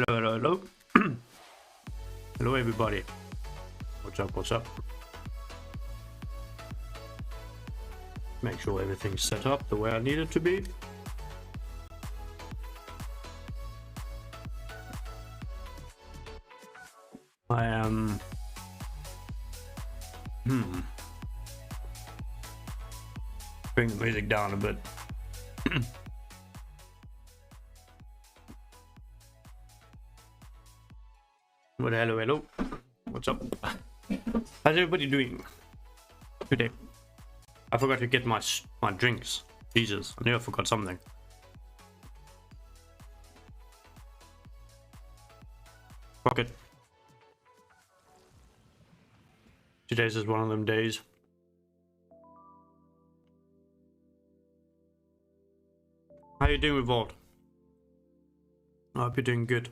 Hello, hello, hello. Hello, everybody. What's up, what's up? Make sure everything's set up the way I need it to be. I am... Bring the music down a bit. Well, hello, hello. What's up? How's everybody doing today? I forgot to get my drinks. Jesus, I knew I forgot something. Fuck it. Today's is one of them days. How you doing, Revolt? I hope you're doing good.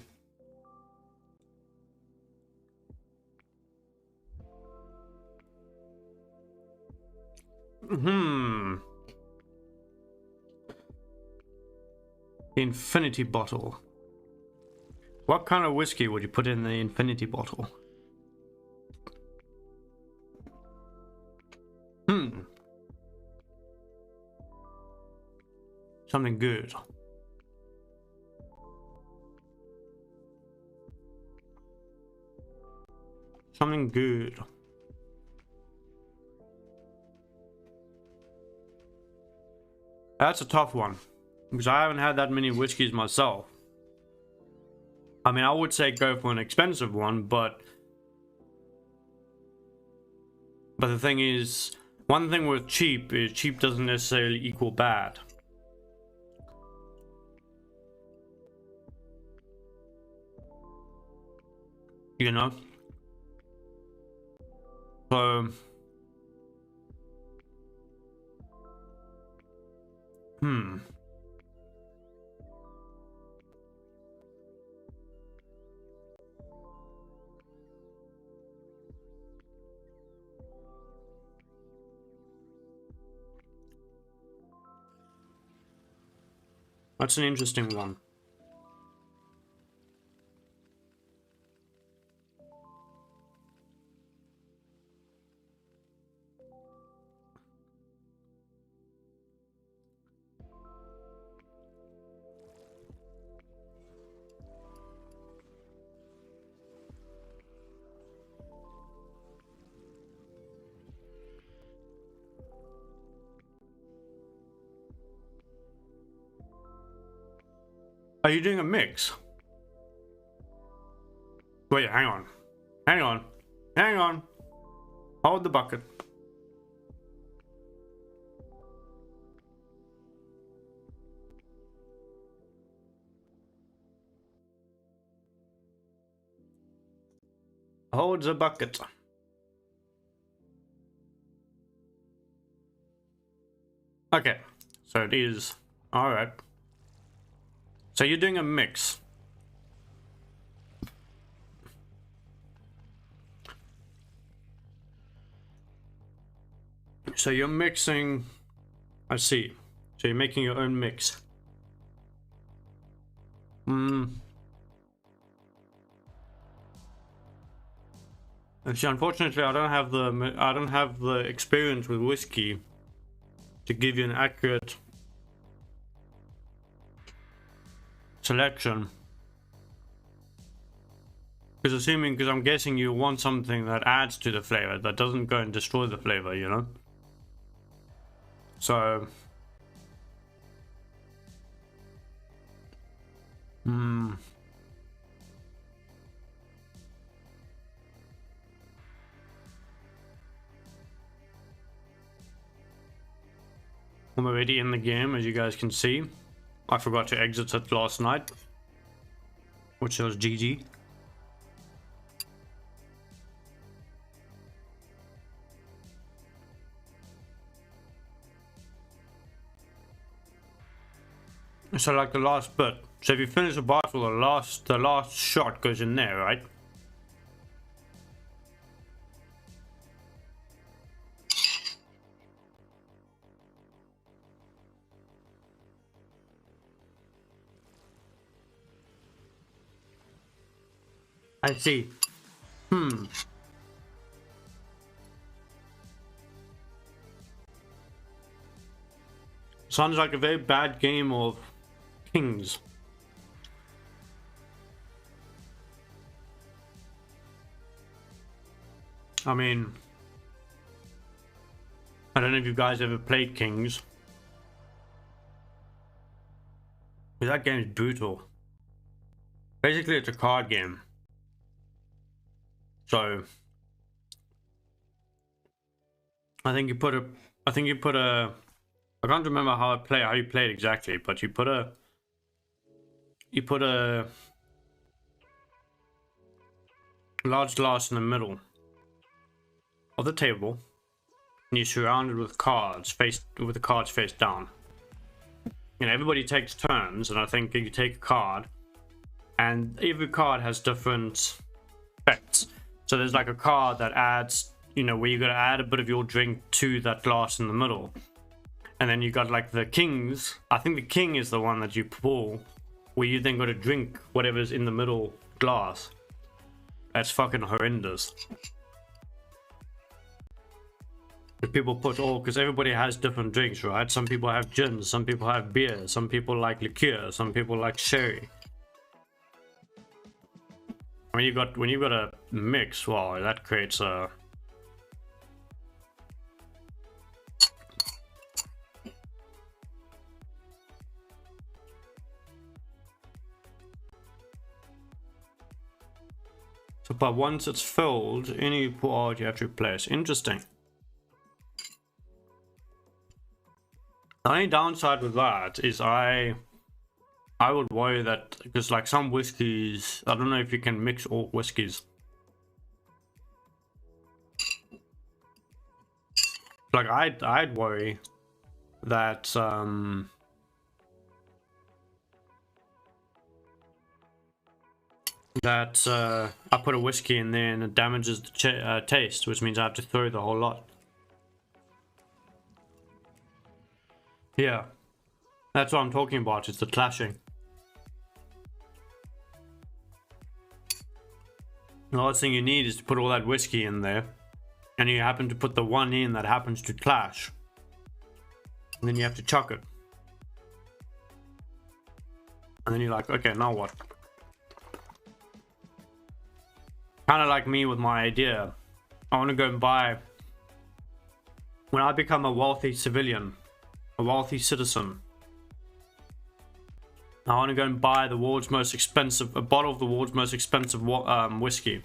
Infinity bottle. What kind of whiskey would you put in the infinity bottle? Something good. Something good. That's a tough one, because I haven't had that many whiskeys myself. I mean, I would say go for an expensive one, but the thing is, one thing with cheap is cheap doesn't necessarily equal bad. You know? So... That's an interesting one. Are you doing a mix? Wait, hang on. Hang on. Hang on. Hold the bucket. Hold the bucket. Okay. So it is. Alright. So you're doing a mix. So you're mixing... I see. So you're making your own mix. Actually, unfortunately, I don't have the experience with whiskey to give you an accurate selection. Because I'm guessing you want something that adds to the flavor, that doesn't go and destroy the flavor, you know? So... I'm already in the game, as you guys can see. I forgot to exit it last night, which was GG. So like the last bit. So if you finish a bottle, the last shot goes in there, right? I see. Sounds like a very bad game of kings. I mean, I don't know if you guys ever played Kings. That game is brutal. Basically, it's a card game. So, I think you put a, I can't remember how you play it exactly, but you put a large glass in the middle of the table, and you surround it with cards with the cards face down. You know, everybody takes turns, and I think you take a card, and every card has different effects. So there's like a card that adds, you know, where you got to add a bit of your drink to that glass in the middle. And then you got like the kings. I think the king is the one that you pull, where you then got to drink whatever's in the middle glass. That's fucking horrendous. If people put all, because everybody has different drinks, right? Some people have gin, some people have beer, some people like liqueur, some people like sherry. When you got a mix, wow, that creates a so, but once it's filled, any pour out you have to replace. Interesting. The only downside with that is I would worry that, because like some whiskeys, I don't know if you can mix all whiskeys. Like I'd worry that I put a whiskey in there and it damages the taste, which means I have to throw the whole lot. Yeah, that's what I'm talking about. It's the clashing. The last thing you need is to put all that whiskey in there, and you happen to put the one in that happens to clash, and then you have to chuck it, and then you're like, okay, now what? Kind of like me with my idea. I want to go and buy, when I become a wealthy civilian, a wealthy citizen, I want to go and buy a bottle of the world's most expensive whiskey.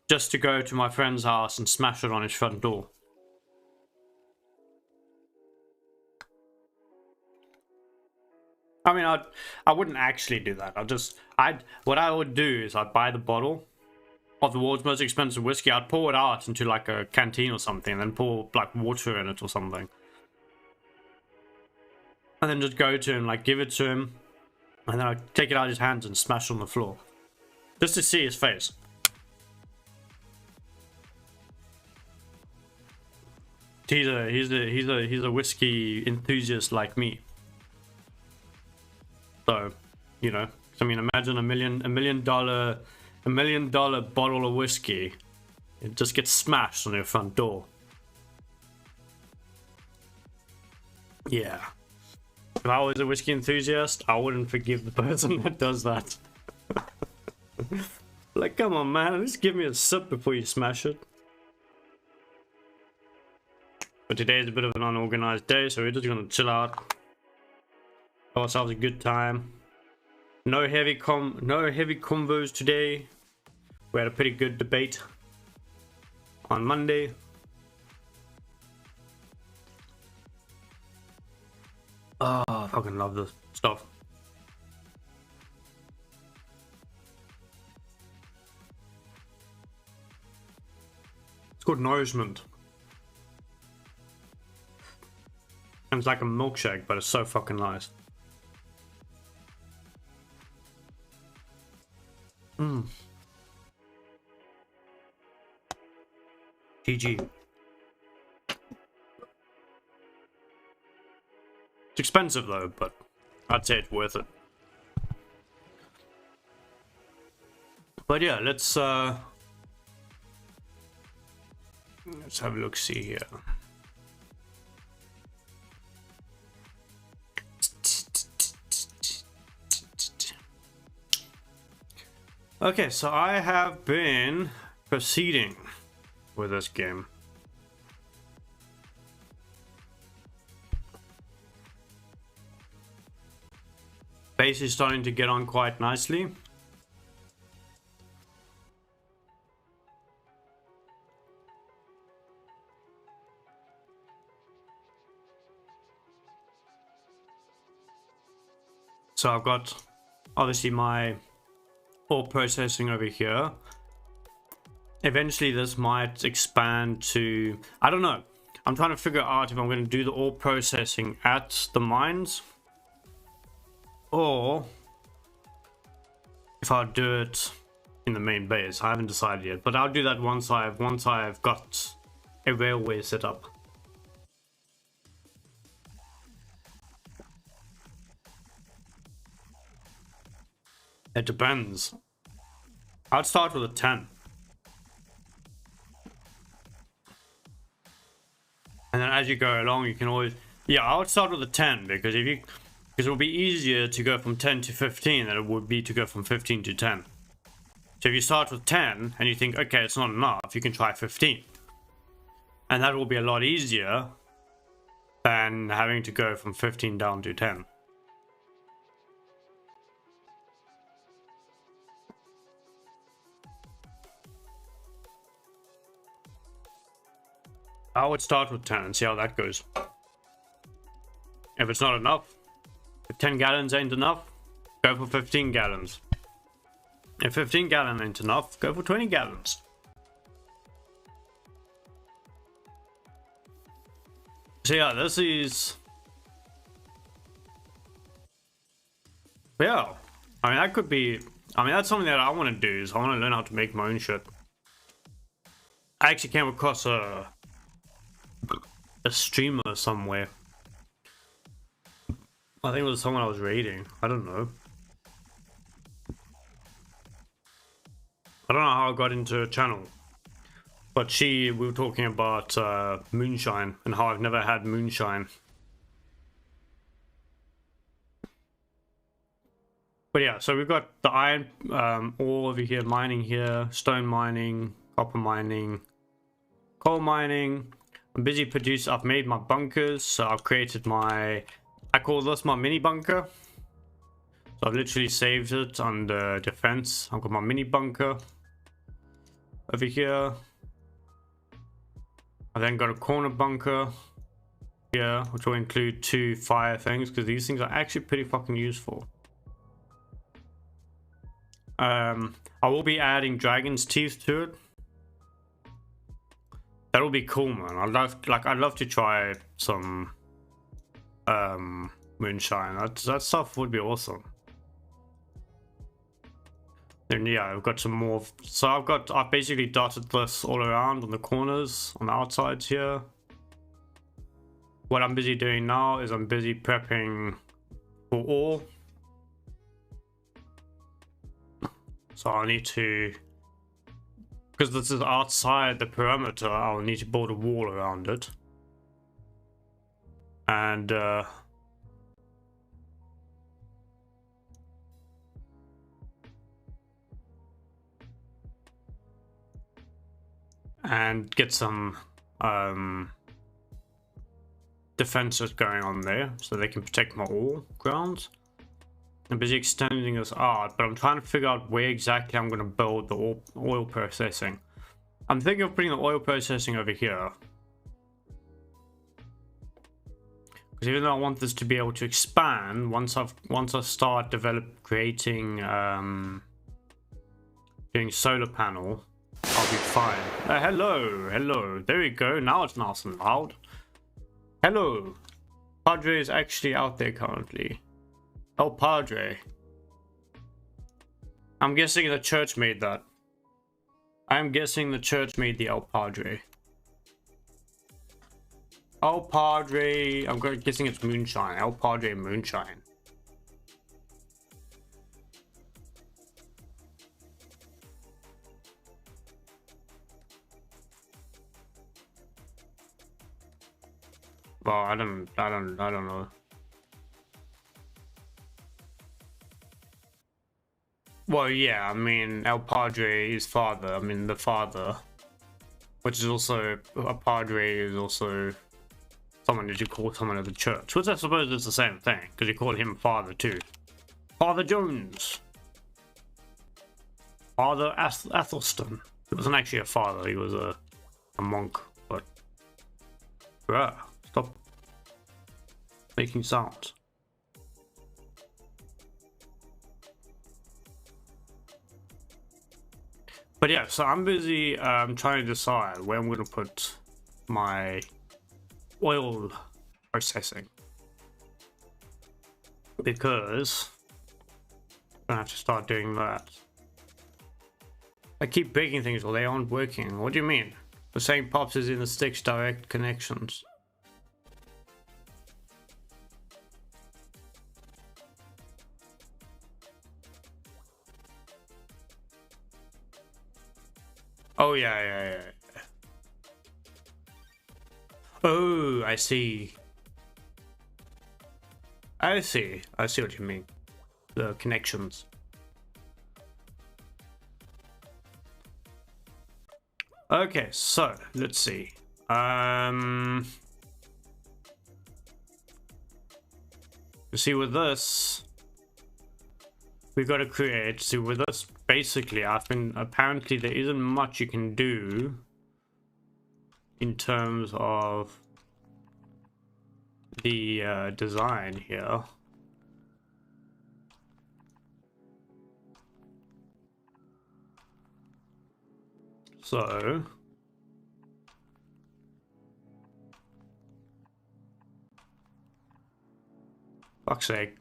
Just to go to my friend's house and smash it on his front door. I mean, I wouldn't actually do that. What I would do is I'd buy the bottle of the world's most expensive whiskey. I'd pour it out into like a canteen or something, and then pour like water in it or something, and then just go to him, like give it to him, and then I'd take it out of his hands and smash it on the floor, just to see his face. He's a whiskey enthusiast like me. So, you know, I mean, imagine a million dollar bottle of whiskey. It just gets smashed on your front door. Yeah. If I was a whiskey enthusiast, I wouldn't forgive the person that does that. Like, come on, man, just give me a sip before you smash it. But today is a bit of an unorganized day, so we're just gonna chill out. Have ourselves a good time. No heavy combos today. We had a pretty good debate on Monday. Oh, I fucking love this stuff. It's called Nourishment. And it's like a milkshake, but it's so fucking nice. GG. It's expensive though, but I'd say it's worth it. But yeah, let's have a look, see here. Okay, so I have been proceeding with this game. Base is starting to get on quite nicely. So I've got obviously my ore processing over here. Eventually this might expand to, I don't know. I'm trying to figure out if I'm going to do the ore processing at the mines, or if I'll do it in the main base. I haven't decided yet, but I'll do that once I've got a railway set up. It depends. I'd start with a 10. And then as you go along, you can always... Yeah, I would start with a 10, because it'll be easier to go from 10 to 15 than it would be to go from 15 to 10. So if you start with 10 and you think, okay, it's not enough, you can try 15. And that will be a lot easier than having to go from 15 down to 10. I would start with 10 and see how that goes. If it's not enough, if 10 gallons ain't enough, go for 15 gallons. If 15 gallons ain't enough, go for 20 gallons. So yeah, this is... Yeah, I mean that could be... I mean that's something that I want to do, is I want to learn how to make my own shit. I actually came across a streamer somewhere. I think it was someone I was raiding. I don't know. I don't know how I got into her channel. But we were talking about moonshine and how I've never had moonshine. But yeah, so we've got the iron ore over here, mining here, stone mining, copper mining, coal mining. I'm busy producing. I've made my bunkers, so I've created my... I call this my mini bunker. So I've literally saved it under defense. I've got my mini bunker over here. I then got a corner bunker here, which will include 2 fire things, because these things are actually pretty fucking useful. I will be adding dragon's teeth to it. That'll be cool, man. I'd love to try some moonshine. That stuff would be awesome. Then yeah, I've got some more. So I've basically dotted this all around on the corners, on the outsides here. What I'm busy doing now is I'm busy prepping for ore. So I'll need to, because this is outside the perimeter, I'll need to build a wall around it. And get some defenses going on there so they can protect my ore grounds. I'm busy extending this out, but I'm trying to figure out where exactly I'm going to build the oil processing. I'm thinking of putting the oil processing over here, because even though I want this to be able to expand once I start creating doing solar panel, I'll be fine. Hello, there we go. Now it's nice and loud. Hello, Padre is actually out there currently. El Padre. I'm guessing the church made that. I'm guessing the church made the El Padre. El Padre. I'm guessing it's moonshine. El Padre moonshine. Well, I don't know. Well, yeah, I mean, El Padre is father. I mean, the father, which is also a padre, is also someone that you call someone of the church, which I suppose is the same thing because you call him father too. Father Jones, Father Athelstan. He wasn't actually a father; he was a monk. But bruh, stop making sounds. But yeah, so I'm busy trying to decide where I'm going to put my oil processing. Because I'm going to have to start doing that. I keep breaking things while they aren't working. What do you mean? The same pops is in the sticks direct connections. Oh, yeah. Oh, I see. I see what you mean. The connections. Okay, so let's see. You see, with this, we've got to create. See, with this, basically, apparently there isn't much you can do in terms of the design here. So fuck's sake.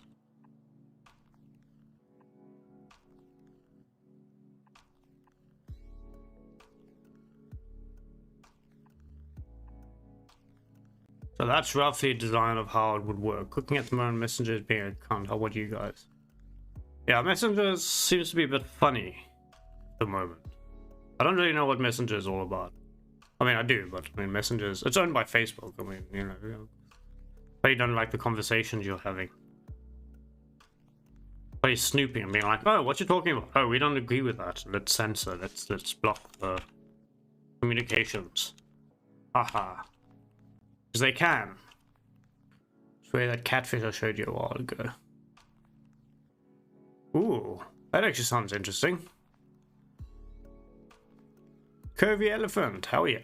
So that's roughly a design of how it would work. Looking at the moment, Messenger is being a cunt. How about you guys? Yeah, Messenger seems to be a bit funny at the moment. I don't really know what Messenger is all about. I mean, I do, but I mean, Messenger's, it's owned by Facebook. I mean, you know, but you don't like the conversations you're having. But he's snooping and being like, oh, what you talking about? Oh, we don't agree with that. Let's censor. Let's block the communications. Haha. Because they can. Swear that catfish I showed you a while ago. Ooh, that actually sounds interesting. Curvy elephant, hell yeah.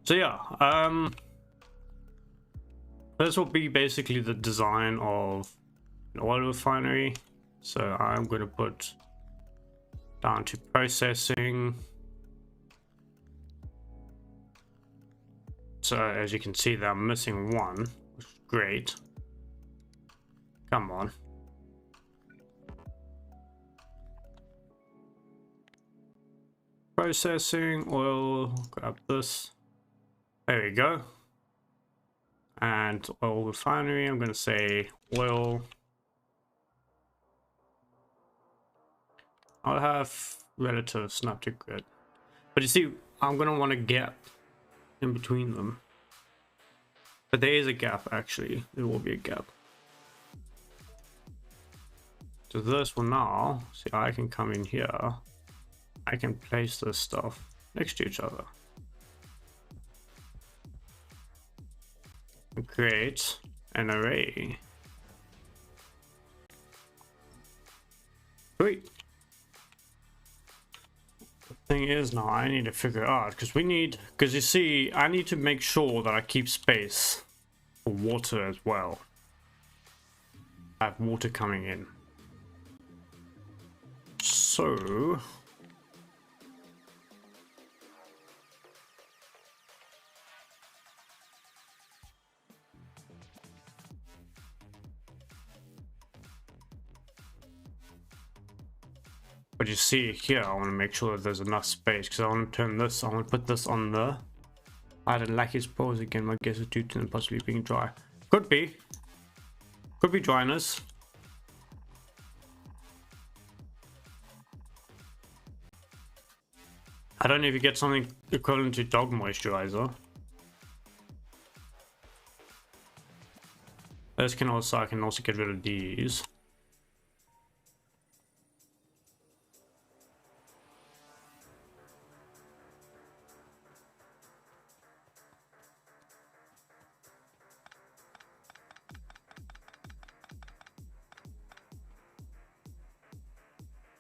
So yeah, this will be basically the design of an oil refinery. So I'm going to put down to processing. So as you can see there, I'm missing one, which is great. Come on. Processing, oil, grab this. There we go. And oil refinery, I'm going to say oil. I'll have relatives, not too good. But you see, I'm going to want a gap in between them. But there is a gap, actually. There will be a gap. So this one now, see, I can come in here. I can place this stuff next to each other. And create an array. Sweet. The thing is now I need to figure out, because you see, I need to make sure that I keep space for water as well. I have water coming in. So but you see here, I want to make sure that there's enough space, because I want to turn this, I want to put this on the... I didn't like his pose again, my guess is due to them possibly being dry. Could be dryness. I don't know if you get something equivalent to dog moisturizer. This can also, I can also get rid of these.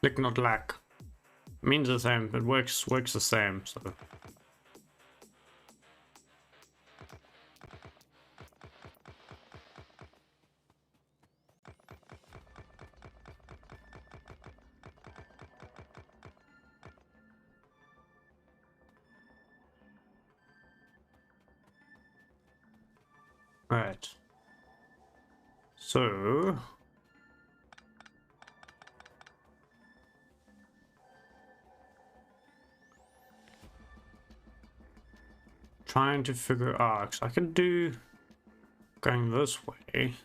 Click not lack. Means the same, it works the same, so. Right. So trying to figure out, 'cause I can do going this way.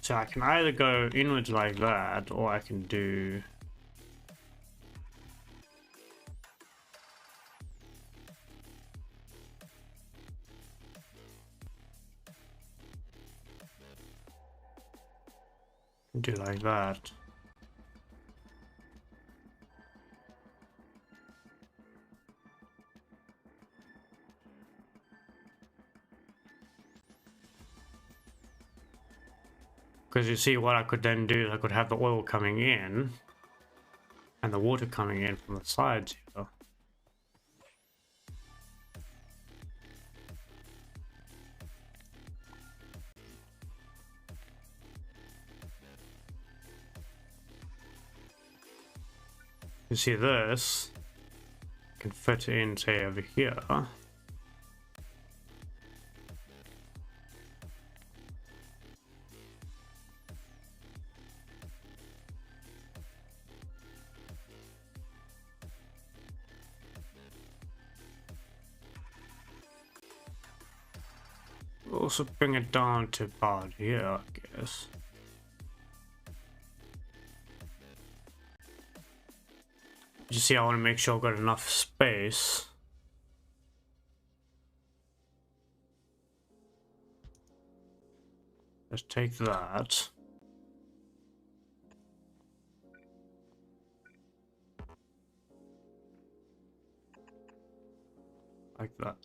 So I can either go inwards like that, or I can do like that. Because you see, what I could then do is I could have the oil coming in and the water coming in from the sides here. You see this can fit in, say, over here. Also bring it down to about here, I guess. You see, I want to make sure I've got enough space. Let's take that. Like that.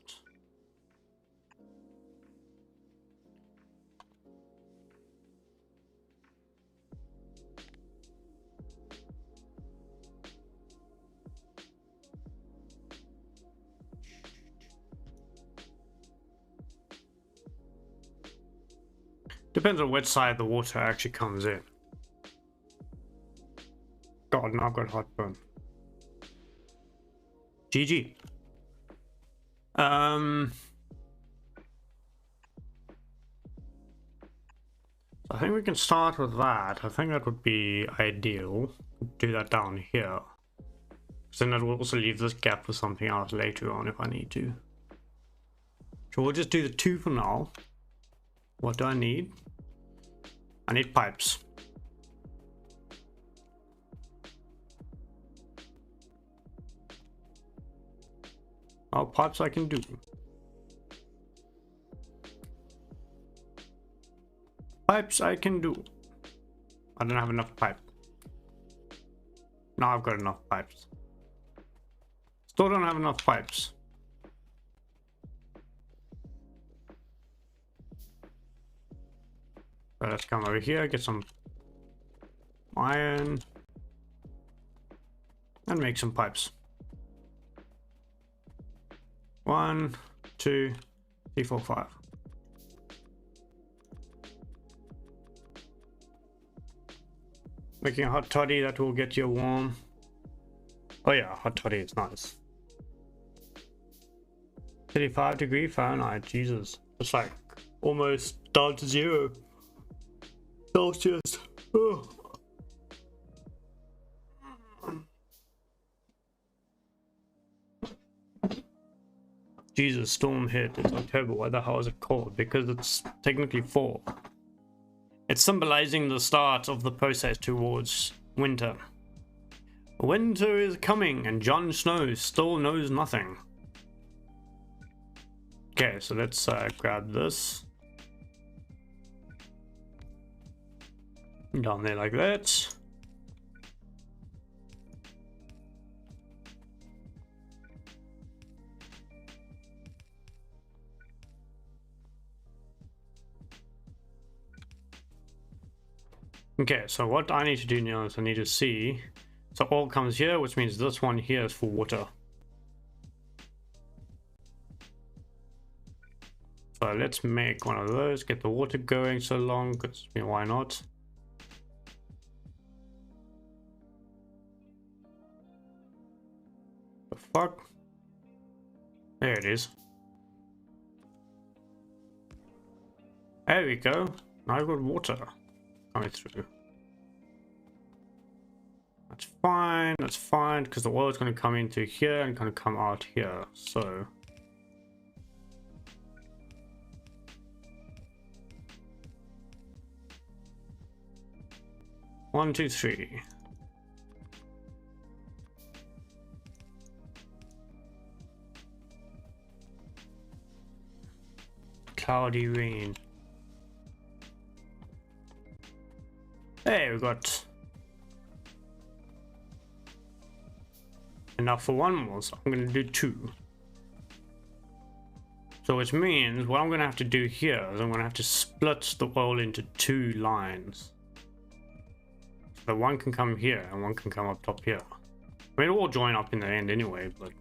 Depends on which side the water actually comes in. God, now I've got heartburn. GG. I think we can start with that. I think that would be ideal. Do that down here. So then that will also leave this gap for something else later on if I need to. So we'll just do the 2 for now. What do I need? I need pipes. Oh, pipes I can do. Pipes I can do. I don't have enough pipe. Now I've got enough pipes. Still don't have enough pipes. So let's come over here, get some iron, and make some pipes. 1, 2, 3, 4, 5. Making a hot toddy that will get you warm. Oh yeah, hot toddy is nice. 35 Fahrenheit, Jesus. It's like almost down to 0 Celsius. Oh. Jesus, storm hit. It's October. Why the hell is it cold? Because it's technically fall. It's symbolizing the start of the process towards winter. Winter is coming, and Jon Snow still knows nothing. Okay, so let's grab this. Down there like that. Okay, so what I need to do now is I need to see. So all comes here, which means this one here is for water. So let's make one of those, get the water going so long, because I mean, why not? The fuck? There it is. There we go. Now I've got water coming through. That's fine, because the oil is going to come into here and going to come out here, so... One, two, three. Cloudy rain. Hey, we got enough for one more, so I'm gonna do 2. So which means what I'm gonna have to do here is I'm gonna have to split the oil into 2 lines. So one can come here and one can come up top here. I mean, it'll all join up in the end anyway, but...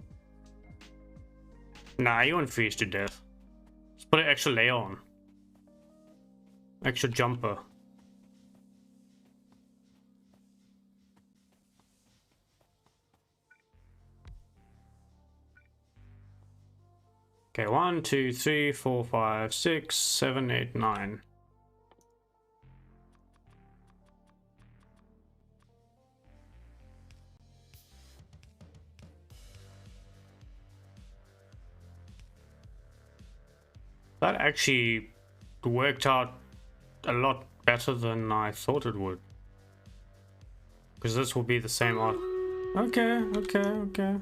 Nah, you won't freeze to death. Just put an extra layer on. Extra jumper. Okay, 1, 2, 3, 4, 5, 6, 7, 8, 9. That actually worked out a lot better than I thought it would. Because this will be the same art. Okay.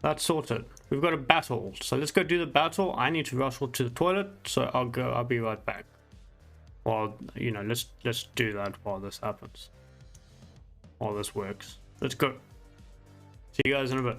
That's sorted. We've got a battle. So let's go do the battle. I need to rush to the toilet, so I'll be right back. Well, you know, let's do that while this happens. While this works. Let's go. See you guys in a bit.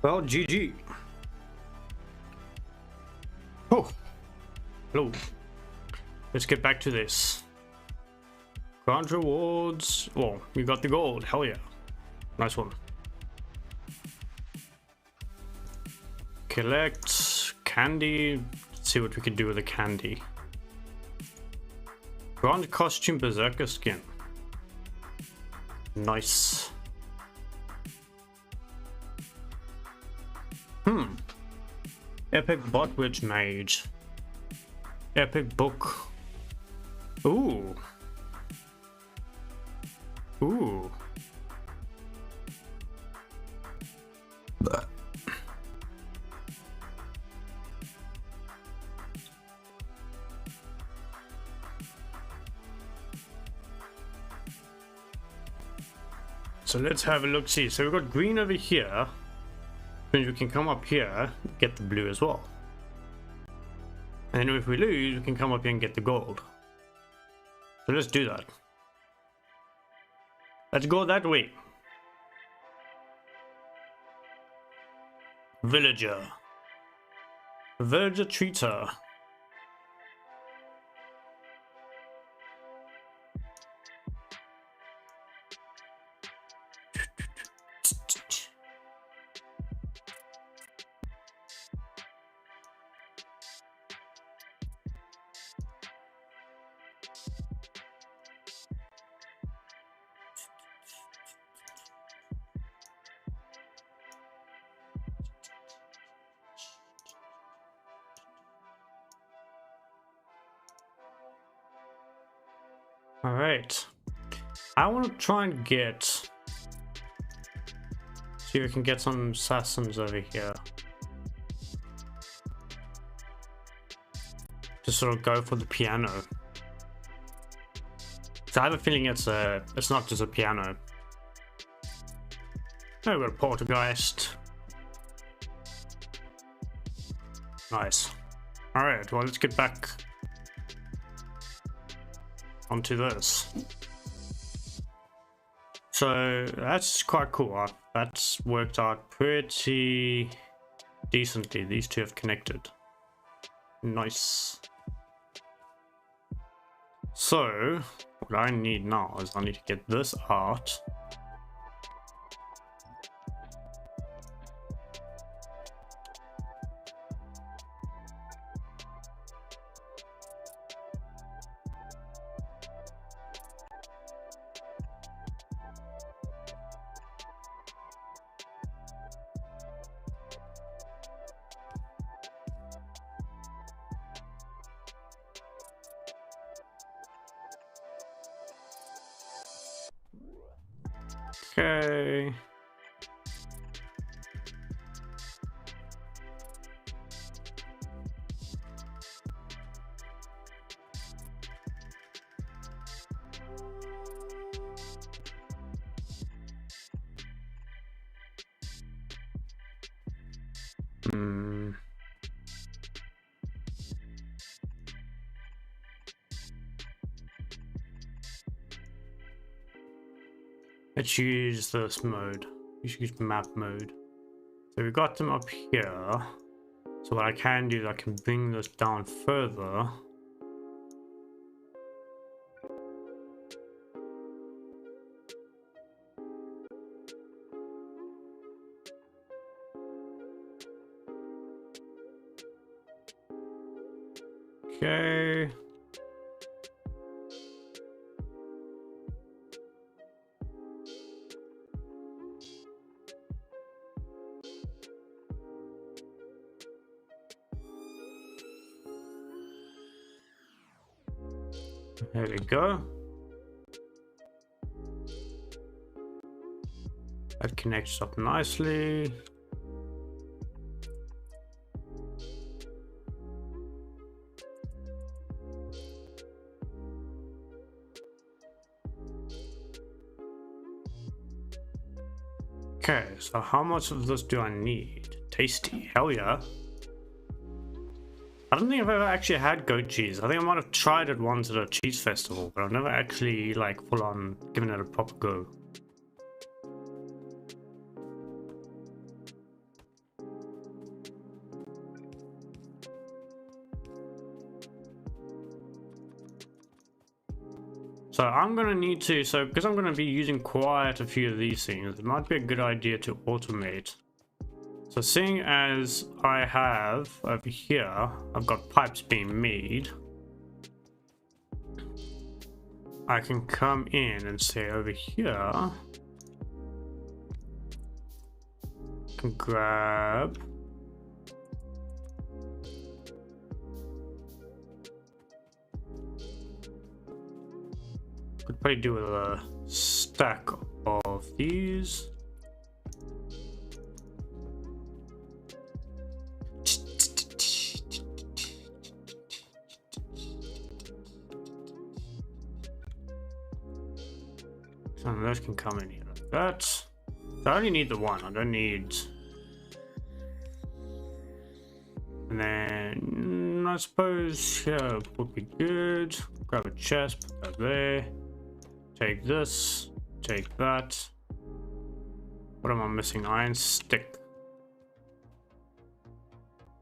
Well, GG. Oh, hello. Let's get back to this. Grant rewards. Well, you got the gold. Hell yeah. Nice one. Collect candy. Let's see what we can do with the candy. Grant costume berserker skin. Nice. Epic bot witch mage. Epic book. Ooh. Ooh. So let's have a look. See, so we've got green over here. Means we can come up here, get the blue as well. And then if we lose, we can come up here and get the gold. So let's do that. Let's go that way. Villager. Villager treats her. All right, I want to try and get, see if we can get some assassins over here to sort of go for the piano. So I have a feeling it's not just a piano. Oh, we've got a poltergeist. Nice. All right, well, let's get back onto this. So that's quite cool. That's worked out pretty decently. These two have connected. Nice. So what I need now is I need to get this art. Okay. Let's use this mode. We should use map mode. So we got them up here. So what I can do is I can bring this down further. Okay. There we go. That connects up nicely. Okay, so how much of this do I need? Tasty, hell yeah. I don't think I've ever actually had goat cheese. I think I might have tried it once at a cheese festival, but I've never actually like full on given it a proper go. So I'm gonna need to, because I'm gonna be using quite a few of these things, it might be a good idea to automate. So seeing as I have over here, I've got pipes being made, I can come in and say over here, I can grab could probably do with a stack of these. Some of those can come in here like that. So I only need the one, I don't need. And then I suppose here would be good. Grab a chest, put that there. Take this, take that. What am I missing? Iron stick.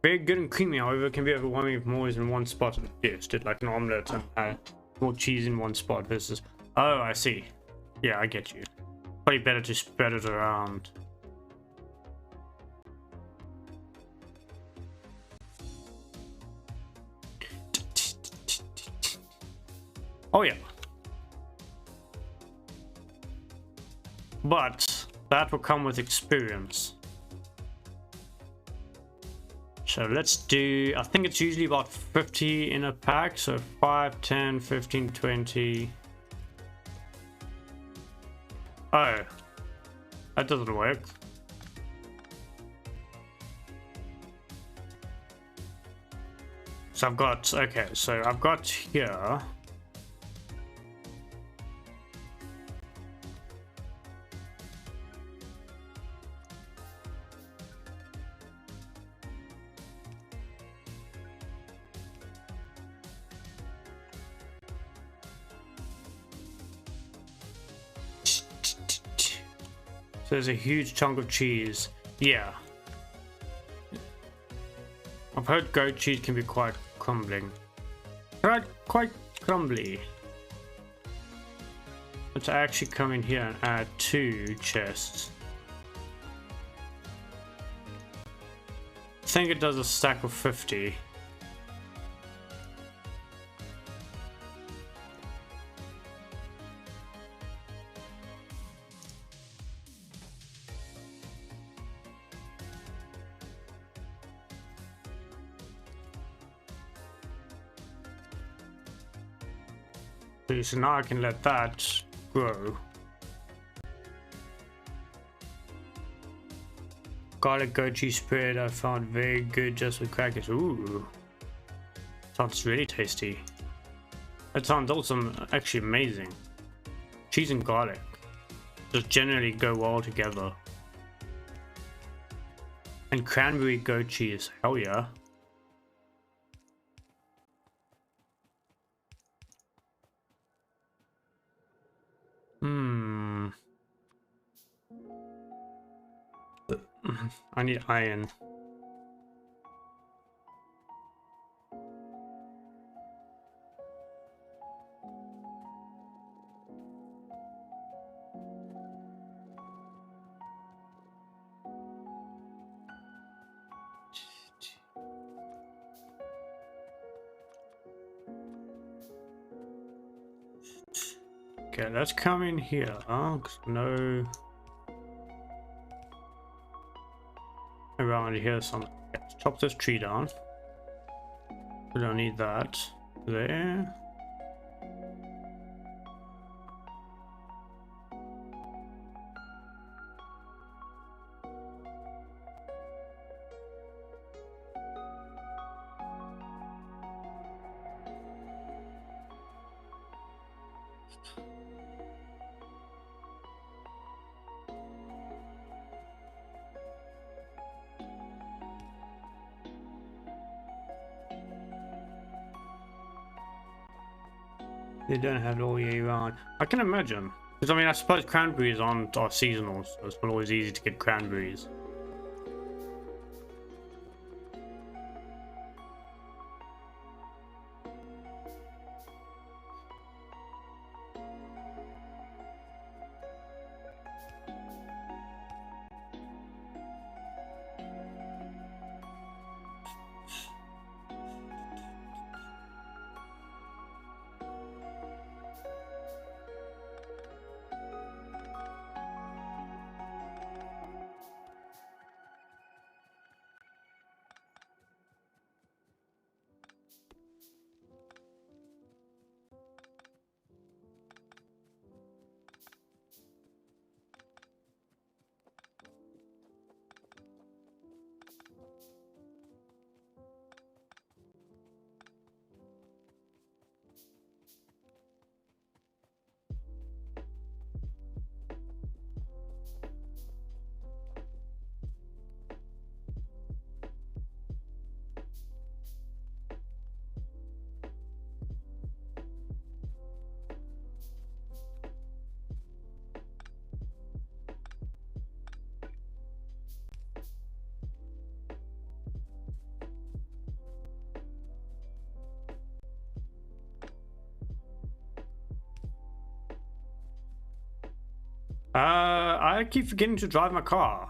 Very good and creamy, however, can be overwhelming if more is in one spot. Yes, did like an omelette and more cheese in one spot versus. Oh, I see. Yeah, I get you. Probably better to spread it around. Oh yeah. But that will come with experience. So let's do, I think it's usually about 50 in a pack. So 5, 10, 15, 20. Oh, that doesn't work. So I've got, okay, so I've got here. So there's a huge chunk of cheese. Yeah. I've heard goat cheese can be quite crumbling. Quite crumbly. Let's actually come in here and add 2 chests. I think it does a stack of 50. So now I can let that grow. Garlic goat cheese spread I found very good just with crackers. Ooh, sounds really tasty. That sounds also actually amazing. Cheese and garlic just generally go well together. And cranberry goat cheese, hell yeah. I need iron. Okay, let's come in here. No. Around here, something. Let's chop this tree down. We don't need that. There. They don't have it all year round. I can imagine. Because I mean, I suppose cranberries are seasonal, so it's not always easy to get cranberries. I keep forgetting to drive my car.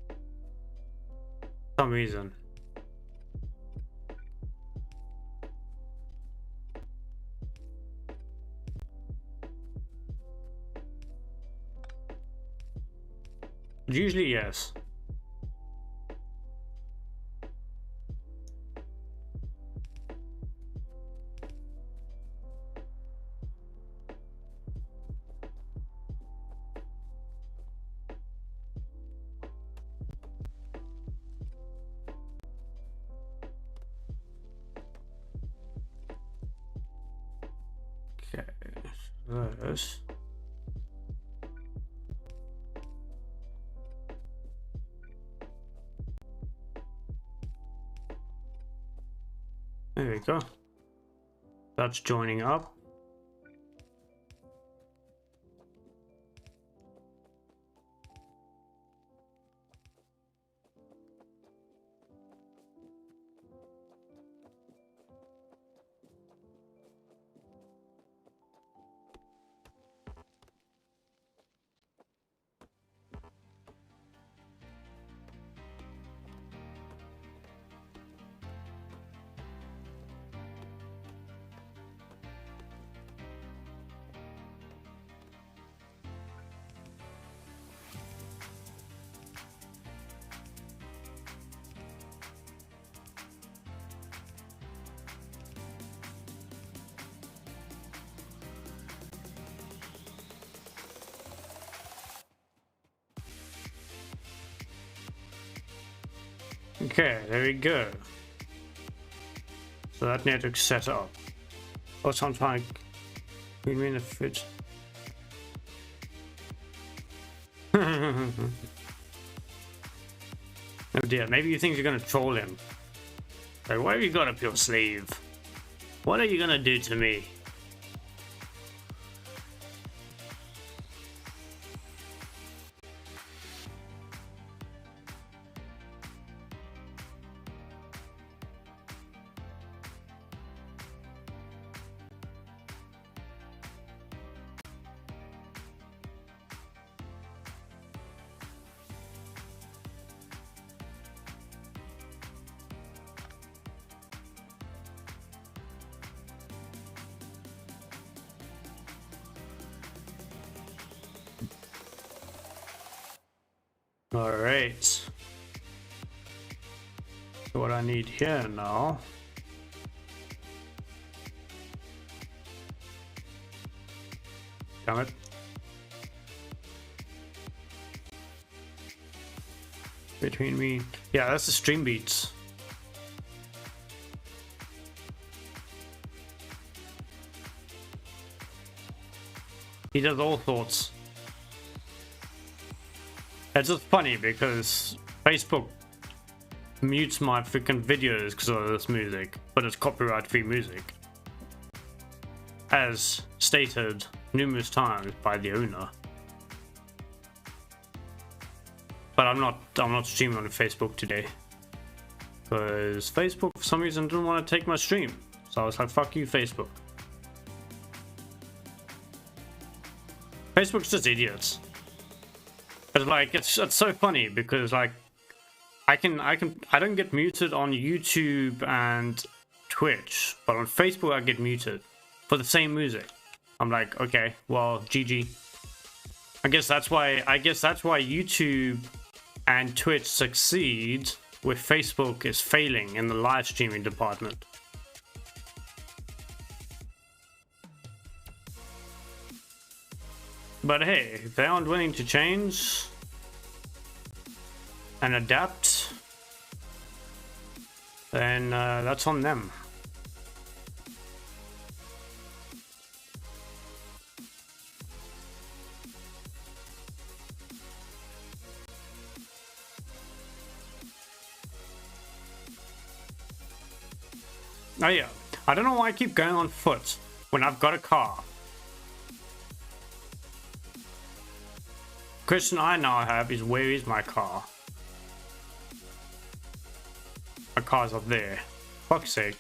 For some reason. Usually, yes. Okay, this. There we go. That's joining up. Okay, there we go. So that network's set up. Or sometimes we mean if it's oh dear, maybe you think you're gonna troll him. Like, what have you got up your sleeve? What are you gonna do to me? All right. So what I need here now. Damn it. Between me. Yeah, that's the stream beats. He does all sorts. It's just funny because Facebook mutes my freaking videos because of this music, but it's copyright free music. As stated numerous times by the owner. But I'm not streaming on Facebook today. Because Facebook for some reason didn't want to take my stream. So I was like, fuck you, Facebook. Facebook's just idiots. But like it's so funny because like I don't get muted on YouTube and Twitch, but on Facebook I get muted for the same music. I'm like, okay, well, GG. I guess that's why YouTube and Twitch succeed where Facebook is failing in the live streaming department. But hey, if they aren't willing to change and adapt, then that's on them. Oh yeah, I don't know why I keep going on foot when I've got a car. Question I now have is, where is my car? My car's up there. Fuck's sake.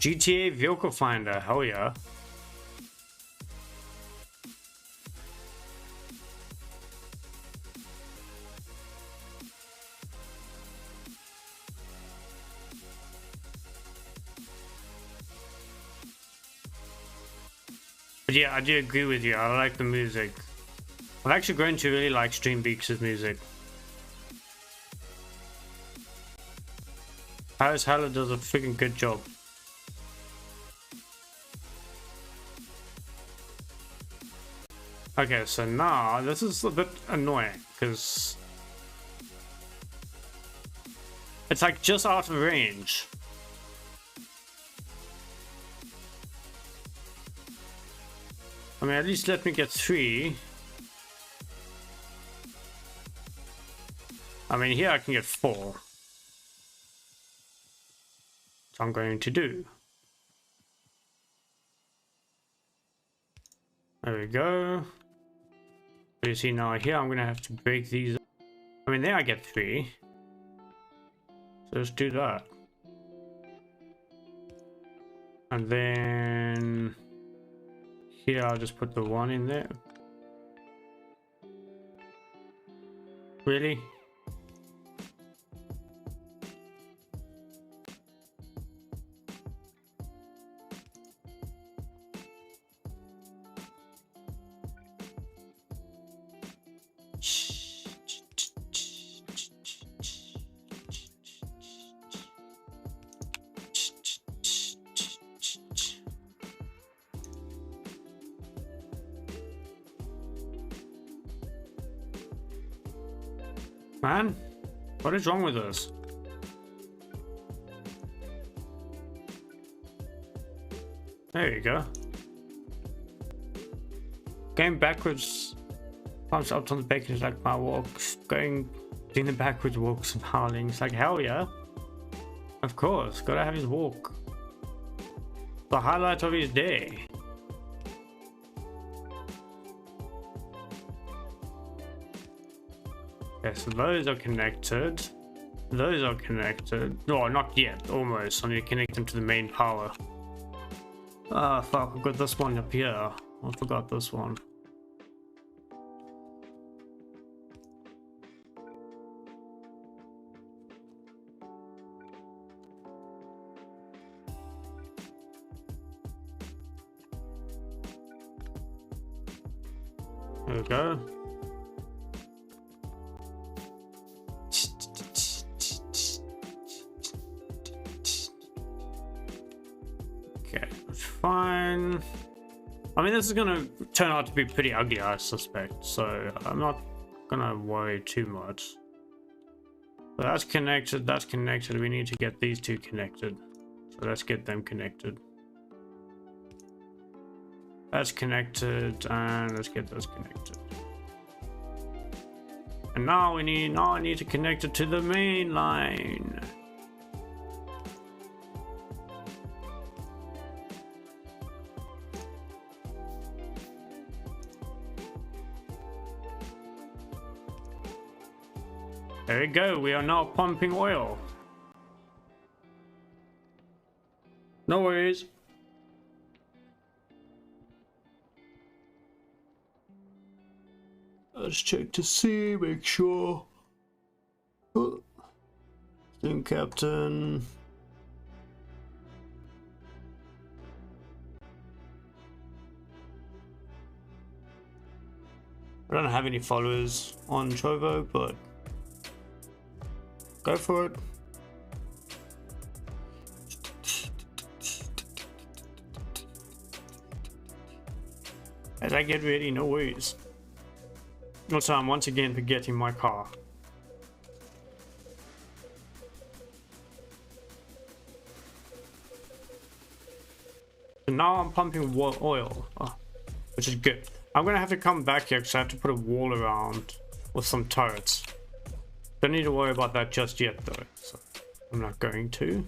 GTA Vehicle Finder, hell yeah. But yeah, I do agree with you. I like the music. I've actually grown to really like Stream Beaks' music. Harris Haller does a freaking good job. Okay, so now this is a bit annoying because it's like just out of range. I mean, at least let me get 3. I mean, here I can get 4. So I'm going to do. There we go. So you see now here I'm gonna have to break these. I mean, there I get 3. So let's do that. And then here I'll just put the 1 in there. Really? Man, what is wrong with us? There you go. Going backwards, bumps up on the bacon is like my walks. Doing the backwards walks and howling. It's like, hell yeah. Of course, gotta have his walk. The highlight of his day. Okay, so those are connected. Those are connected. No, not yet. Almost. I need to connect them to the main power. Ah, fuck. I've got this one up here. I forgot this one. There we go. Okay, that's fine. I mean, this is gonna turn out to be pretty ugly, I suspect, so I'm not gonna worry too much. But that's connected, that's connected. We need to get these 2 connected. So let's get them connected. That's connected, and let's get those connected. And now I need to connect it to the main line. There we go, we are now pumping oil. No worries. Let's check to see, make sure. Oh. Thing captain. I don't have any followers on Trovo, but go for it. As I get ready, no worries. Also, I'm once again forgetting my car. So now I'm pumping oil, which is good. I'm gonna have to come back here because I have to put a wall around with some turrets. Don't need to worry about that just yet though, so I'm not going to.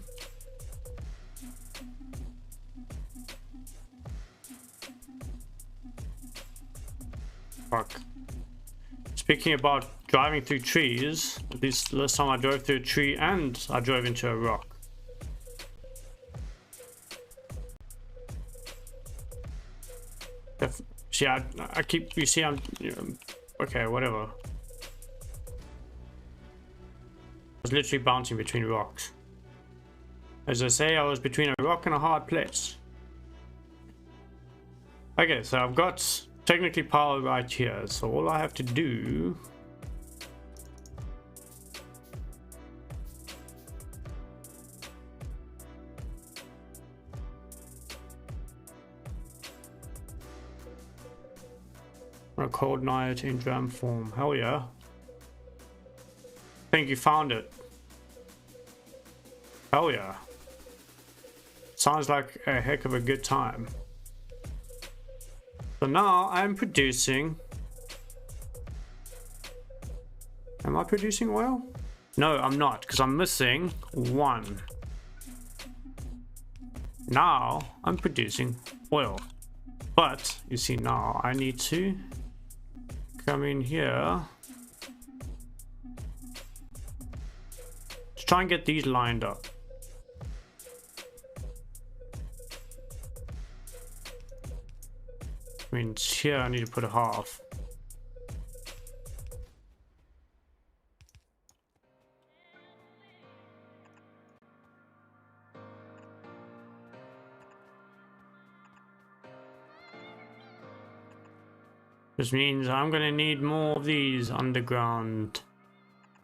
Fuck. Speaking about driving through trees, this last time I drove through a tree and I drove into a rock. See, I keep, you see, I'm, okay, whatever. I was literally bouncing between rocks. As I say, I was between a rock and a hard place. Okay, so I've got technically power right here, so all I have to do a cold night in dram form. Hell yeah. I think you found it. Hell yeah. Sounds like a heck of a good time. So now I'm producing. Am I producing oil? No, I'm not, because I'm missing one. Now I'm producing oil. But you see, now I need to come in here to try and get these lined up. I mean, here I need to put a half. This means I'm gonna need more of these underground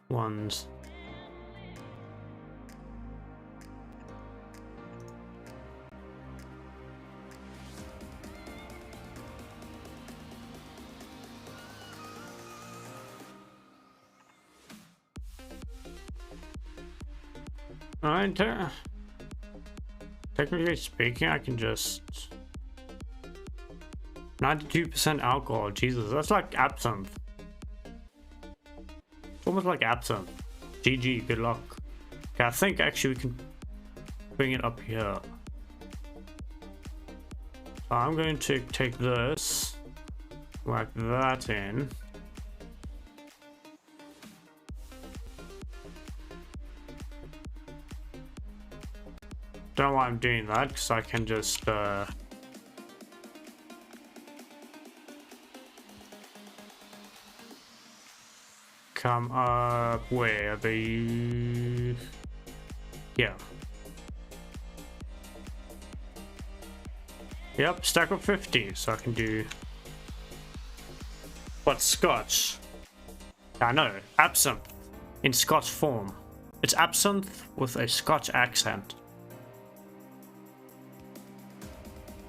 ones. Alright, technically speaking, I can just 92% alcohol. Jesus, that's like absinthe. It's almost like absinthe. GG, good luck. Okay, I think actually we can bring it up here. So I'm going to take this, whack that in. Don't know why I'm doing that, because I can just come up where the yep, stack of 50, so I can do what, scotch? I know, absinthe in scotch form. It's absinthe with a scotch accent.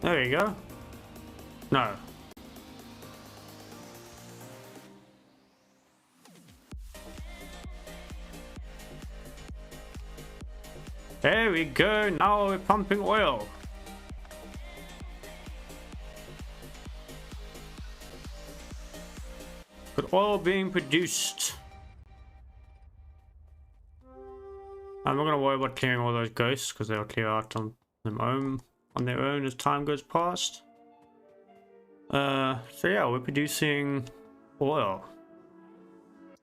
There you go. No. There we go. Now we're pumping oil. Good oil being produced. I'm not gonna worry about clearing all those ghosts because they'll clear out on their own as time goes past. So yeah, we're producing oil.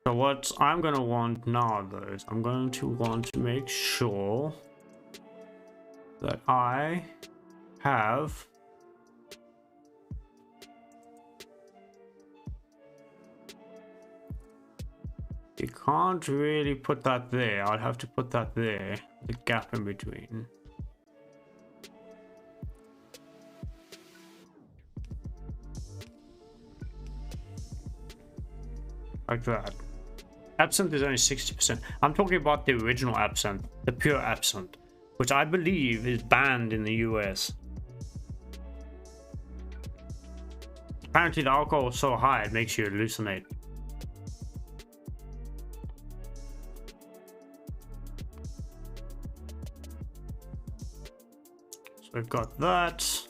So what I'm gonna want now though is I'm going to want to make sure that I have you can't really put that there. I'll have to put that there, the gap in between. Like that. Absinthe is only 60%. I'm talking about the original absinthe, the pure absinthe, which I believe is banned in the US. Apparently the alcohol is so high it makes you hallucinate. So we've got that.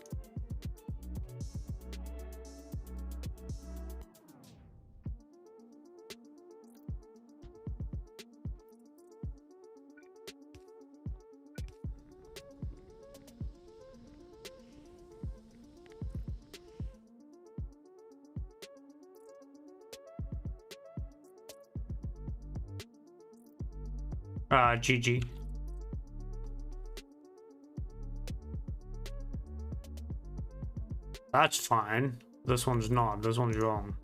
GG. That's fine. This one's not. This one's wrong.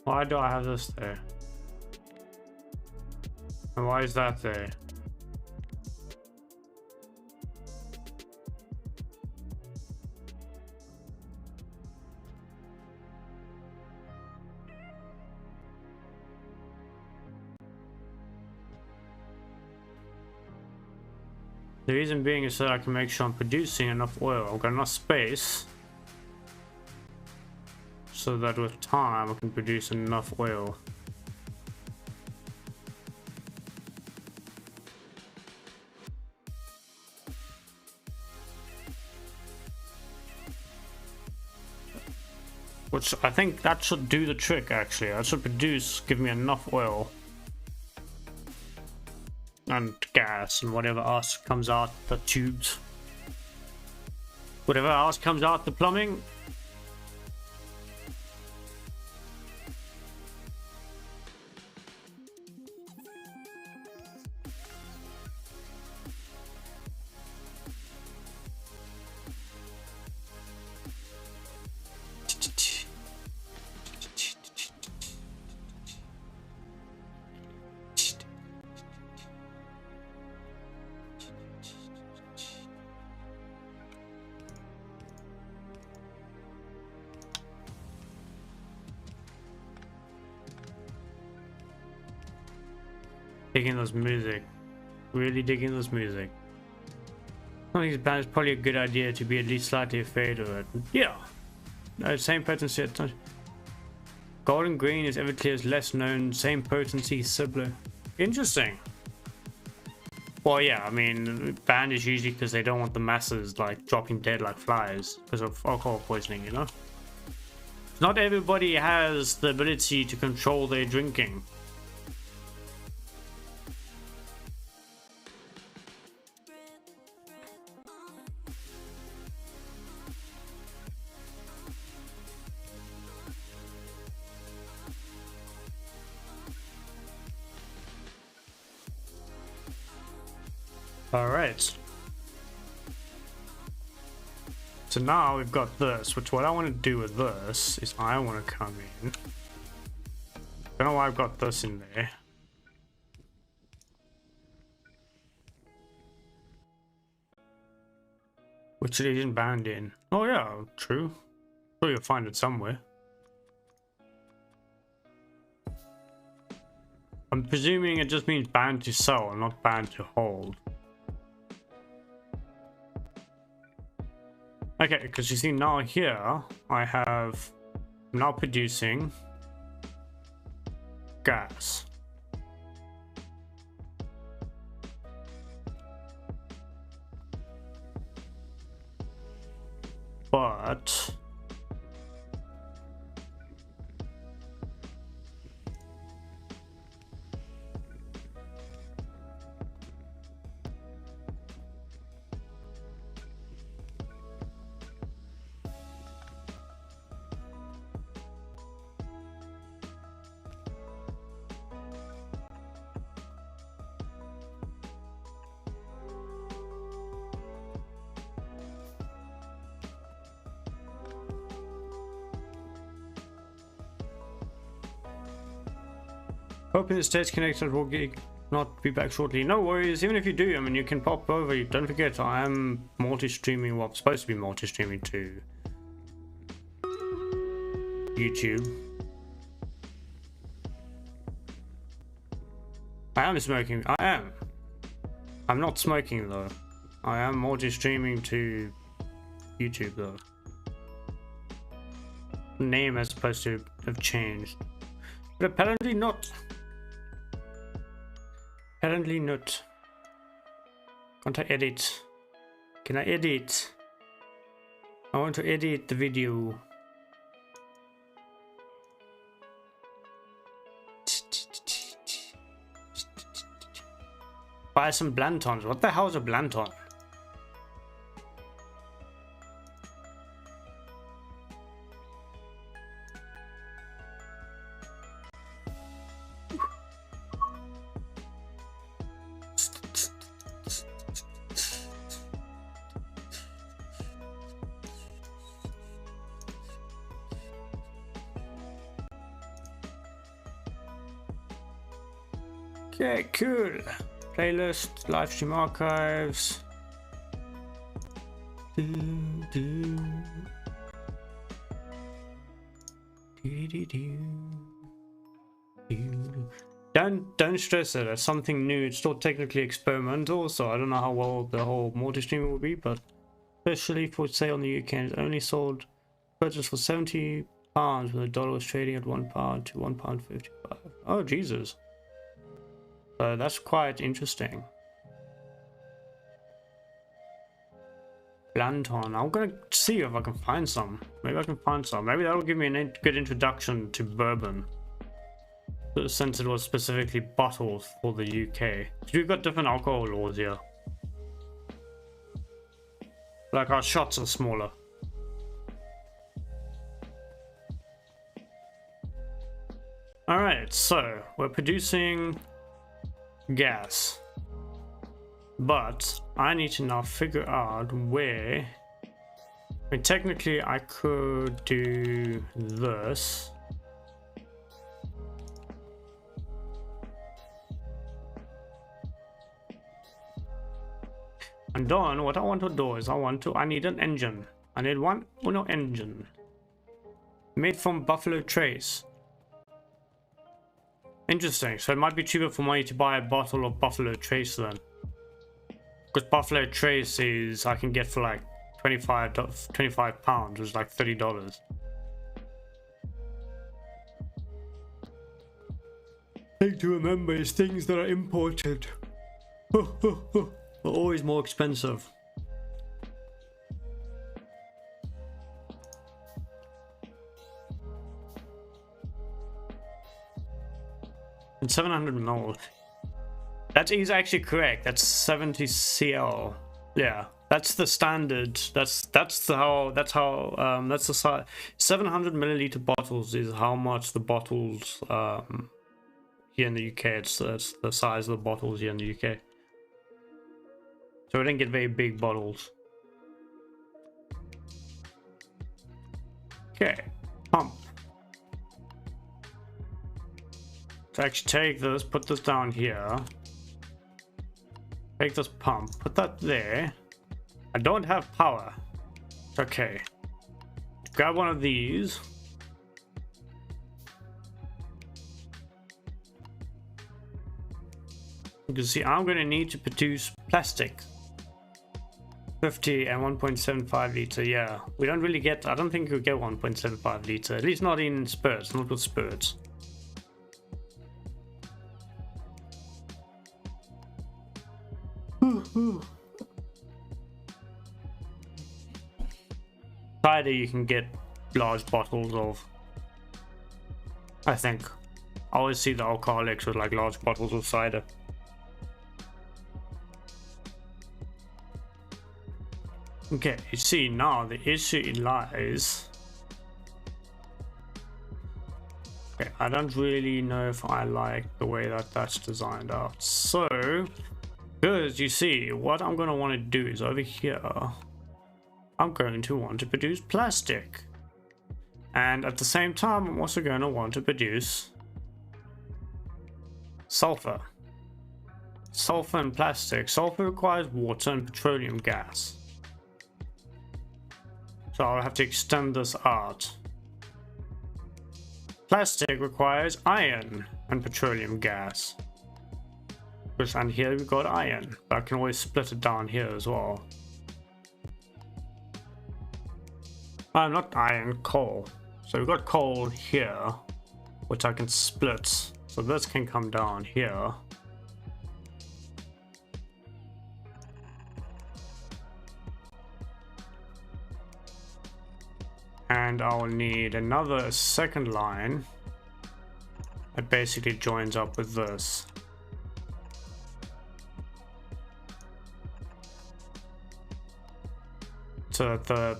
Why do I have this there? And why is that there? The reason being is so that I can make sure I'm producing enough oil. I've got enough space so that with time I can produce enough oil. Which I think that should do the trick actually. That should give me enough oil and gas and whatever else comes out the tubes. Whatever else comes out the plumbing. Digging this music. Really digging this music. I think it's probably a good idea to be at least slightly afraid of it. Yeah. No, same potency. Golden green is Everclear's less known, same potency sibling. Interesting. Well, yeah, I mean, banned is usually because they don't want the masses like dropping dead like flies because of alcohol poisoning, you know? Not everybody has the ability to control their drinking. Alright. So now we've got this, which what I want to do with this is I want to come in. Don't know why I've got this in there. Which it isn't banned in. Oh yeah, true. Sure you'll find it somewhere. I'm presuming it just means banned to sell, not banned to hold. Okay, because you see now here, I'm now producing gas. But hoping it stays connected. Will not be back shortly. No worries. Even if you do, I mean, you can pop over. Don't forget, I am multi-streaming. Well, I'm supposed to be multi-streaming to YouTube. I am smoking. I am. I'm not smoking though. I am multi-streaming to YouTube though. Name as supposed to have changed, but apparently not. Apparently not. Can't I edit? Can I edit? I want to edit the video. Buy some Blantons. What the hell is a Blanton? Okay, cool. Playlist, live stream archives. Don't stress it. It's something new. It's still technically experimental, so I don't know how well the whole multi-streaming will be, but especially for sale in the UK, it's only sold purchased for £70 when the dollar was trading at £1 to £1.55. Oh Jesus. So that's quite interesting. Blanton. I'm gonna see if I can find some. Maybe I can find some. Maybe that'll give me a good introduction to bourbon, since it was specifically bottled for the UK. So we've got different alcohol laws here. Like our shots are smaller. Alright, so we're producing gas, but I need to now figure out where. I mean, technically I could do this, and then what I want to do is I need an engine. I need one Uno engine made from Buffalo Trace. Interesting, so it might be cheaper for me to buy a bottle of Buffalo Trace then. Because Buffalo Trace is, I can get for like 25 pounds, which is like $30. Thing to remember is things that are imported are always more expensive. And 700 ml. That is actually correct. That's 70 cl. Yeah, that's the standard. That's the size. 700 milliliter bottles is how much the bottles here in the UK. It's the size of the bottles here in the UK. So we didn't get very big bottles. Okay, pump. So actually take this, put this down here. Take this pump, put that there. I don't have power. Okay. Grab one of these. You can see I'm going to need to produce plastic. 50 and 1.75 liter. Yeah, we don't really get, I don't think we'll get 1.75 liter, at least not in spurts, not with spurts. Cider you can get large bottles of. I think I always see the alcoholics with like large bottles of cider. Okay, you see now the issue lies. Okay, I don't really know if I like the way that that's designed out. So, because you see, what I'm going to want to do is over here, I'm going to want to produce plastic. And at the same time, I'm also going to want to produce sulfur. Sulfur and plastic. Sulfur requires water and petroleum gas. So I'll have to extend this out. Plastic requires iron and petroleum gas. And here we've got iron. But I can always split it down here as well. Not iron, coal. So we've got coal here, which I can split. So this can come down here. And I'll need another second line that basically joins up with this. the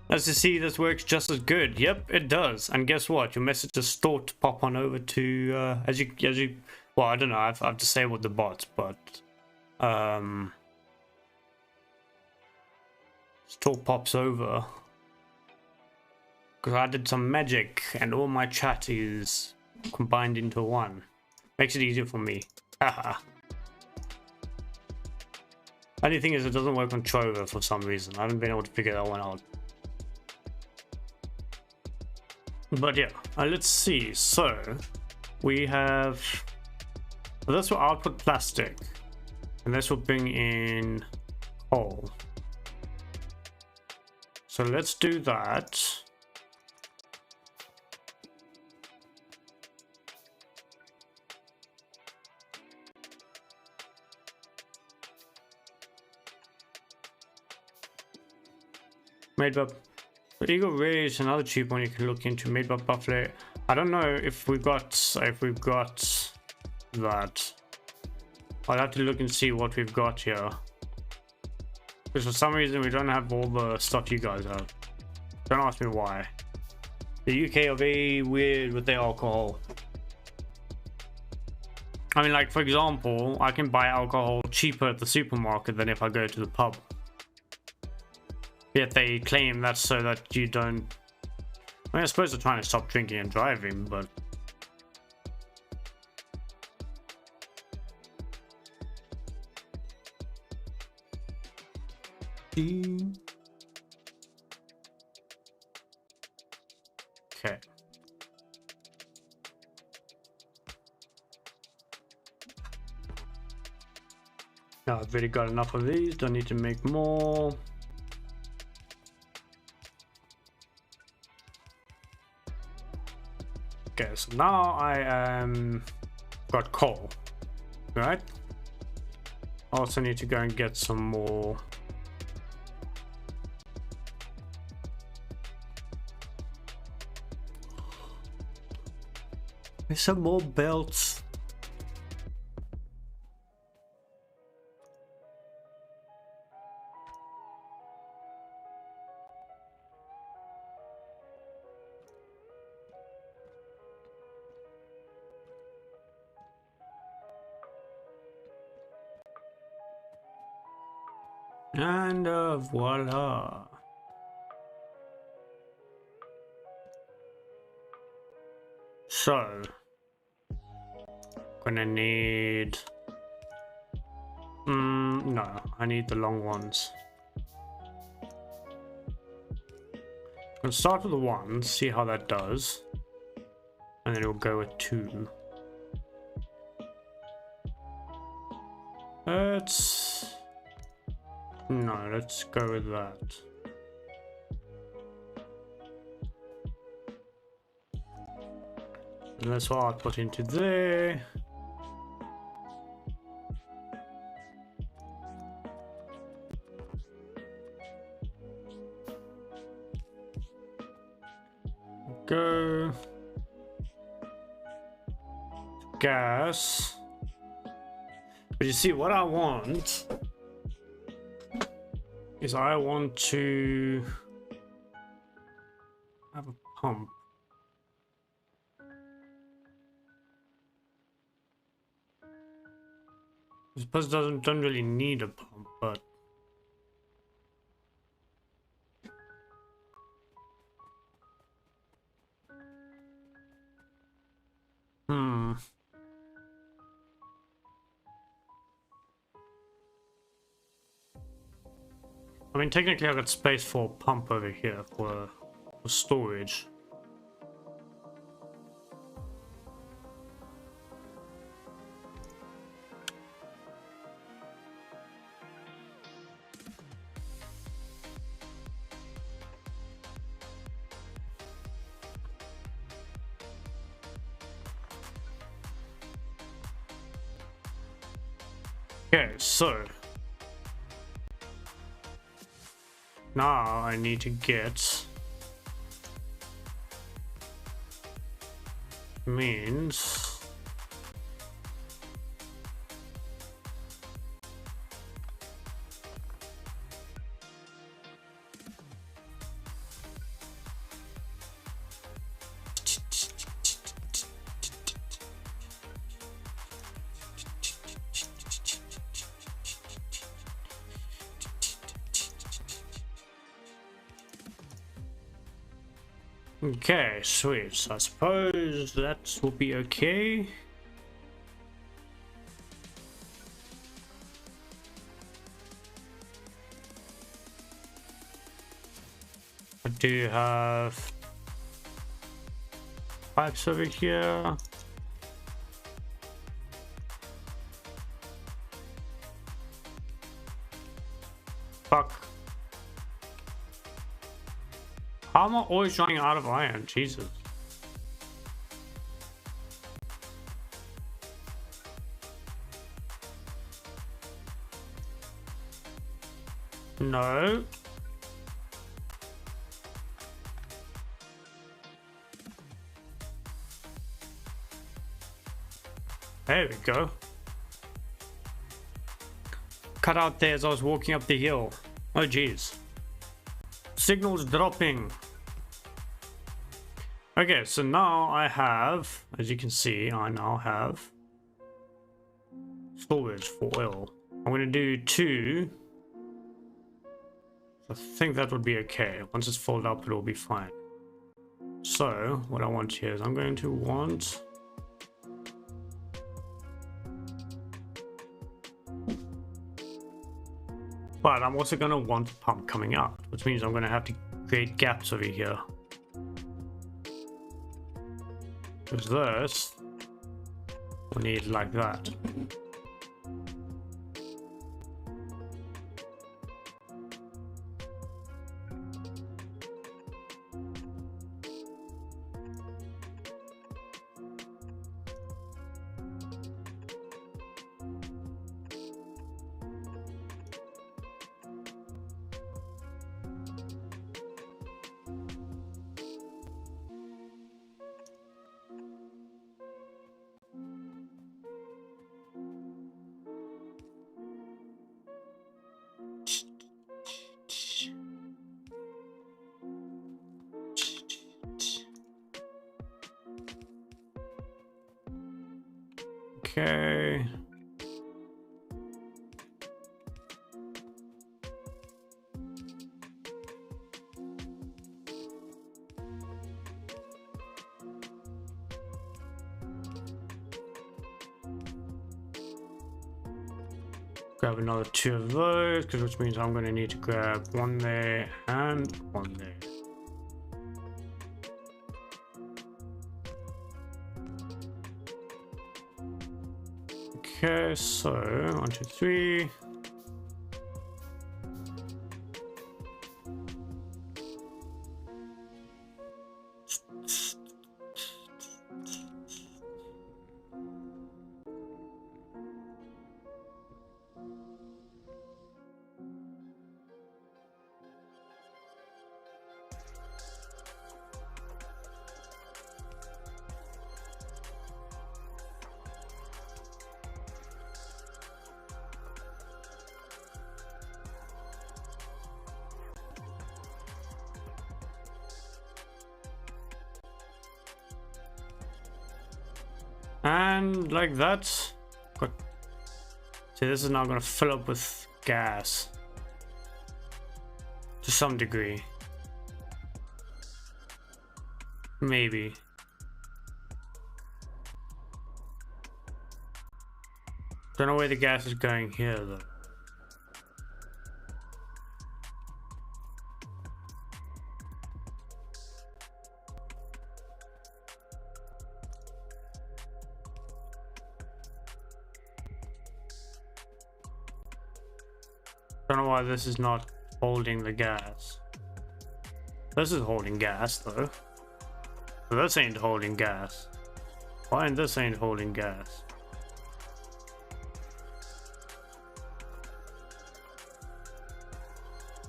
as you see, this works just as good. Yep, it does. And guess what? Your messages thought to pop on over to as you well, I don't know, I've disabled the bots, but still pops over because I did some magic and all my chat is combined into one. Makes it easier for me. Haha. Only thing is, it doesn't work on Trover for some reason. I haven't been able to figure that one out. But yeah, let's see. So we have, well, this will output plastic, and this will bring in coal. So let's do that. Made up. But Eagle Ray is another cheap one you can look into. Made by Buffalo. I don't know if we've got that. I'll have to look and see what we've got here. Because for some reason we don't have all the stuff you guys have. Don't ask me why. The UK are very weird with their alcohol. I mean, like, for example, I can buy alcohol cheaper at the supermarket than if I go to the pub. Yet they claim that's so that you don't... I mean, I suppose they're trying to stop drinking and driving, but... Okay. Now I've already got enough of these, don't need to make more. Okay, so now I got coal, right? I also need to go and get some more. There's some more belts. And voila. So, gonna need... no, I need the long ones. Gonna start with the ones, see how that does. And then we'll go with 2. No, let's go with that. And that's what I'll put into there. Go. Gas. But you see, what I want is I want to have a pump. I suppose it don't really need a pump, but I mean, technically I've got space for a pump over here for storage. Okay, so now I need to get means Okay, sweet. So I suppose that will be okay. I do have pipes over here. Fuck. How am I always running out of iron? Jesus. No. There we go. Cut out there as I was walking up the hill. Oh jeez. Signals dropping. Okay, so now I have, as you can see, I now have storage for oil. I'm gonna do 2. I think that would be okay. Once it's filled up, it'll be fine. So what I want here is I'm going to want but I'm also going to want the pump coming out, which means I'm going to have to create gaps over here. Because this will need it like that. Okay. Grab another 2 of those, which means I'm going to need to grab 1 there and 1 there. Okay, so 1, 2, 3. And like that. Good. So this is now going to fill up with gas to some degree. Maybe. Don't know where the gas is going here though. Don't know why this is not holding the gas. This is holding gas though. But this ain't holding gas. Why and this ain't holding gas?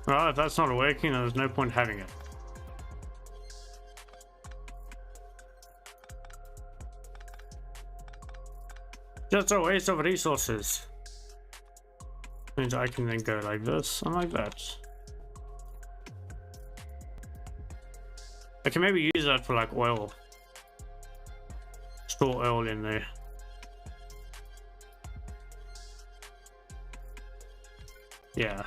Well, if that's not working, then there's no point having it. Just a waste of resources. Means I can then go like this and like that. I can maybe use that for like oil. Store oil in there. Yeah.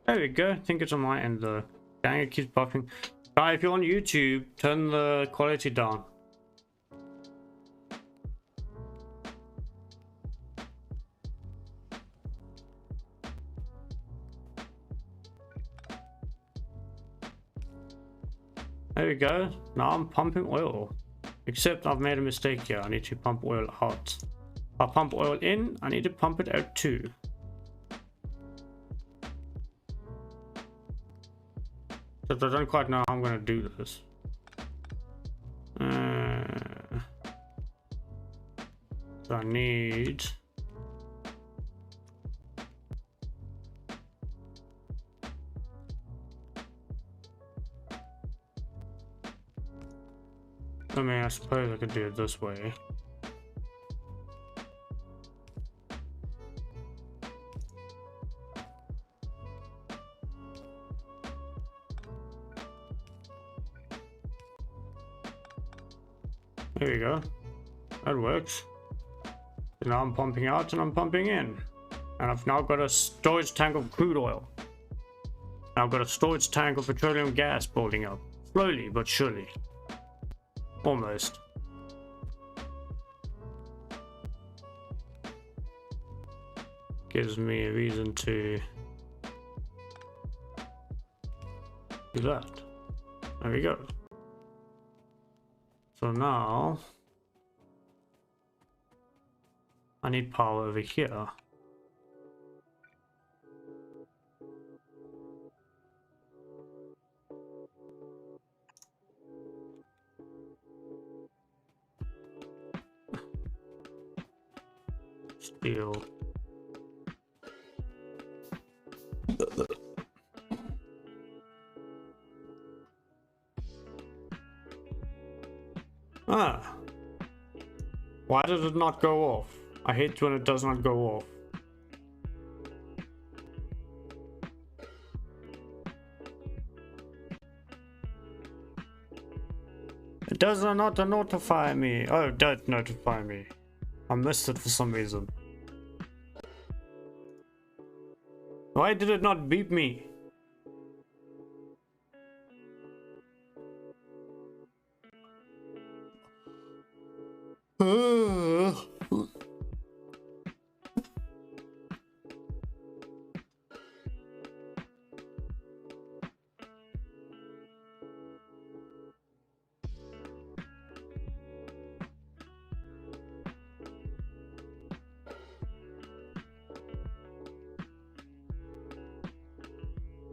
There we go. I think it's on my end though. Dang, it keeps buffing. Guy, if you're on YouTube, turn the quality down. There we go. Now I'm pumping oil. Except I've made a mistake here. I need to pump oil out. I pump oil in, I need to pump it out too. But I don't quite know how I'm going to do this. So I need... I mean, I suppose I could do it this way. There we go. That works. So now I'm pumping out and I'm pumping in. And I've now got a storage tank of crude oil. I've got a storage tank of petroleum gas building up. Slowly but surely. Almost. Gives me a reason to do that. There we go. So now I need power over here. Steel. Ah. Why did it not go off? I hate when it does not go off. It does not notify me. Oh, it does notify me. I missed it for some reason. Why did it not beep me?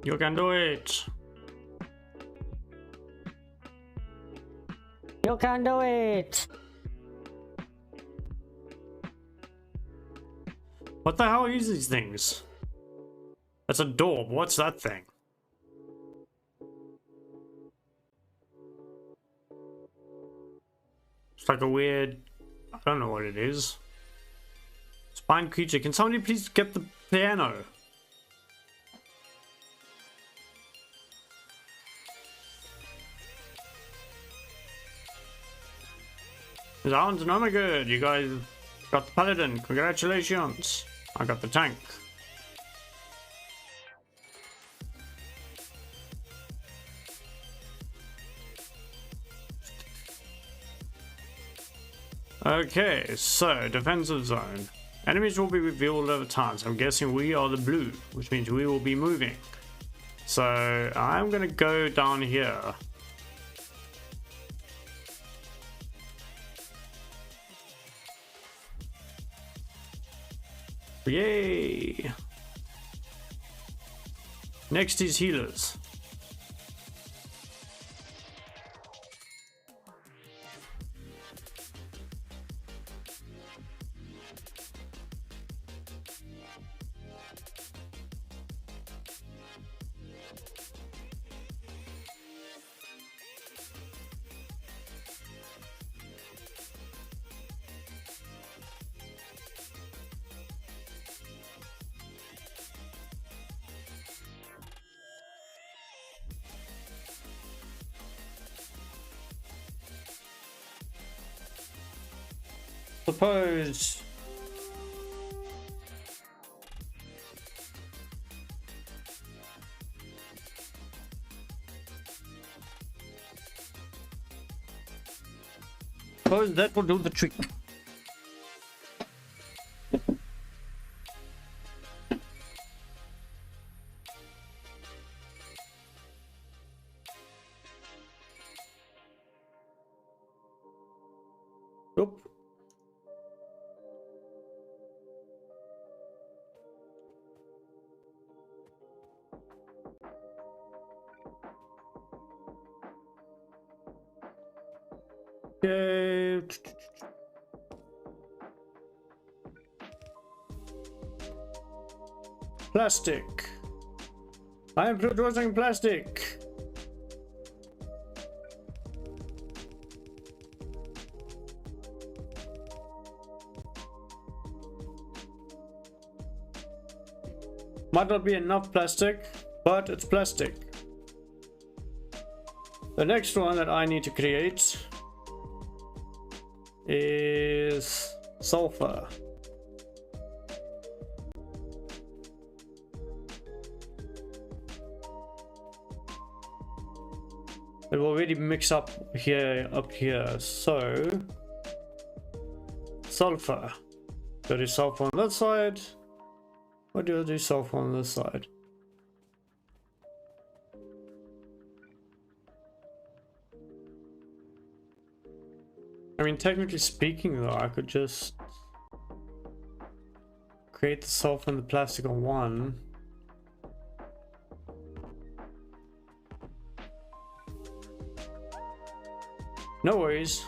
You can do it. You can do it. What the hell is these things? That's a door, but what's that thing? It's like a weird... I don't know what it is. Spine creature. Can somebody please get the piano? Sounds and oh my god, you guys got the paladin, congratulations. I got the tank. Okay, so defensive zone. Enemies will be revealed over time, so I'm guessing we are the blue, which means we will be moving. So I'm gonna go down here. Yay! Next is healers. Suppose suppose that will do the trick. Oop. Okay. Plastic. I am producing plastic. Might not be enough plastic, but it's plastic. The next one that I need to create is sulfur. It will already mix up here, so sulfur. So do sulfur on that side. What do I do sulfur on this side? I mean, technically speaking though, I could just create the sulfur and the plastic on one. No worries.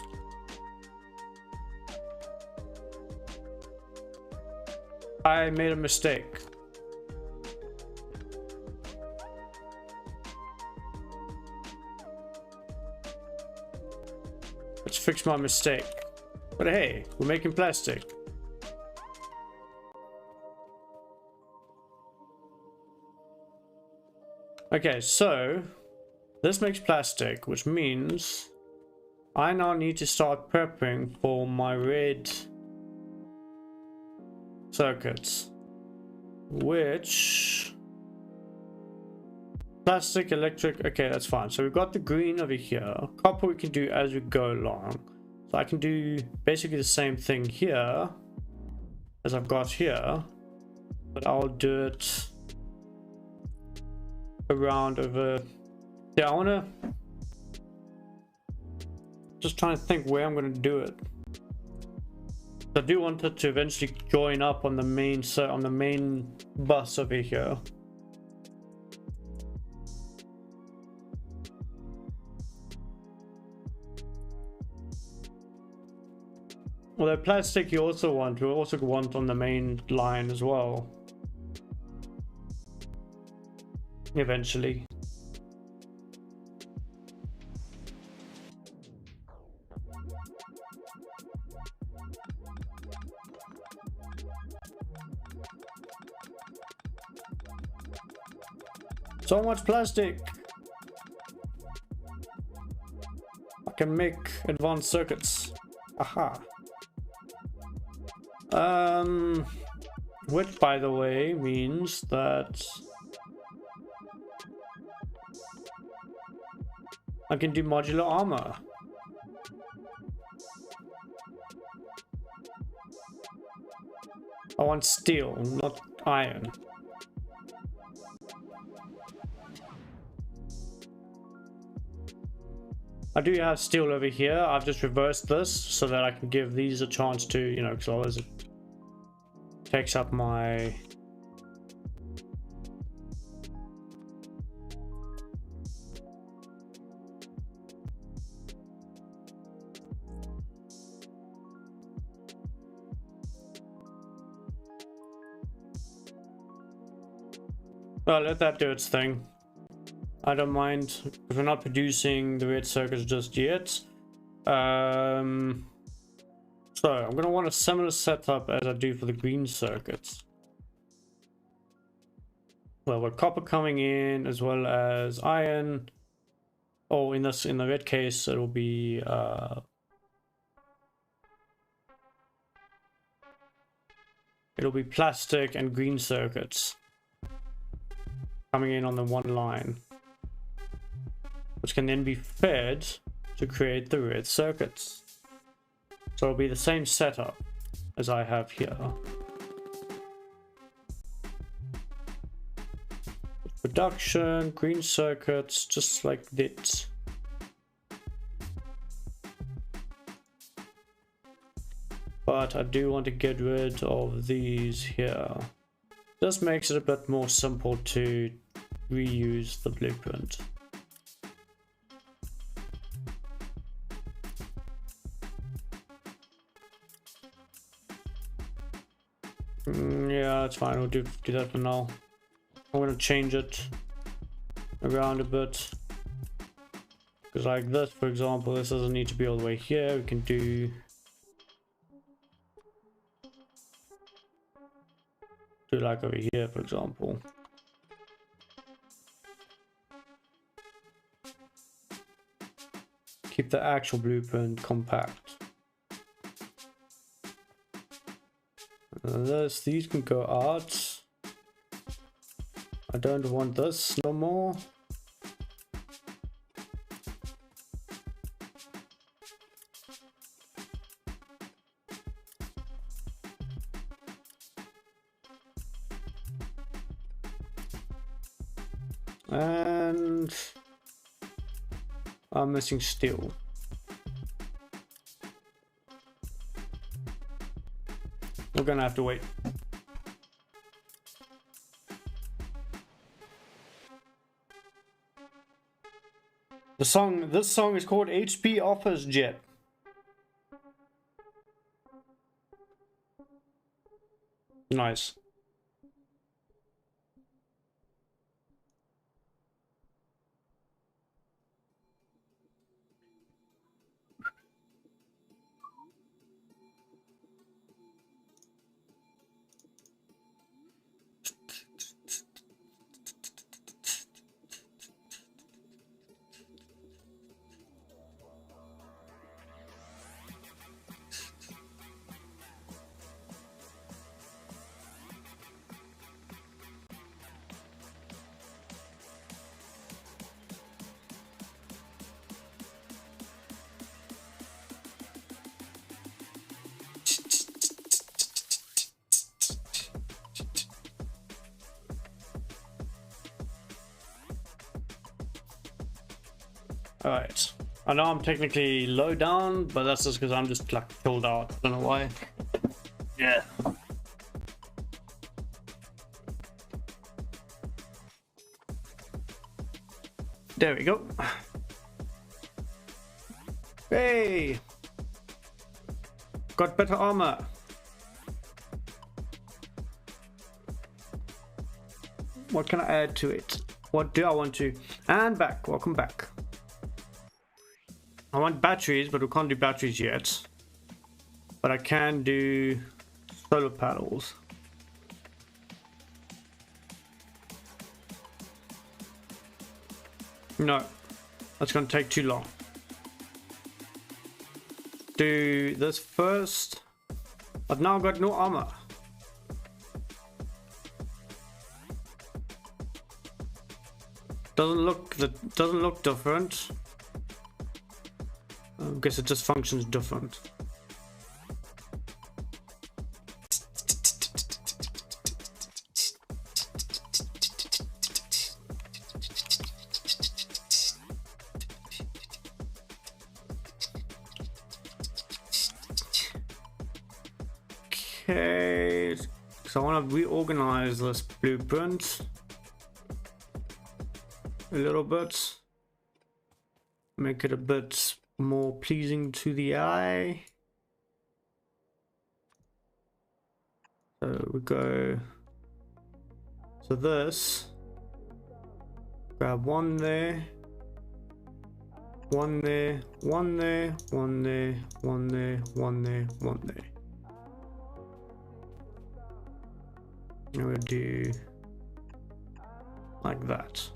I made a mistake. Let's fix my mistake. But hey, we're making plastic. Okay, so this makes plastic, which means I now need to start prepping for my red circuits, which plastic, electric, okay, that's fine. So we've got the green over here. Copper we can do as we go along. So I can do basically the same thing here as I've got here, but I'll do it around over. Yeah, I want to just trying to think where I'm going to do it. I do want it to eventually join up on the main bus over here. Although plastic we also want on the main line as well. Eventually. So much plastic. I can make advanced circuits. Aha. Which by the way means that I can do modular armor. I want steel, not iron. I do have steel over here. I've just reversed this so that I can give these a chance to, you know, because otherwise it takes up my... Well, let that do its thing. I don't mind if we're not producing the red circuits just yet. So I'm going to want a similar setup as I do for the green circuits. Well, with copper coming in as well as iron. Oh, in the red case, it'll be plastic and green circuits coming in on the one line, which can then be fed to create the red circuits. So it'll be the same setup as I have here. Production, green circuits, just like this. But I do want to get rid of these here. This makes it a bit more simple to reuse the blueprint. Yeah, that's fine. We'll do that for now. I'm gonna change it around a bit. Because like this, for example, this doesn't need to be all the way here. We can do like over here, for example. Keep the actual blueprint compact. These can go out. I don't want this no more. And I'm missing steel. We're gonna have to wait. This song is called HP Offers Jet. Nice. Alright. I know I'm technically low down, but that's just because I'm just like chilled out. I don't know why. Yeah. There we go. Hey! Got better armor. What can I add to it? What do I want to? And back. Welcome back. I want batteries, but we can't do batteries yet. But I can do solar panels. No, that's going to take too long. Do this first. I've now got no armor. Doesn't look different. I guess it just functions different. Okay, so I want to reorganize this blueprint a little bit, make it a bit more pleasing to the eye. So we go, so this, grab one there, one there, one there, one there, one there, one there, one there. And we'll do like that.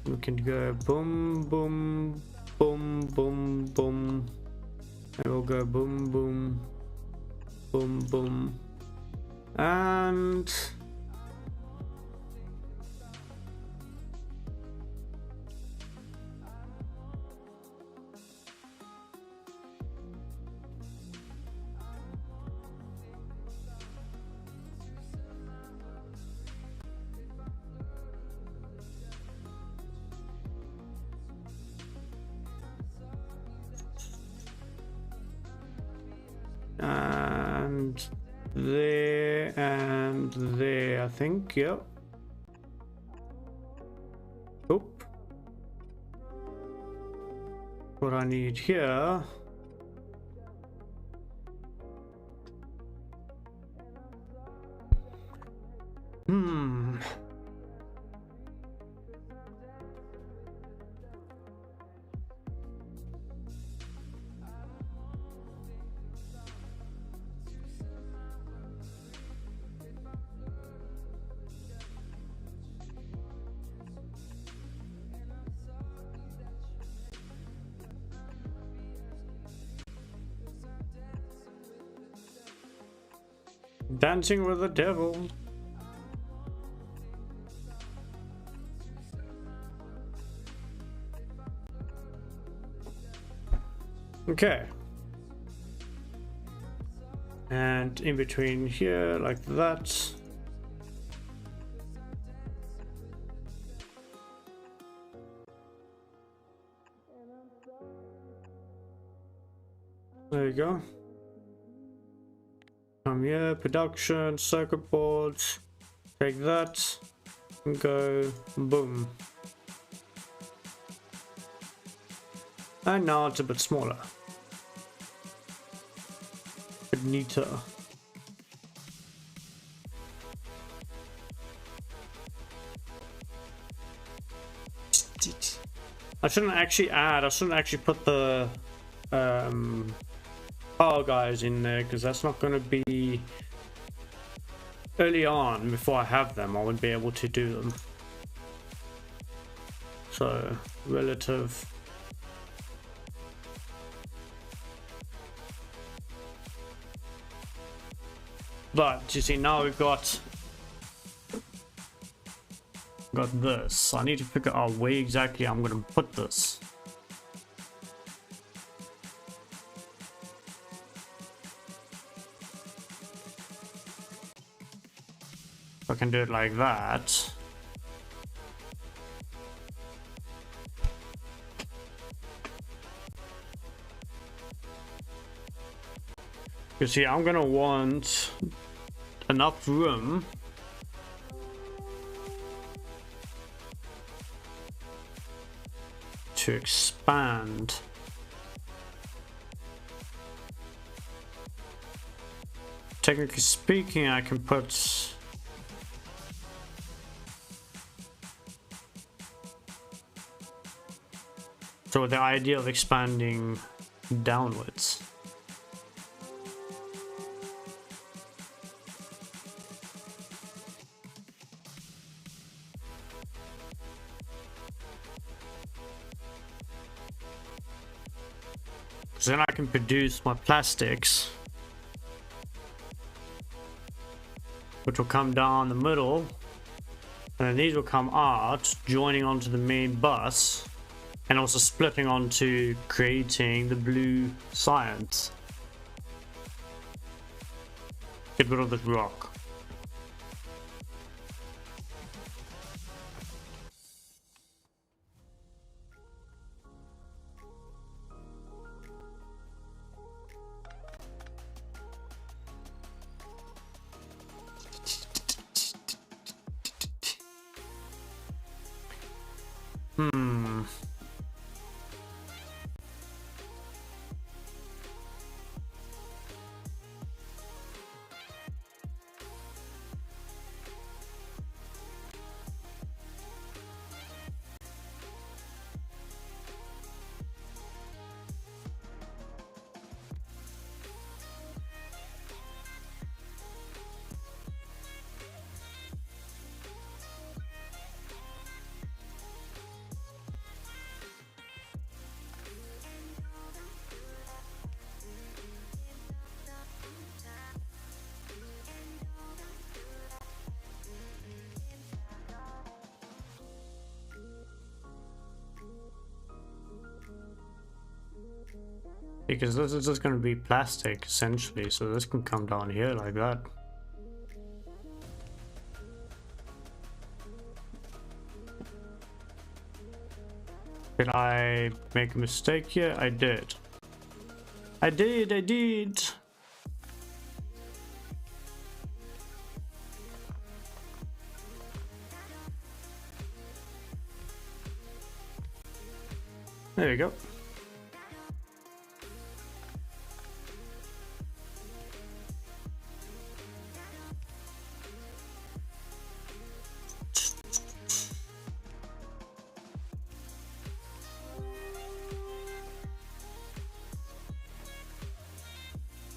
We can go boom, boom, boom, boom, boom. And we'll go boom, boom, boom, boom. And and there, I think. Yep. Oop. What I need here. Dancing with the devil. Okay. And in between here, like that. There you go. Come here, production, circuit boards. Take that and go boom. And now it's a bit smaller. Bit neater. I shouldn't actually put the power guys in there, because that's not going to be early on. Before I have them, I wouldn't be able to do them. So relative. But you see, now we've got this. I need to figure out where exactly I'm going to put this. I can do it like that. You see, I'm gonna want enough room to expand. Technically speaking, I can put so the idea of expanding downwards. So then I can produce my plastics, which will come down the middle, and then these will come out, joining onto the main bus, and also splitting onto creating the blue science. Get rid of this rock. Because this is just going to be plastic essentially, so this can come down here like that. Did I make a mistake here? I did. I did. There we go.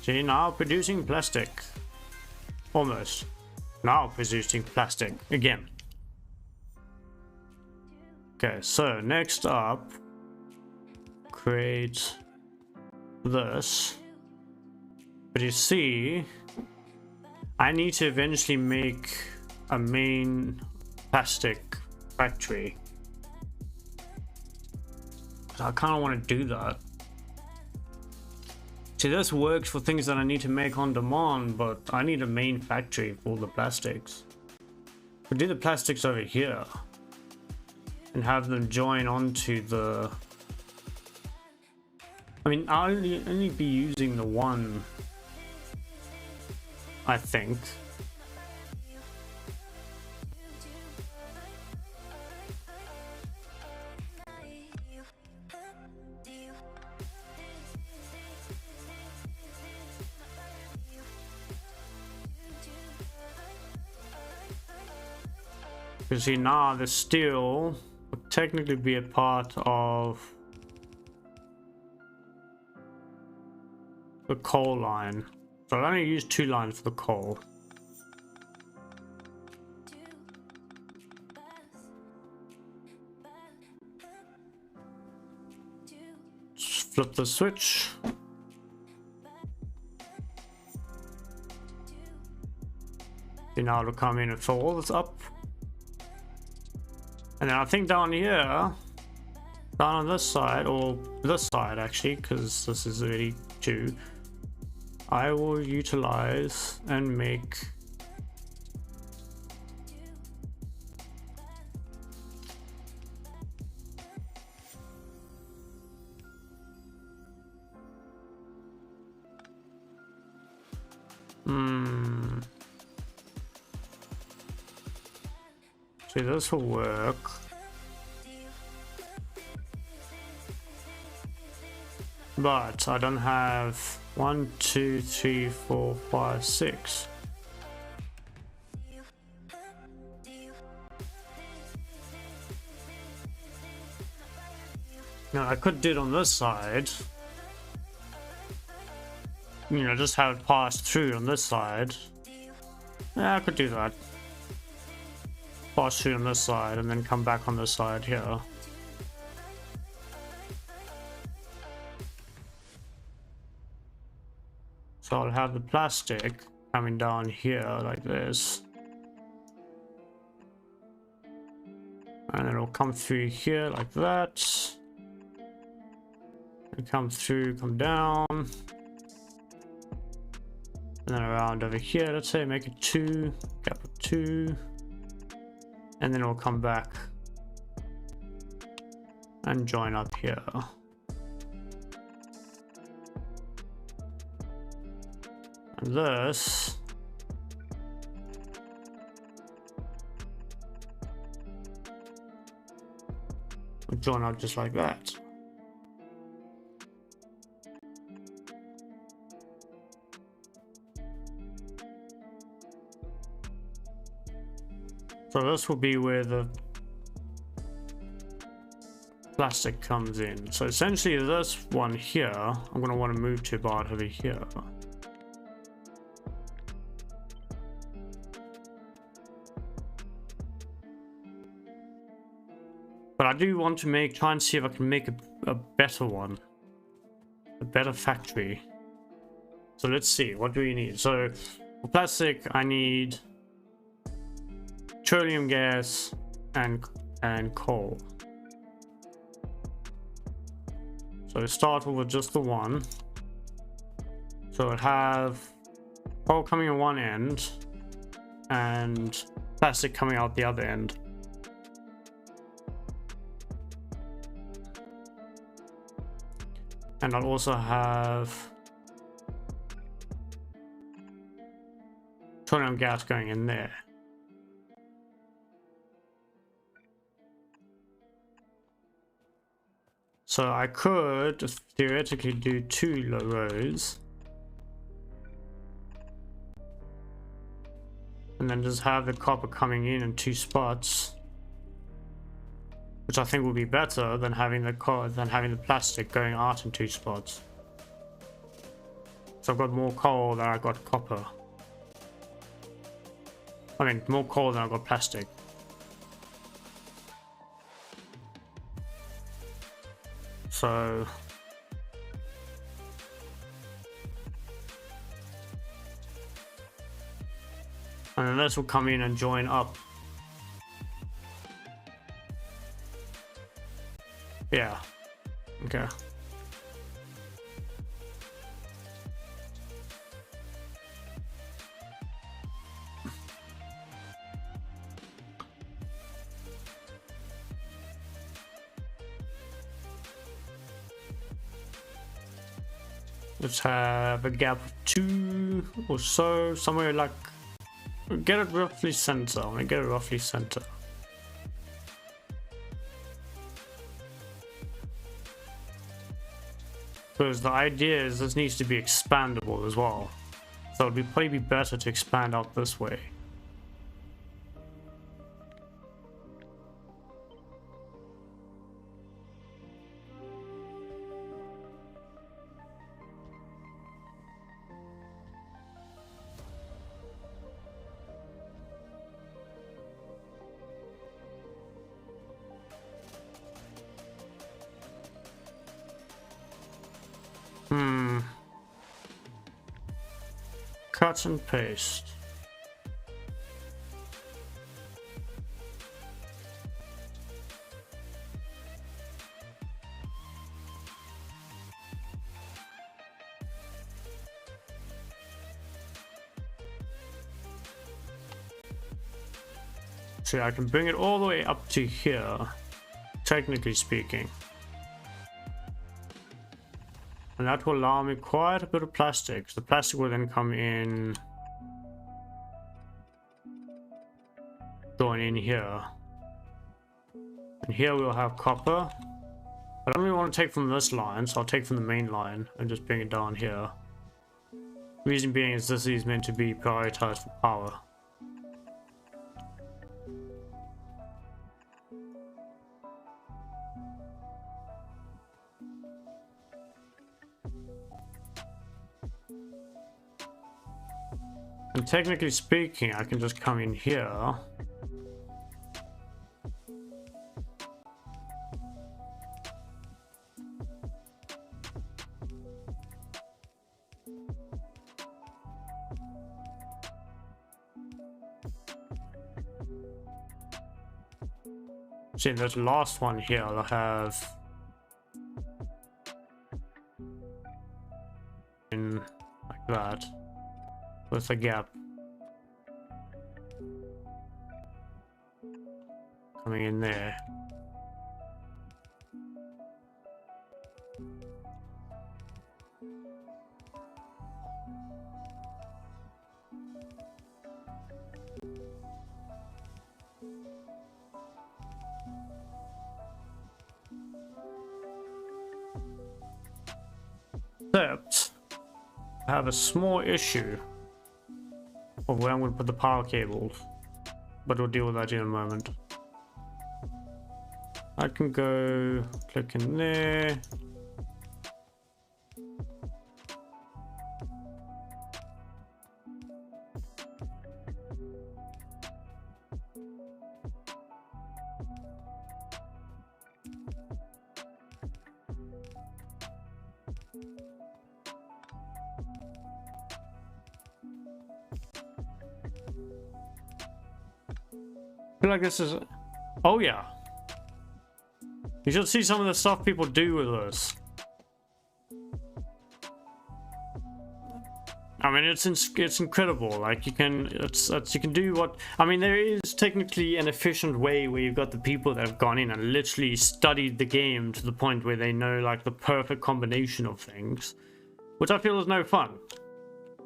See, now producing plastic. Almost. Now producing plastic again. Okay, so next up, create this. But you see, I need to eventually make a main plastic factory. I kind of want to do that. See, this works for things that I need to make on demand, but I need a main factory for the plastics. We'll do the plastics over here and have them join onto the... I mean, I'll only be using the one, I think. You see, now the steel would technically be a part of the coal line. So I only use 2 lines for the coal. Just flip the switch. See, now it'll come in and fill all this up. And then I think down here, down on this side, or this side actually, because this is already 2, I will utilize and make see, this will work. But I don't have 1, 2, 3, 4, 5, 6. Now I could do it on this side. You know, just have it pass through on this side. Yeah, I could do that. Pass through on this side and then come back on this side here. So I'll have the plastic coming down here like this. And it'll come through here like that. And come through, come down. And then around over here, let's say make it 2, gap of 2. And then it'll come back and join up here. And this will join up just like that. So this will be where the plastic comes in. So essentially this one here, I'm going to want to move to about over here. But I do want to try and see if I can make a better one. A better factory. So let's see, what do we need? So for plastic, I need petroleum gas and coal. So start with just the one. So it have coal coming on one end and plastic coming out the other end. And I'll also have petroleum gas going in there. So I could theoretically do 2 rows. And then just have the copper coming in 2 spots. Which I think will be better than having the plastic going out in 2 spots. So I've got more coal than I got copper. I mean, more coal than I got plastic. So and then this will come in and join up. Yeah. Okay. Let's have a gap of 2 or so, somewhere like, get it roughly center. I'm gonna get it roughly center. Because the idea is this needs to be expandable as well. So it'd probably be better to expand out this way. Cut and paste. So I can bring it all the way up to here, technically speaking. And that will allow me quite a bit of plastic. So the plastic will then come in, going in here. And here we'll have copper. I don't really want to take from this line, so I'll take from the main line and just bring it down here. Reason being is this is meant to be prioritized for power. And technically speaking, I can just come in here. See, this last one here, I'll have in like that. With a gap coming in there. Except I have a small issue of where I'm going to put the power cables, but we'll deal with that in a moment. I can go click in there. I feel like this is, oh yeah, you should see some of the stuff people do with this. I mean, it's incredible. Like you can do what, I mean, there is technically an efficient way where you've got the people that have gone in and literally studied the game to the point where they know like the perfect combination of things, which I feel is no fun.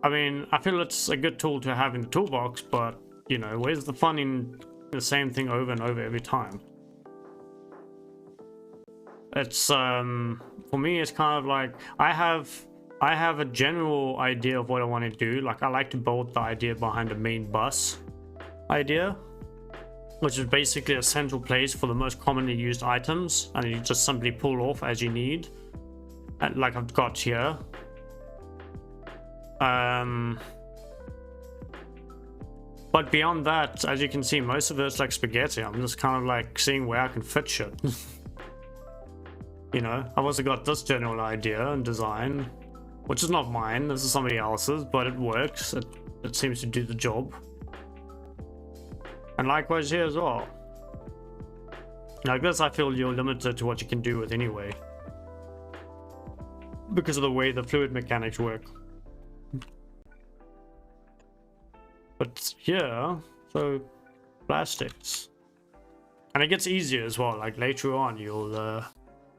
I mean, I feel it's a good tool to have in the toolbox, but you know, where's the fun in the same thing over and over every time? it's for me it's kind of like I have a general idea of what I want to do. Like I like to build the idea behind the main bus idea, which is basically a central place for the most commonly used items, and you just simply pull off as you need, and like I've got here. But beyond that, as you can see, most of it's like spaghetti. I'm just kind of like seeing where I can fit shit. You know, I've also got this general idea and design, which is not mine, this is somebody else's, but it works. It seems to do the job. And likewise here as well. Like this, I feel you're limited to what you can do with anyway, because of the way the fluid mechanics work. But yeah, so plastics. And it gets easier as well, like later on you'll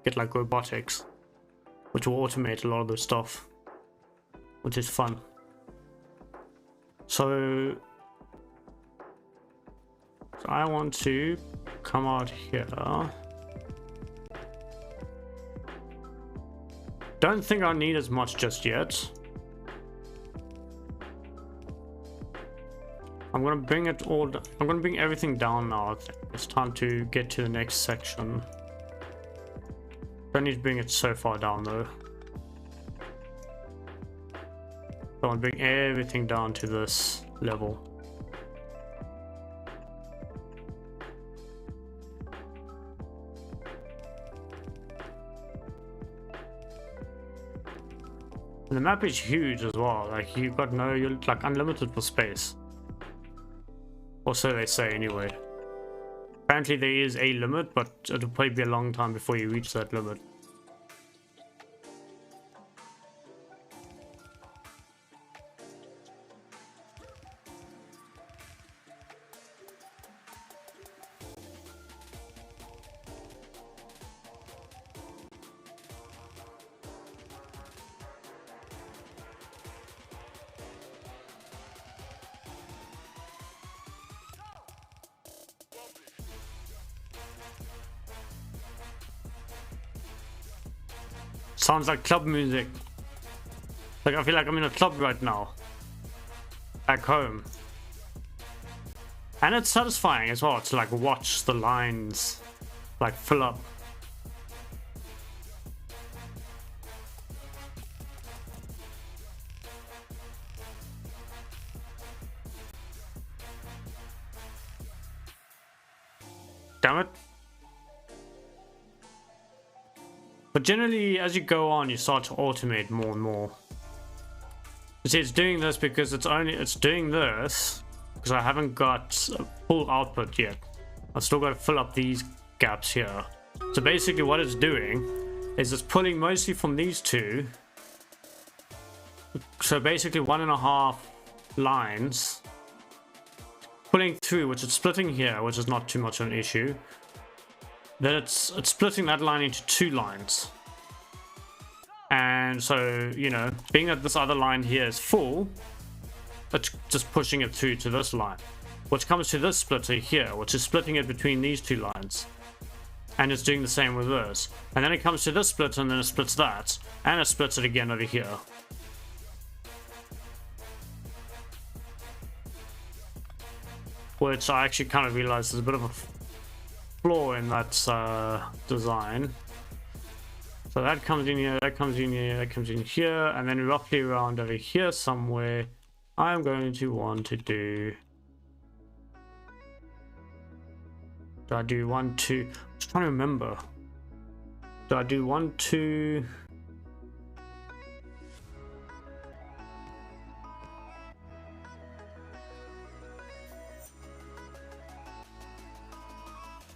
get like robotics, which will automate a lot of the stuff, which is fun. So I want to come out here. Don't think I need as much just yet. I'm gonna bring it all. I'm gonna bring everything down now. I think it's time to get to the next section. Don't need to bring it so far down though. So I'll bring everything down to this level. And the map is huge as well. Like you're like unlimited for space. Or so they say anyway. Apparently there is a limit, but it'll probably be a long time before you reach that limit. Sounds like club music. Like I feel like I'm in a club right now. Back home. And it's satisfying as well to like watch the lines like fill up. Damn it. But generally, as you go on, you start to automate more and more. You see, it's doing this because it's doing this because I haven't got full output yet. I've still got to fill up these gaps here. So basically what it's doing is it's pulling mostly from these two. So basically 1.5 lines. Pulling through, which it's splitting here, which is not too much of an issue. Then it's splitting that line into 2 lines. And so, you know, being that this other line here is full, it's just pushing it through to this line, which comes to this splitter here, which is splitting it between these 2 lines. And it's doing the same with this. And then it comes to this splitter, and then it splits that, and it splits it again over here. Which I actually kind of realized there's a bit of a flaw in that design. So that comes in here, that comes in here, that comes in here, and then roughly around over here somewhere, I'm going to want to do... Do I do 1, 2? I'm just trying to remember. Do I do 1, 2?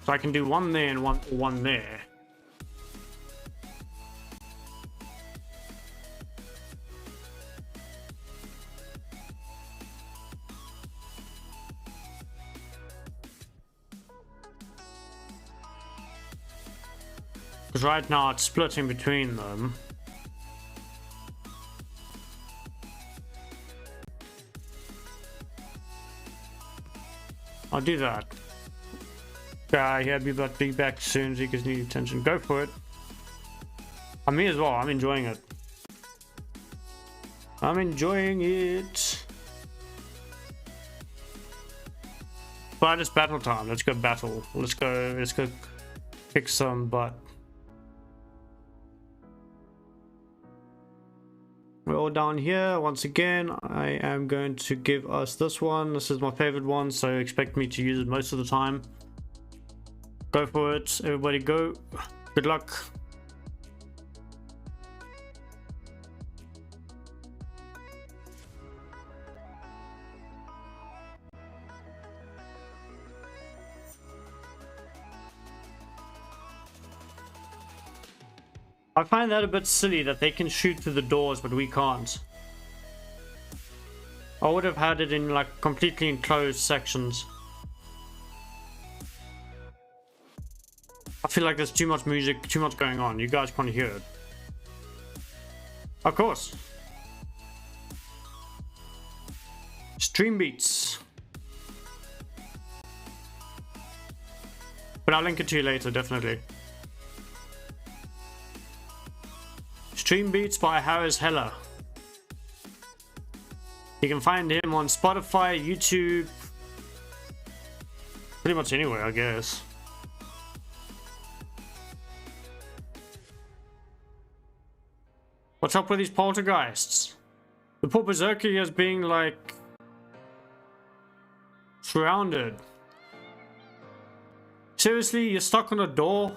So I can do 1 there and one there. Because right now it's splitting between them. I'll do that. Guy, yeah, be back soon. Zika's need attention. Go for it. Me as well. I'm enjoying it. I'm enjoying it. But it's battle time. Let's go battle. Let's go kick some butt. We're all down here. Once again, I am going to give us this one. This is my favorite one, so expect me to use it most of the time. Go for it. Everybody go. Good luck. I find that a bit silly that they can shoot through the doors, but we can't. I would have had it in like completely enclosed sections. I feel like there's too much music, too much going on. You guys can't hear it. Of course. Stream beats. But I'll link it to you later, definitely. Stream Beats by Harris Heller. You can find him on Spotify, YouTube, pretty much anywhere, I guess. What's up with these poltergeists? The poor berserker is being like surrounded. Seriously, you're stuck on a door?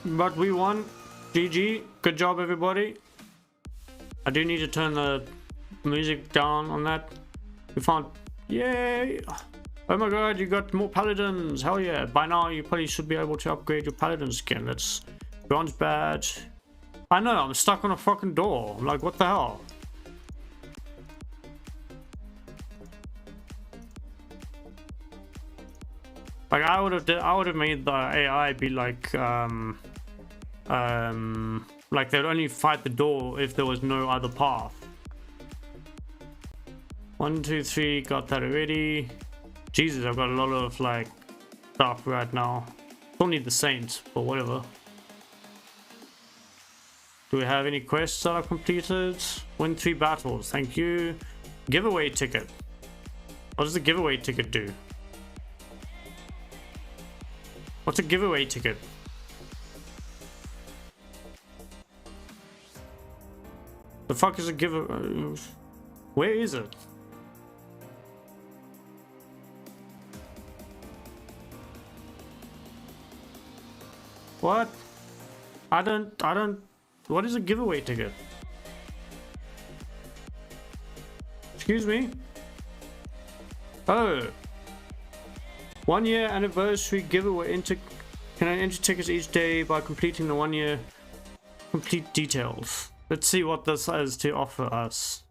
But we won. GG. Good job, everybody. I do need to turn the music down on that. We found... Yay! Oh my god, you got more paladins. Hell yeah. By now, you probably should be able to upgrade your paladin skin. Let's... Bronze badge. I know, I'm stuck on a fucking door. I'm like, what the hell? Like, I would have made the AI be like, like they'd only fight the door if there was no other path. 1, 2, 3, got that already. Jesus, I've got a lot of like stuff right now. Don't need the saints, but whatever. Do we have any quests that are completed? Win 3 battles, thank you. Giveaway ticket. What does the giveaway ticket do? What's a giveaway ticket? The fuck is a giveaway? Where is it? What? I don't... What is a giveaway ticket? Excuse me? Oh. 1 year anniversary giveaway. Can I enter tickets each day by completing the 1 year complete details? Let's see what this has to offer us.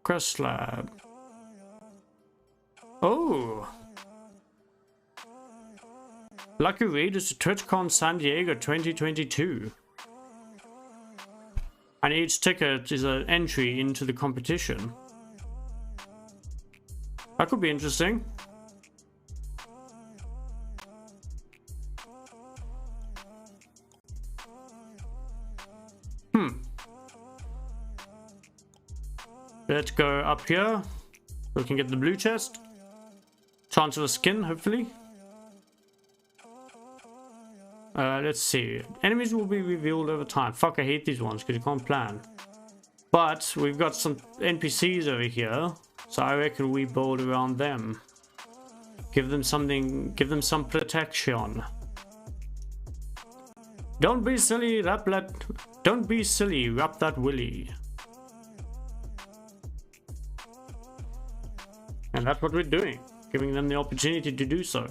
Quest Lab. Oh! Lucky readers to TwitchCon San Diego 2022. And each ticket is an entry into the competition. That could be interesting. Let's go up here. We can get the blue chest. Chance of a skin, hopefully. Let's see. Enemies will be revealed over time. Fuck, I hate these ones because you can't plan. But we've got some NPCs over here. So I reckon we build around them. Give them something, give them some protection. Don't be silly, don't be silly, wrap that willy. And that's what we're doing, giving them the opportunity to do so.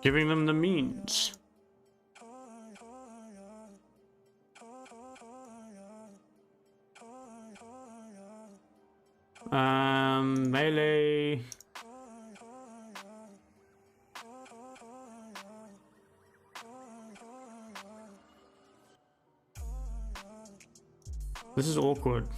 Giving them the means. Melee. This is awkward.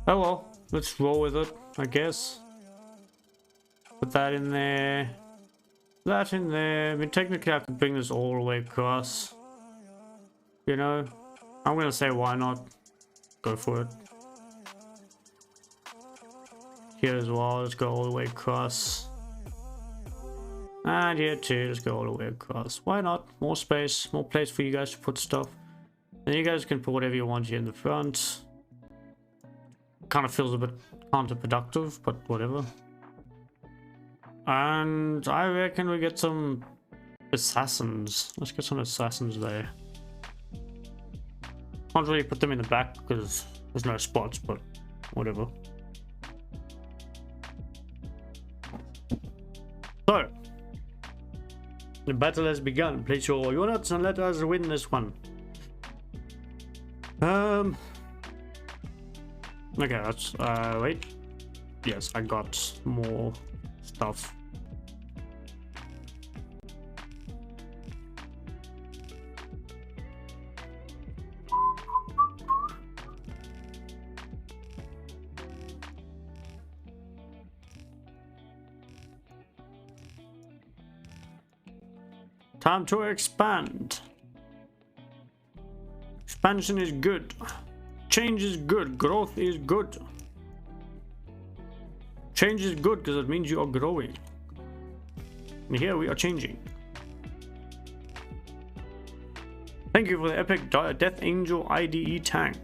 Oh well, let's roll with it, I guess. Put that in there. That in there. I mean, technically I could bring this all the way across. You know? I'm gonna say why not? Go for it. Here as well, let's go all the way across. And here too, let's go all the way across. Why not? More space, more place for you guys to put stuff. And you guys can put whatever you want here in the front. Kind of feels a bit counterproductive, but whatever. And I reckon we get some assassins. Let's get some assassins there. Can't really put them in the back because there's no spots, but whatever. So, the battle has begun. Place your units and let us win this one. Okay, that's, wait. Yes, I got more stuff. Time to expand. Expansion is good. Change is good. Growth is good. Change is good because it means you are growing. And here we are changing. Thank you for the epic Death Angel IDE tank.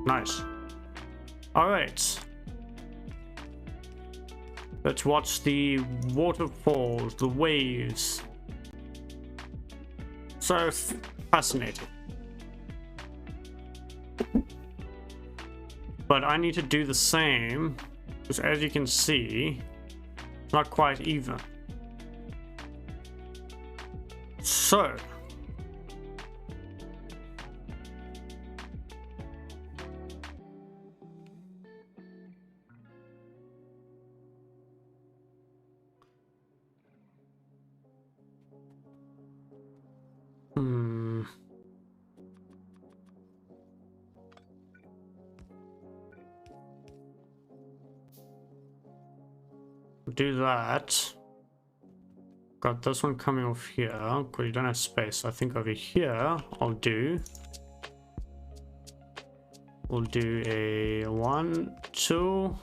Nice. Alright. Let's watch the waterfalls, the waves. So fascinating. But I need to do the same, because as you can see, it's not quite even. So, do that. Got this one coming off here because you don't have space. I think over here we'll do a 1, 2.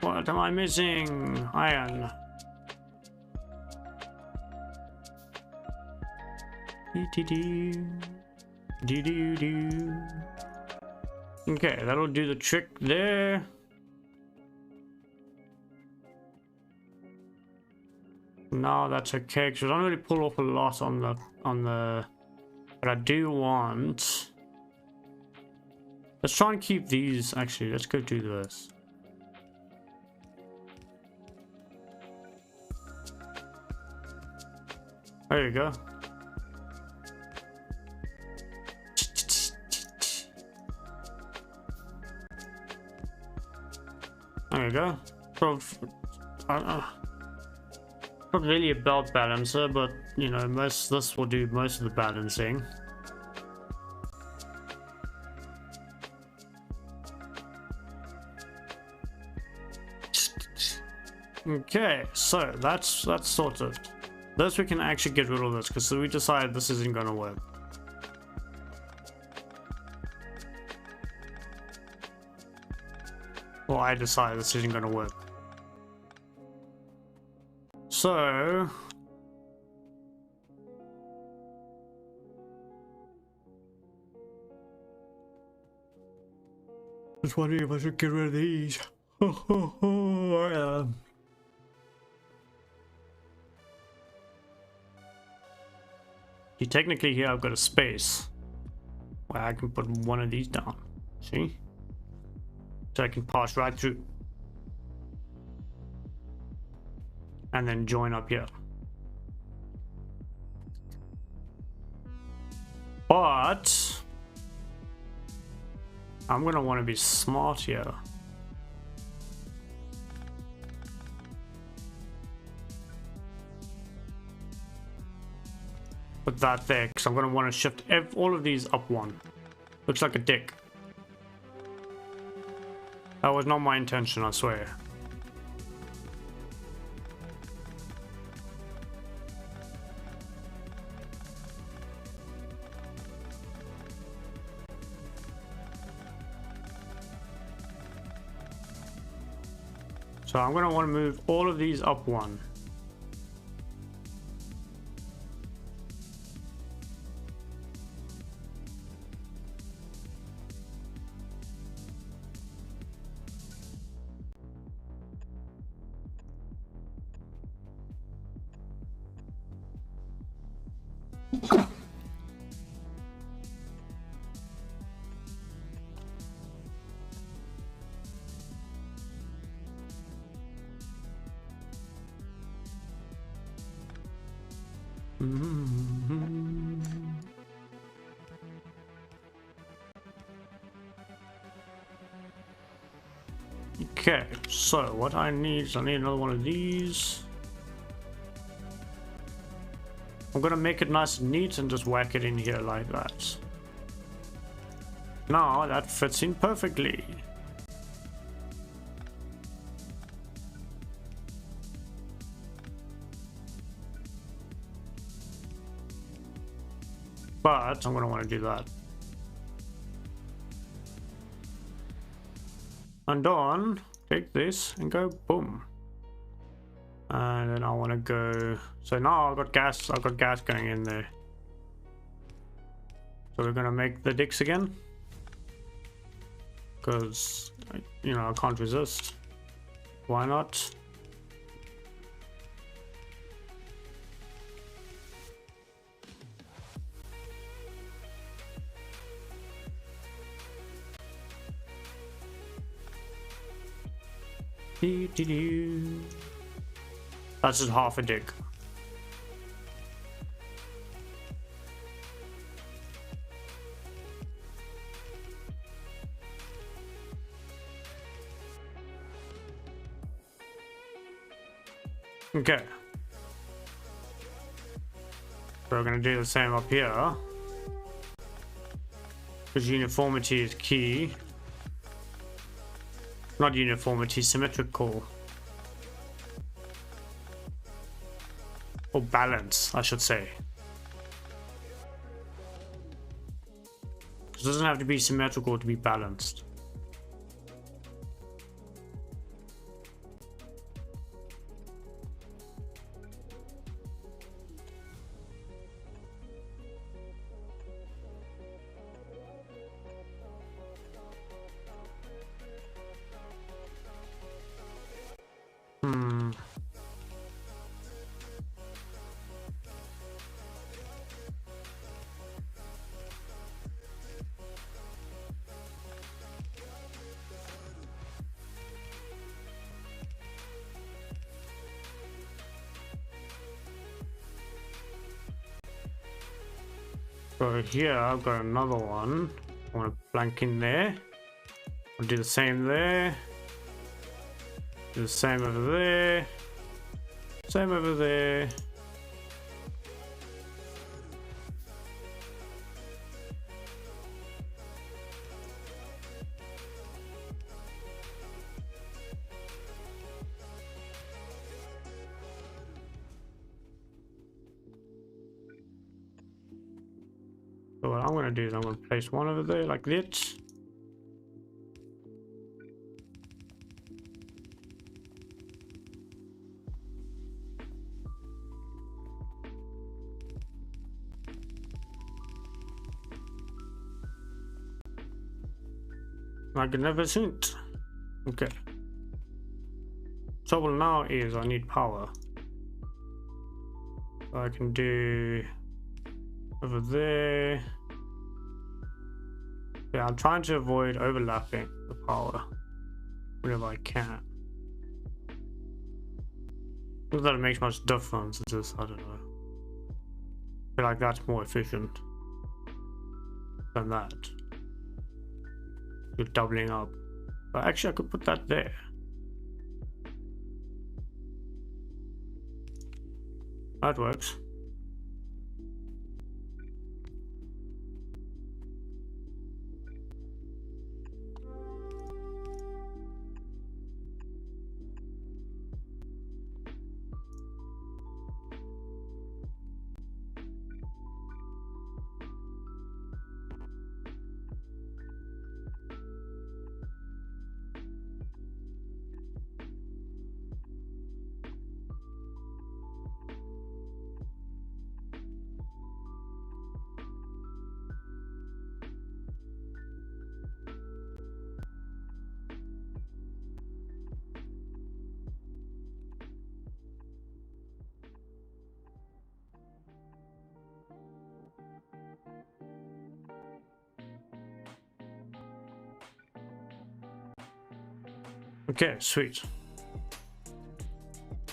What am I missing? Iron. Okay, that'll do the trick there. No, that's okay, because I don't really pull off a lot on the but I do want. Let's try and keep these. Actually, let's go do this. There you go. There you go. So, not really a belt balancer, but you know, this will do most of the balancing. Okay, so that's sorted. This we can actually get rid of this because we decided this isn't gonna work. Well, I decided this isn't gonna work. So Just wondering if I should get rid of these. Technically here I've got a space where I can put one of these down. See? So I can pass right through. And then join up here. But I'm gonna want to be smart here. Put that there, because I'm gonna want to shift all of these up one. Looks like a dick. That was not my intention, I swear. So I'm going to want to move all of these up one. Okay, so what I need is another one of these. I'm gonna make it nice and neat and just whack it in here like that. Now that fits in perfectly. But I'm gonna want to do that. And done. Take this and go boom. And then I want to go. So now I've got gas going in there. So we're gonna make the dicks again. Because, you know, I can't resist. Why not? That's just half a dick. Okay. So we're going to do the same up here. Because uniformity is key. Not uniformity, symmetrical. Or balance, I should say. It doesn't have to be symmetrical to be balanced. So here I've got another one. I want to blank in there. I'll do the same there. Do the same over there. Same over there. So what I'm going to do is I'm going to place one over there like this. Magnificent. Okay. Trouble now is I need power. So I can do over there. Yeah, I'm trying to avoid overlapping the power whenever I can. Not that it makes much difference, it's just, I don't know. I feel like that's more efficient than that. You're doubling up. But actually I could put that there. That works. Okay, sweet.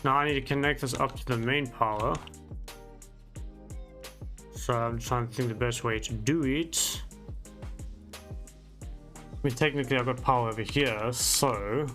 Now I need to connect this up to the main power. So I'm trying to think the best way to do it. I mean, technically I've got power over here, so...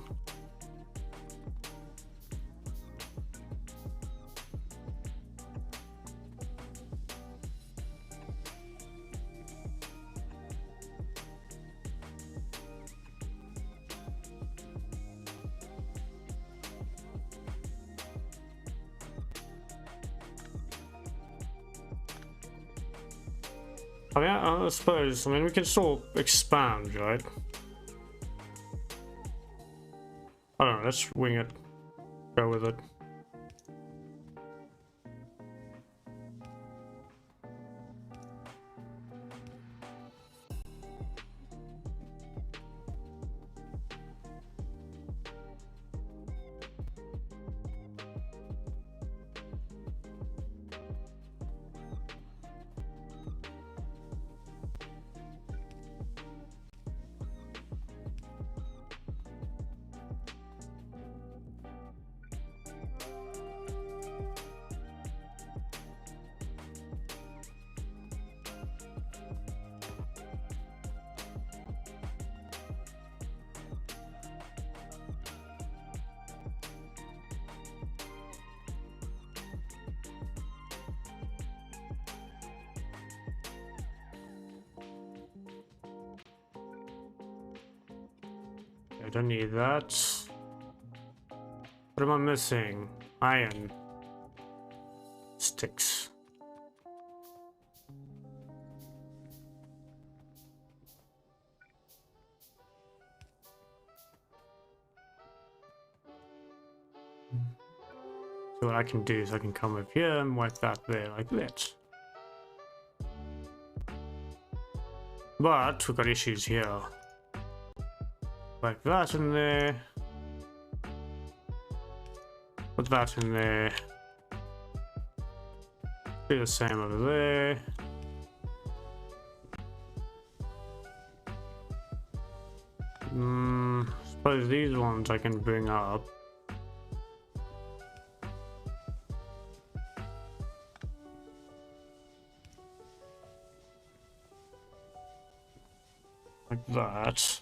I mean, I suppose, I mean, we can still expand, right? I don't know, let's wing it. Go with it. I don't need that. What am I missing? Iron. Sticks. So what I can do is I can come over here and wipe that there like that. But we've got issues here. Like that in there. Put that in there. Do the same over there. Suppose these ones I can bring up. Like that.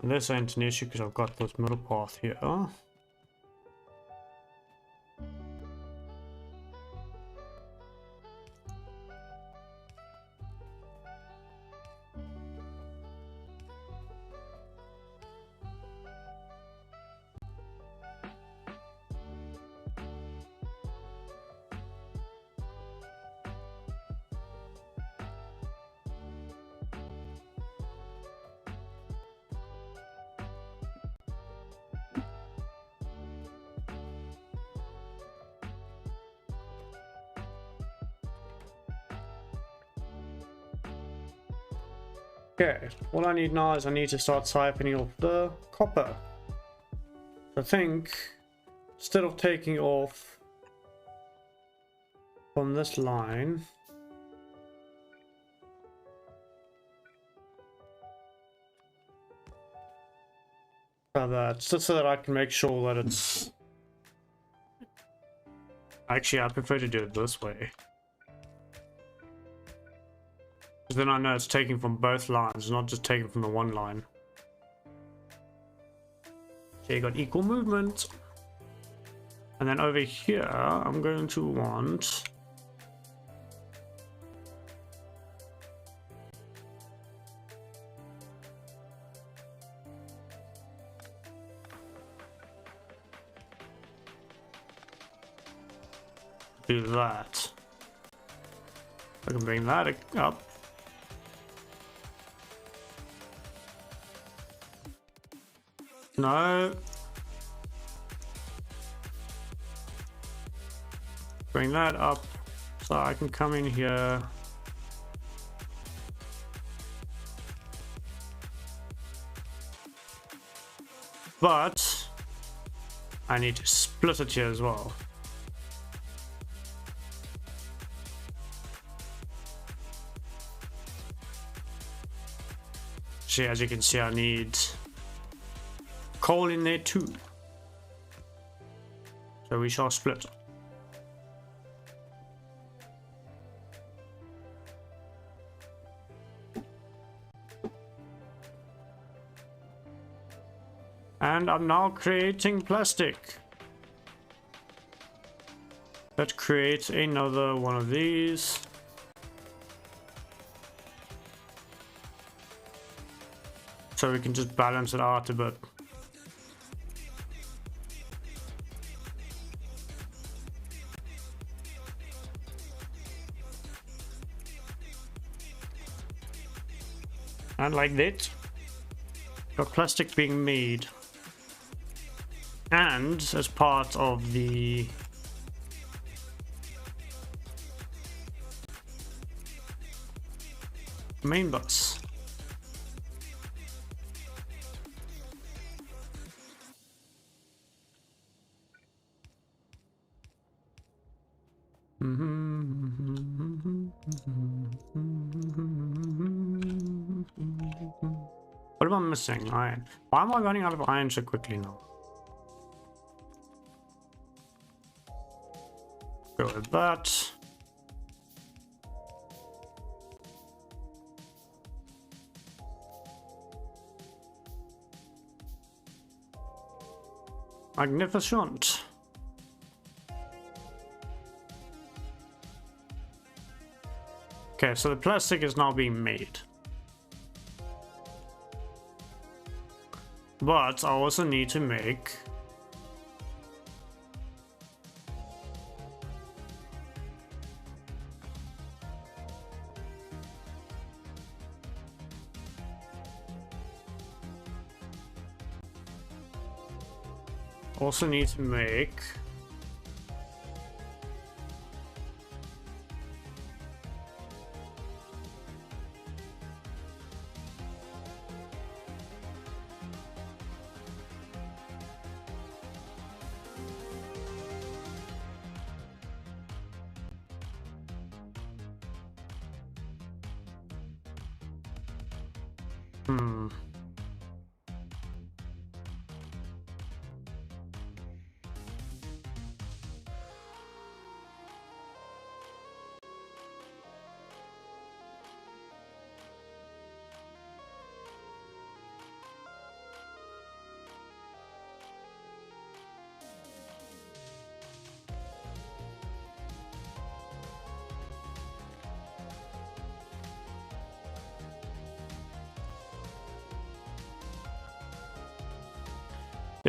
And this ain't an issue because I've got this middle path here. Okay, all I need now is I need to start siphoning off the copper. I think instead of taking off from this line, just so that I can make sure that it's... Actually, I prefer to do it this way. Because then I know it's taking from both lines, not just taking from the one line. So you got equal movement. And then over here, I'm going to want... do that. I can bring that up. No. Bring that up so I can come in here. But I need to split it here as well. See, as you can see, I need coal in there too. So we shall split. And I'm now creating plastic. Let's create another one of these. So we can just balance it out a bit. And like that, got plastic being made. And as part of the main bus. What am I missing? Iron. Why am I running out of iron so quickly now? Go with that. Magnificent. Okay, so the plastic is now being made. But I also need to make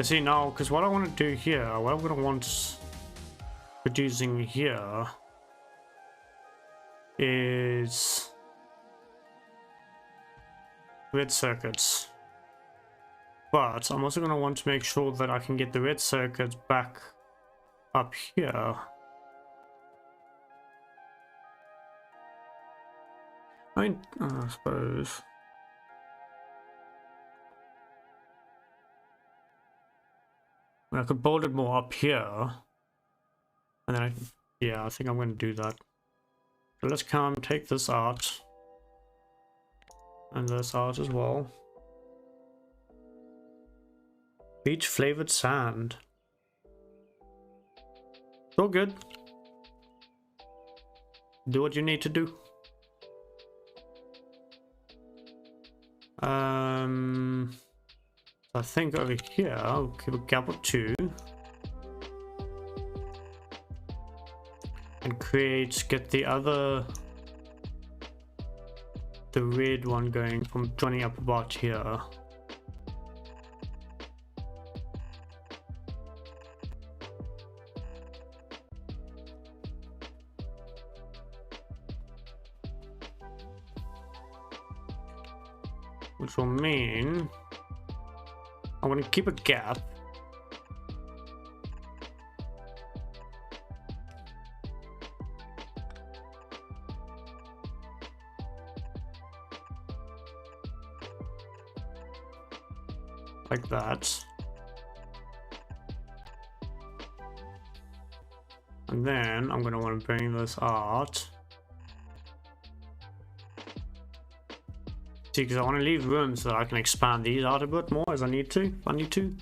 you see now, because what I want to do here, what I'm going to want producing here is red circuits. But I'm also going to want to make sure that I can get the red circuits back up here. I mean, I suppose I could build it more up here. And then yeah, I think I'm going to do that. So let's come take this out. And this out as well. Beach flavored sand. It's all good. Do what you need to do. I think over here I'll keep a gap or two. And get the red one going from joining up about here. Which will mean I'm going to keep a gap. Like that. And then I'm going to want to bring this out. See, because I want to leave room so that I can expand these out a bit more as I need to. If I need to.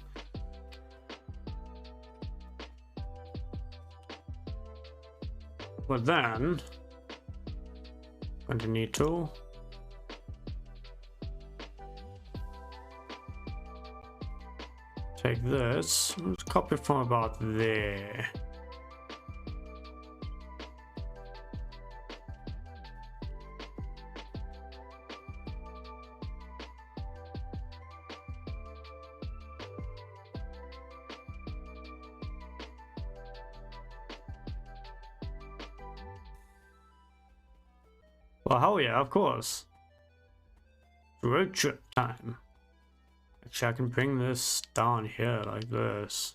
But then, going to need to. Take this. Let's copy it from about there. Well, hell yeah, of course. Road trip time. Actually, I can bring this down here like this.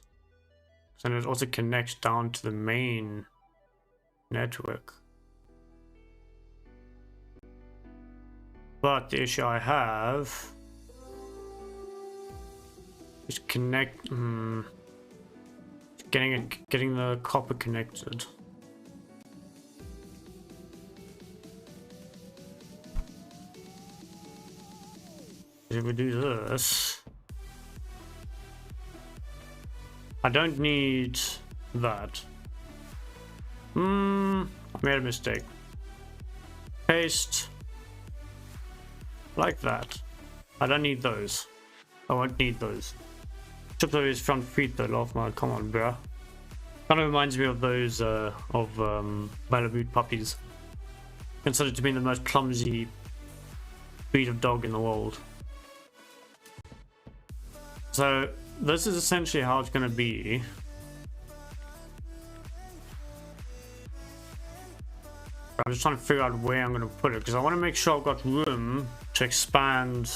So then it also connects down to the main network. But the issue I have is getting the copper connected. If we do this, I don't need that. I made a mistake. Paste like that. I don't need those. I won't need those. Except those front feet though, laugh mode. Come on, bruh. Kind of reminds me of those Malamute puppies. Considered to be the most clumsy breed of dog in the world. So this is essentially how it's going to be. I'm just trying to figure out where I'm going to put it because I want to make sure I've got room to expand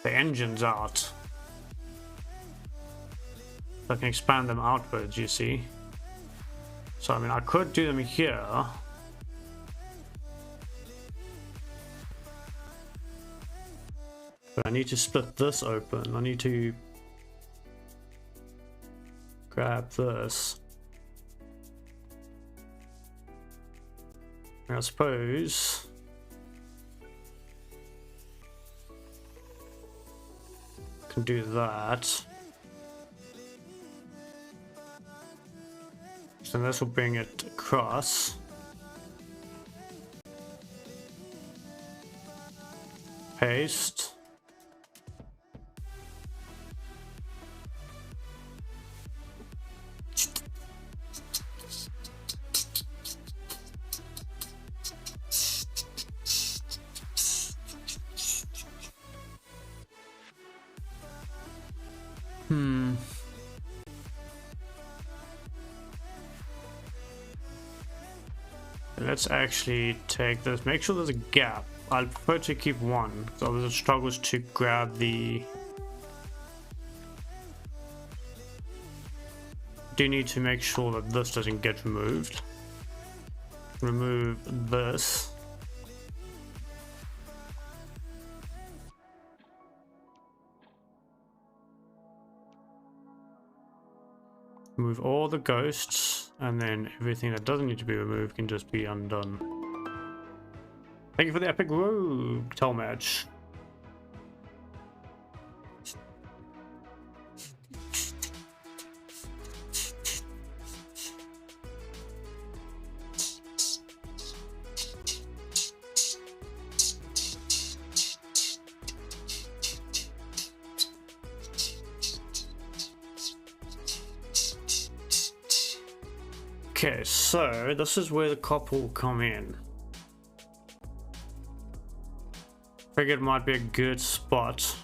the engines out. So I can expand them outwards, you see. So I mean I could do them here. But I need to split this open. I need to grab this. And I suppose I can do that. So this will bring it across. Paste. Let's actually take this. Make sure there's a gap. I'll prefer to keep one. So the struggle is to grab the. Do need to make sure that this doesn't get removed. Remove this. Move all the ghosts, and then everything that doesn't need to be removed can just be undone. Thank you for the epic rogue tell match. Okay, so this is where the cop will come in. Figured it might be a good spot.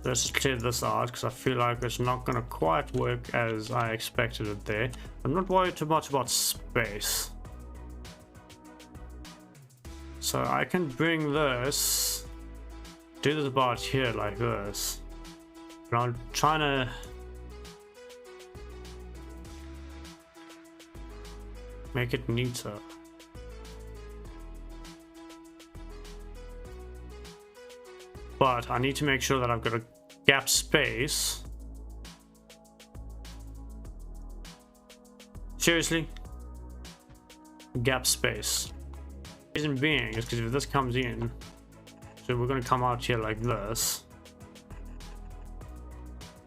Let's just clear this out because I feel like it's not going to quite work as I expected it there. I'm not worried too much about space. So I can bring this, do this about here like this. But I'm trying to make it neater. But I need to make sure that I've got a gap space. Seriously? Gap space. Reason being is because if this comes in, so we're going to come out here like this.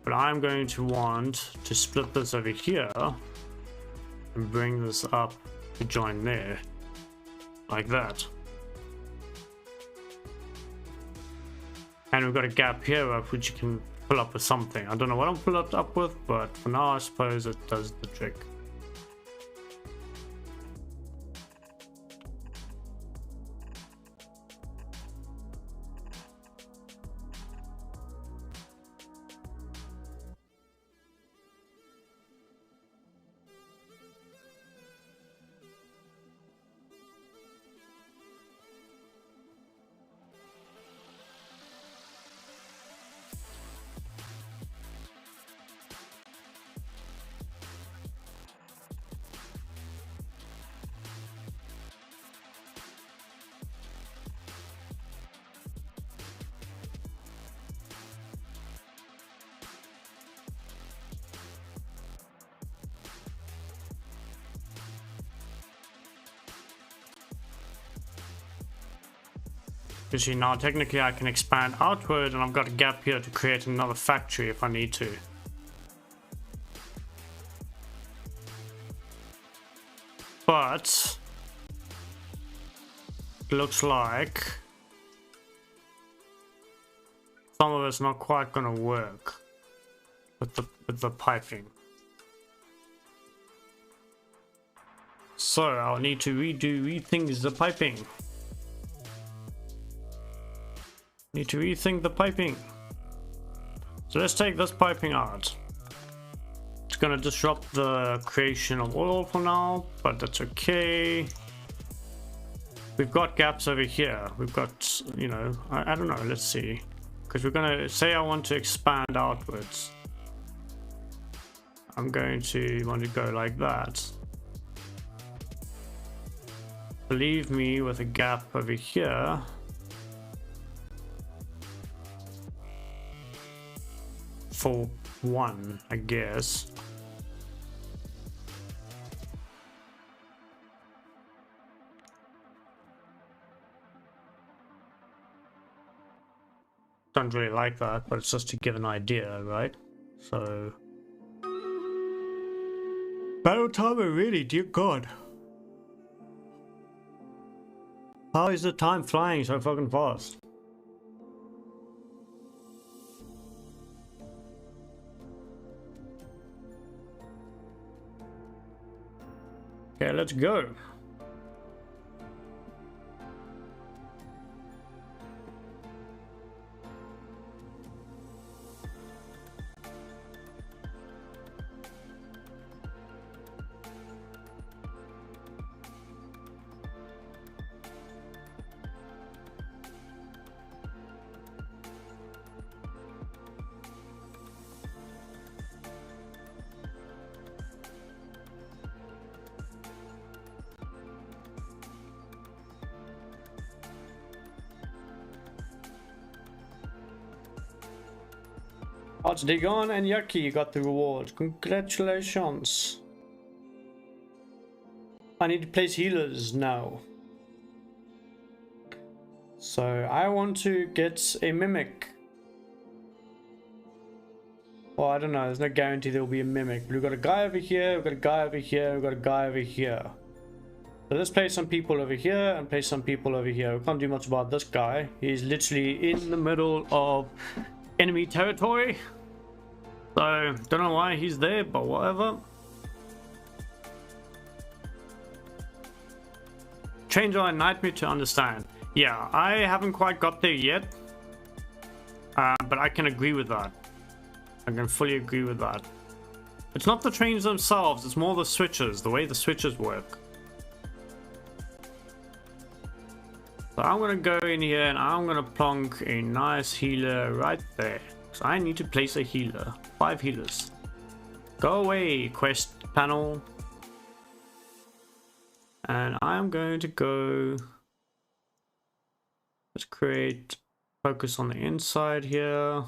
But I'm going to want to split this over here and bring this up to join there. Like that. And we've got a gap here which you can fill up with something. I don't know what I'm fill it up with, but for now I suppose it does the trick. You see, now technically I can expand outward and I've got a gap here to create another factory if I need to. But it looks like some of it's not quite gonna work with the piping. So I'll need to rethink the piping. Need to rethink the piping. So let's take this piping out. It's gonna disrupt the creation of oil for now, but that's okay. We've got gaps over here. We've got, you know, I don't know, let's see. Because we're gonna say I want to expand outwards. I'm going to want to go like that. Leave me with a gap over here. For one, I guess. Don't really like that, but it's just to give an idea, right? So battle timer, really, dear God. How is the time flying so fucking fast? Okay, let's go. Odds Dagon and Yucky got the reward. Congratulations. I need to place healers now. So I want to get a mimic. Well, I don't know. There's no guarantee there will be a mimic. But we've got a guy over here. We've got a guy over here. We've got a guy over here. So let's place some people over here and place some people over here. We can't do much about this guy. He's literally in the middle of enemy territory. So don't know why he's there, but whatever. Change our nightmare to understand. Yeah, I haven't quite got there yet. But I can agree with that. I can fully agree with that. It's not the trains themselves, it's more the switches, the way the switches work. So I'm gonna go in here and I'm gonna plonk a nice healer right there. So I need to place a healer. 5 healers. Go away, quest panel. And I'm going to go... Let's create... Focus on the inside here.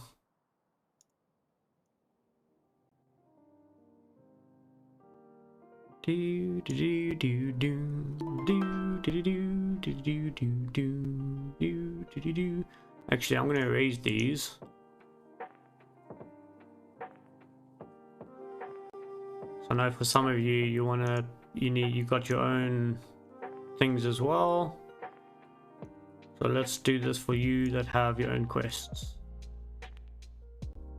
Do do do do do do do do do do do do. Actually, I'm gonna erase these. So I know for some of you, you got your own things as well. So let's do this for you that have your own quests.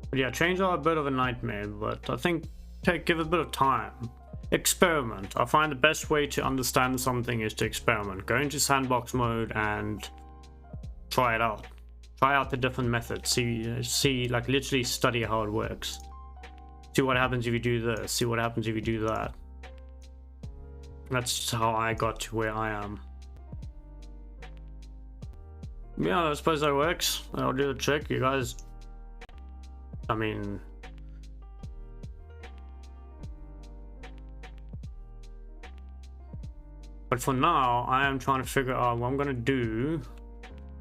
But yeah, trains are a bit of a nightmare, but I think give it a bit of time. Experiment. I find the best way to understand something is to experiment. Go into sandbox mode and try it out. Try out the different methods. See, like literally study how it works. See what happens if you do this. See what happens if you do that. That's how I got to where I am. Yeah, I suppose that works. I'll do the trick. You guys, I mean, but for now, I am trying to figure out what I'm gonna do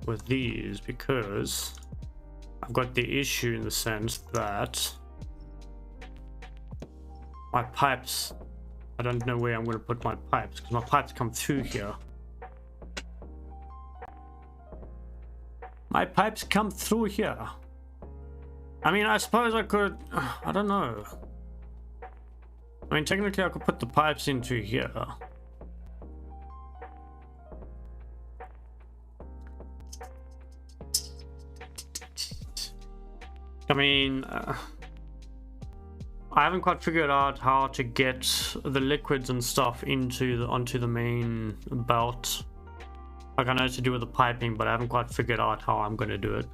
with these, because I've got the issue in the sense that my pipes, I don't know where I'm gonna put my pipes, because my pipes come through here. My pipes come through here. I mean, I suppose I could, I don't know. I mean, technically I could put the pipes into here. I mean, I haven't quite figured out how to get the liquids and stuff onto the main belt. Like, I know it's to do with the piping, but I haven't quite figured out how I'm going to do it.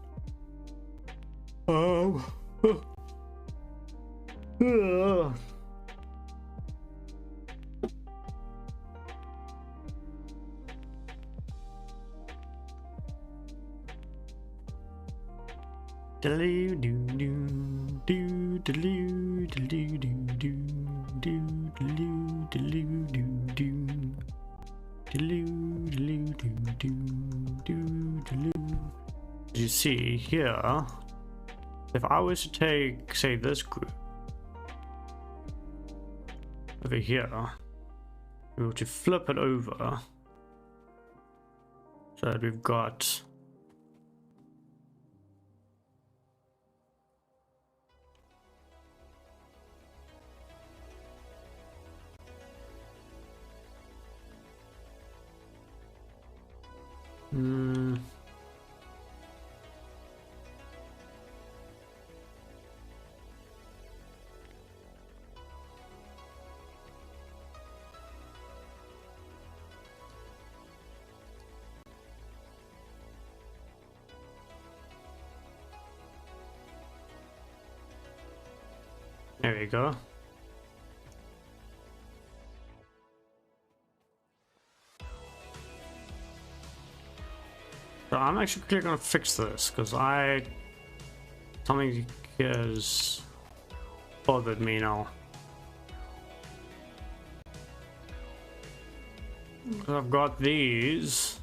You see here, if I was to take, say, this group over here, we were to flip it over so that we've got there we go. So I'm actually gonna fix this because something has bothered me now. I've got these.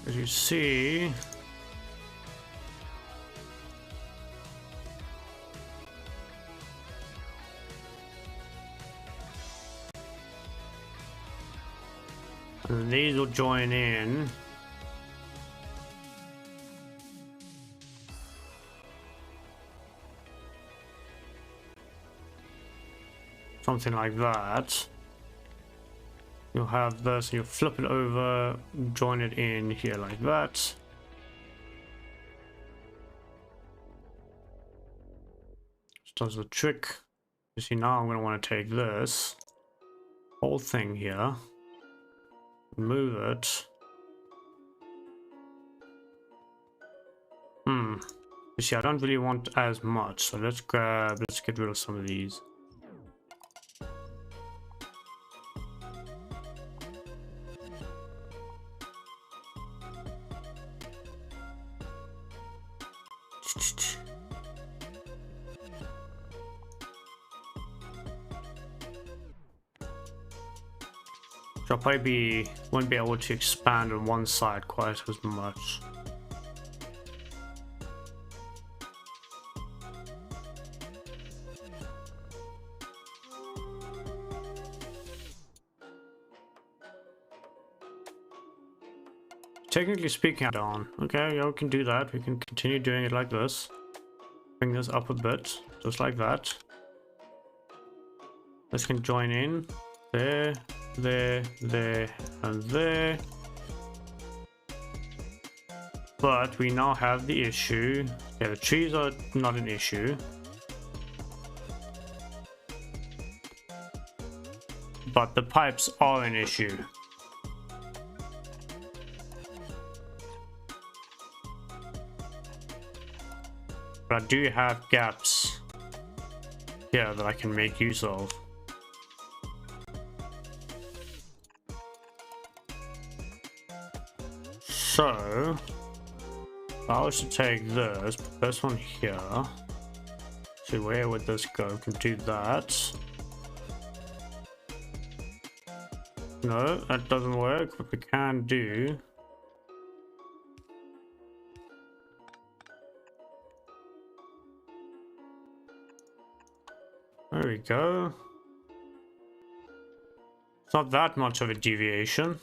As you see, and these will join in. Something like that. You'll have this, and you'll flip it over, join it in here like that. This does the trick. You see, now I'm going to want to take this whole thing here, move it. You see, I don't really want as much, so let's get rid of some of these. So I'll probably won't be able to expand on one side quite as much. Technically speaking, down. Okay, yeah, we can do that. We can continue doing it like this. Bring this up a bit, just like that. This can join in there, there, there, and there. But we now have the issue. Yeah, the trees are not an issue. But the pipes are an issue. But I do have gaps here that I can make use of. So, if I was to take this, put this one here. See, where would this go? We can do that. No, that doesn't work, but we can do. There we go. It's not that much of a deviation.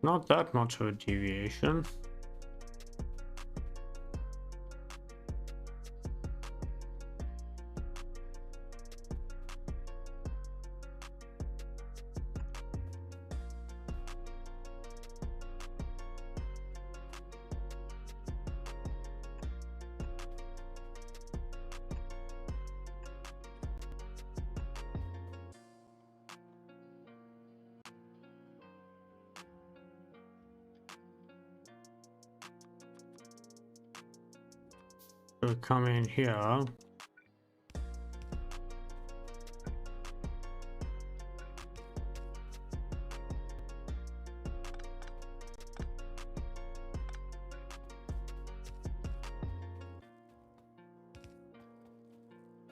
Not that much of a deviation. So come in here.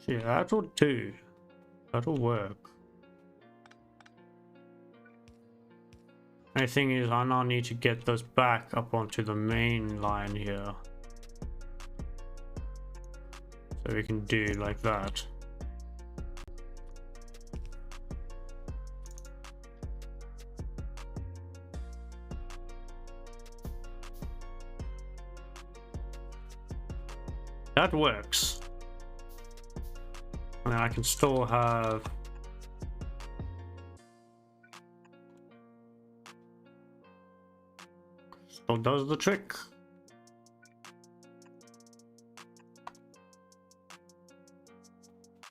See, that'll do. That'll work. The thing is, I now need to get this back up onto the main line here. So we can do like that. That works. And then I can still have still does the trick.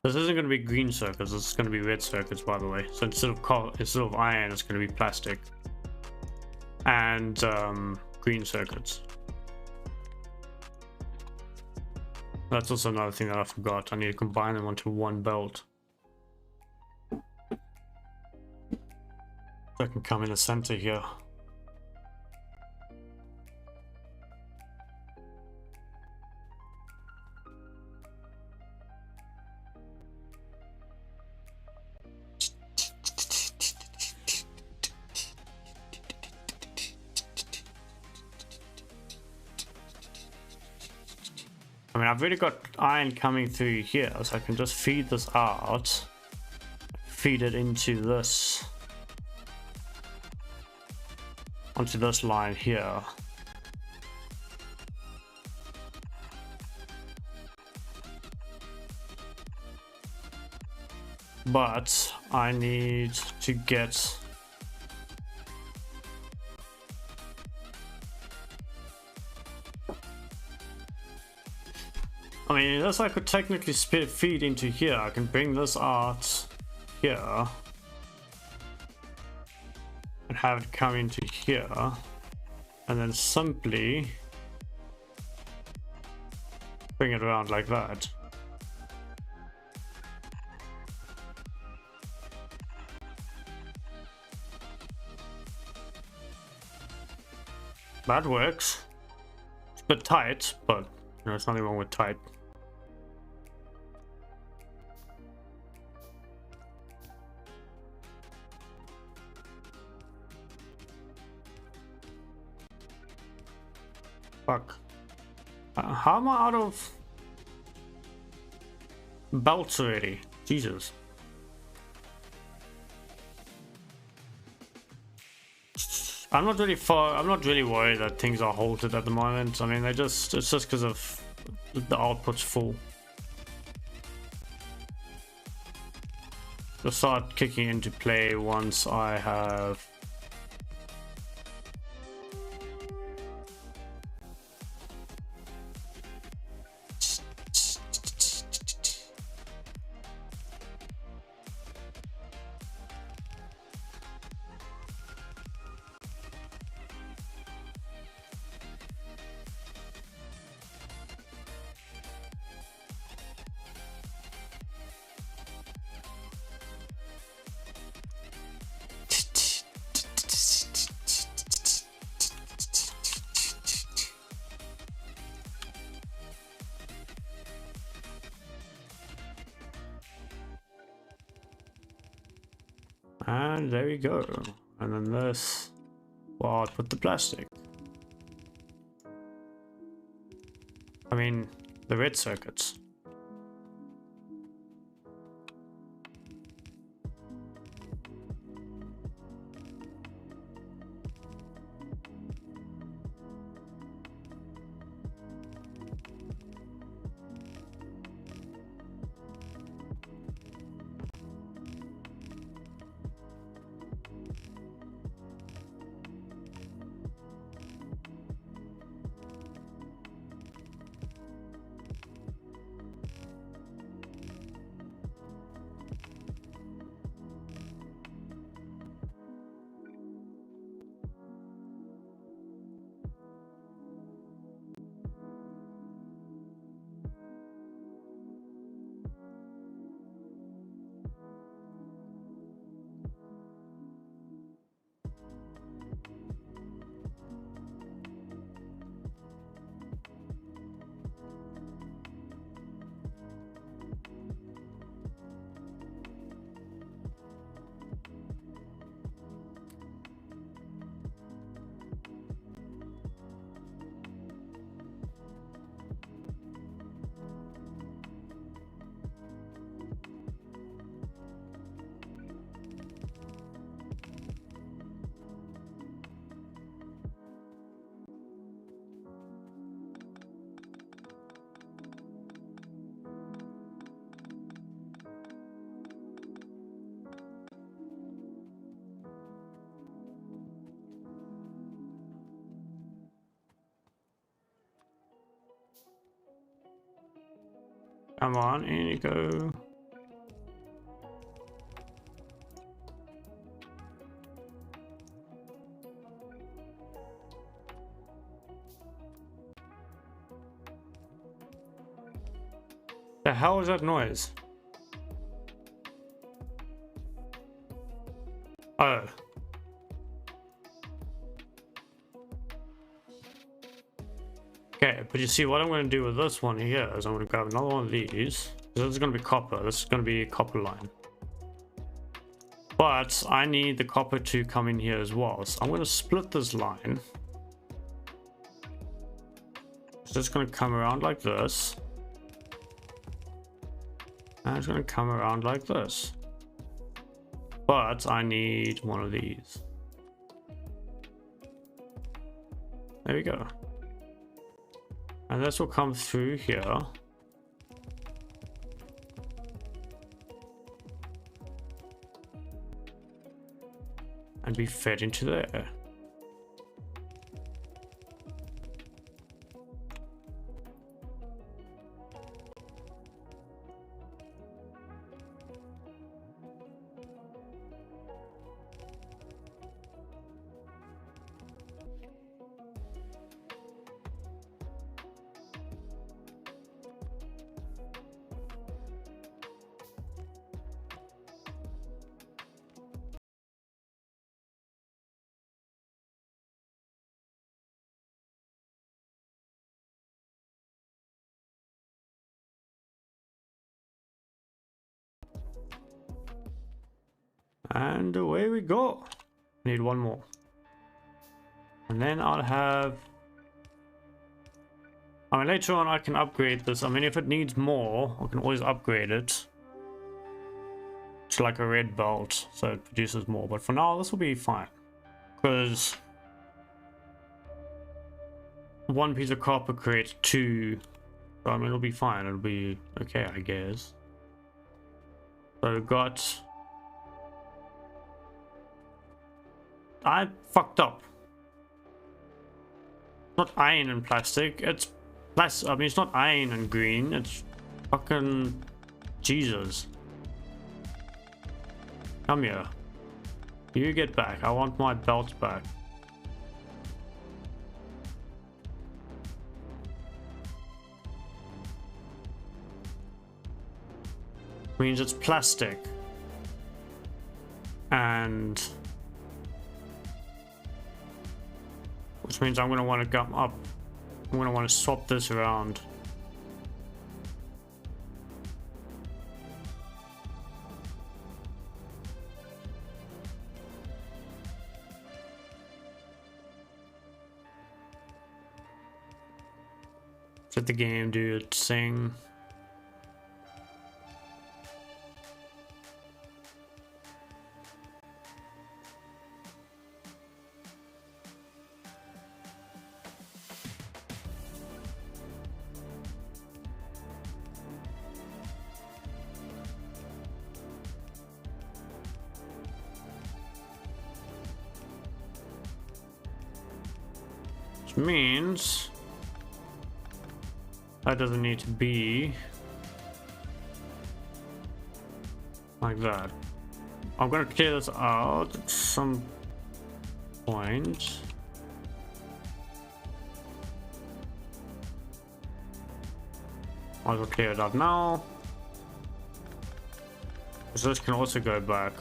This isn't going to be green circuits, this is going to be red circuits, by the way. So instead of iron, it's going to be plastic. And green circuits. That's also another thing that I forgot. I need to combine them onto one belt. So I can come in the center here. mean, I've already got iron coming through here, so I can just feed this out, feed it into this, onto this line here. But I need to get I mean, this I could technically feed into here. I can bring this out here and have it come into here, and then simply bring it around like that. That works. It's a bit tight, but there's nothing wrong with tight. Fuck. How am I out of belts already? Jesus. I'm not really worried that things are halted at the moment. I mean, it's just because of the output's full. They'll start kicking into play once I have and there we go. And then this, well, I'll put the plastic. I mean, the red circuits. Come on, in you go. The hell is that noise? Oh. Okay, but you see what I'm going to do with this one here is I'm going to grab another one of these. This is going to be copper. This is going to be a copper line. But I need the copper to come in here as well. So I'm going to split this line. So it's going to come around like this. And it's going to come around like this. But I need one of these. There we go. And this will come through here. And be fed into there. And away we go. Need one more. And then I'll have... I mean, later on I can upgrade this. I mean, if it needs more, I can always upgrade it to like a red belt so it produces more. But for now, this will be fine. Because one piece of copper creates two. So, I mean, it'll be fine. It'll be okay, I guess. So we've got... I fucked up. Not iron and plastic, it's plastic. I mean, it's not iron and green, it's fucking Jesus. Come here. You get back. I want my belt back. Means it's plastic. And... which means I'm going to want to come up. I'm going to want to swap this around. Let the game do its thing. Means that doesn't need to be like that. I'm gonna clear this out at some point. Might as well clear it out now. So this can also go back.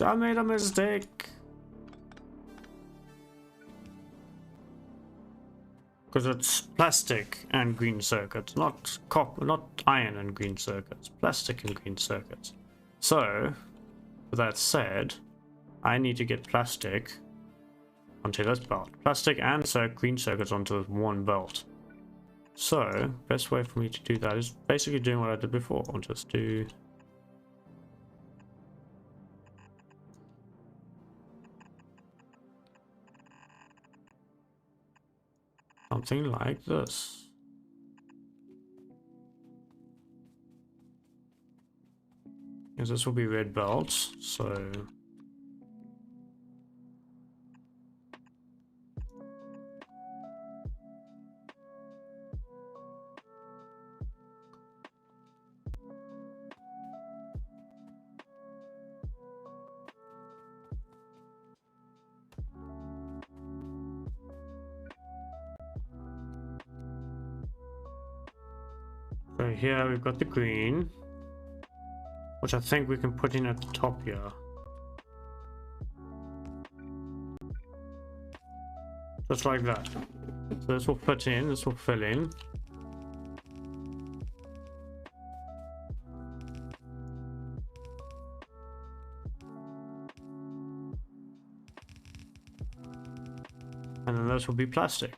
I made a mistake. Because it's plastic and green circuits, not copper, not iron and green circuits, plastic and green circuits. So, with that said, I need to get plastic onto this belt. Plastic and green circuits onto one belt. So, best way for me to do that is basically doing what I did before. I'll just do... something like this. Because this will be red belts, so... So here we've got the green, which I think we can put in at the top here. Just like that. So this will fit in, this will fill in. And then this will be plastic.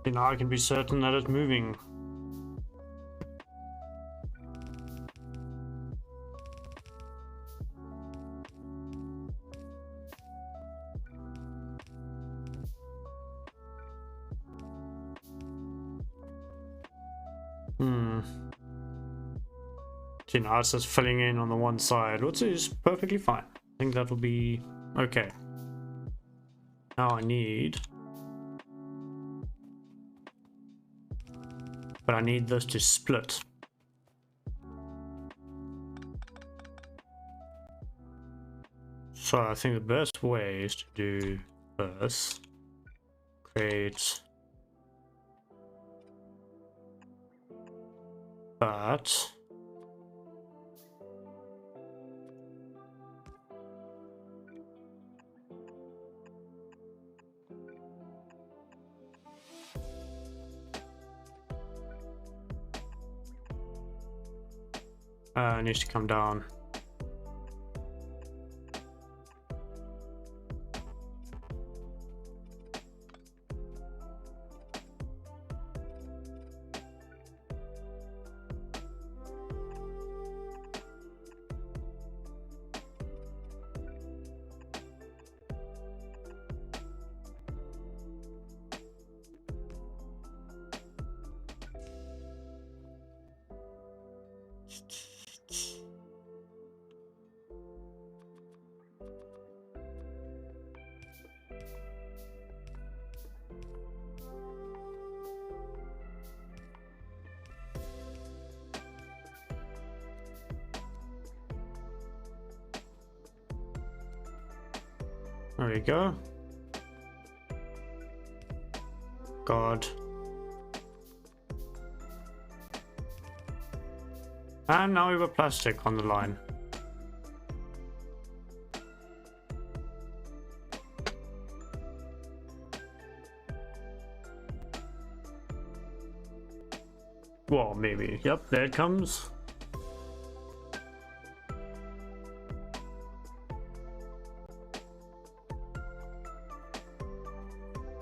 Then now I can be certain that it's moving. See, now it's just filling in on the one side, which is perfectly fine. I think that will be okay. Now I need... But I need this to split. So I think the best way is to do this. Create that. Needs to come down. There we go. God. And now we have plastic on the line. Well, maybe. Yep, there it comes.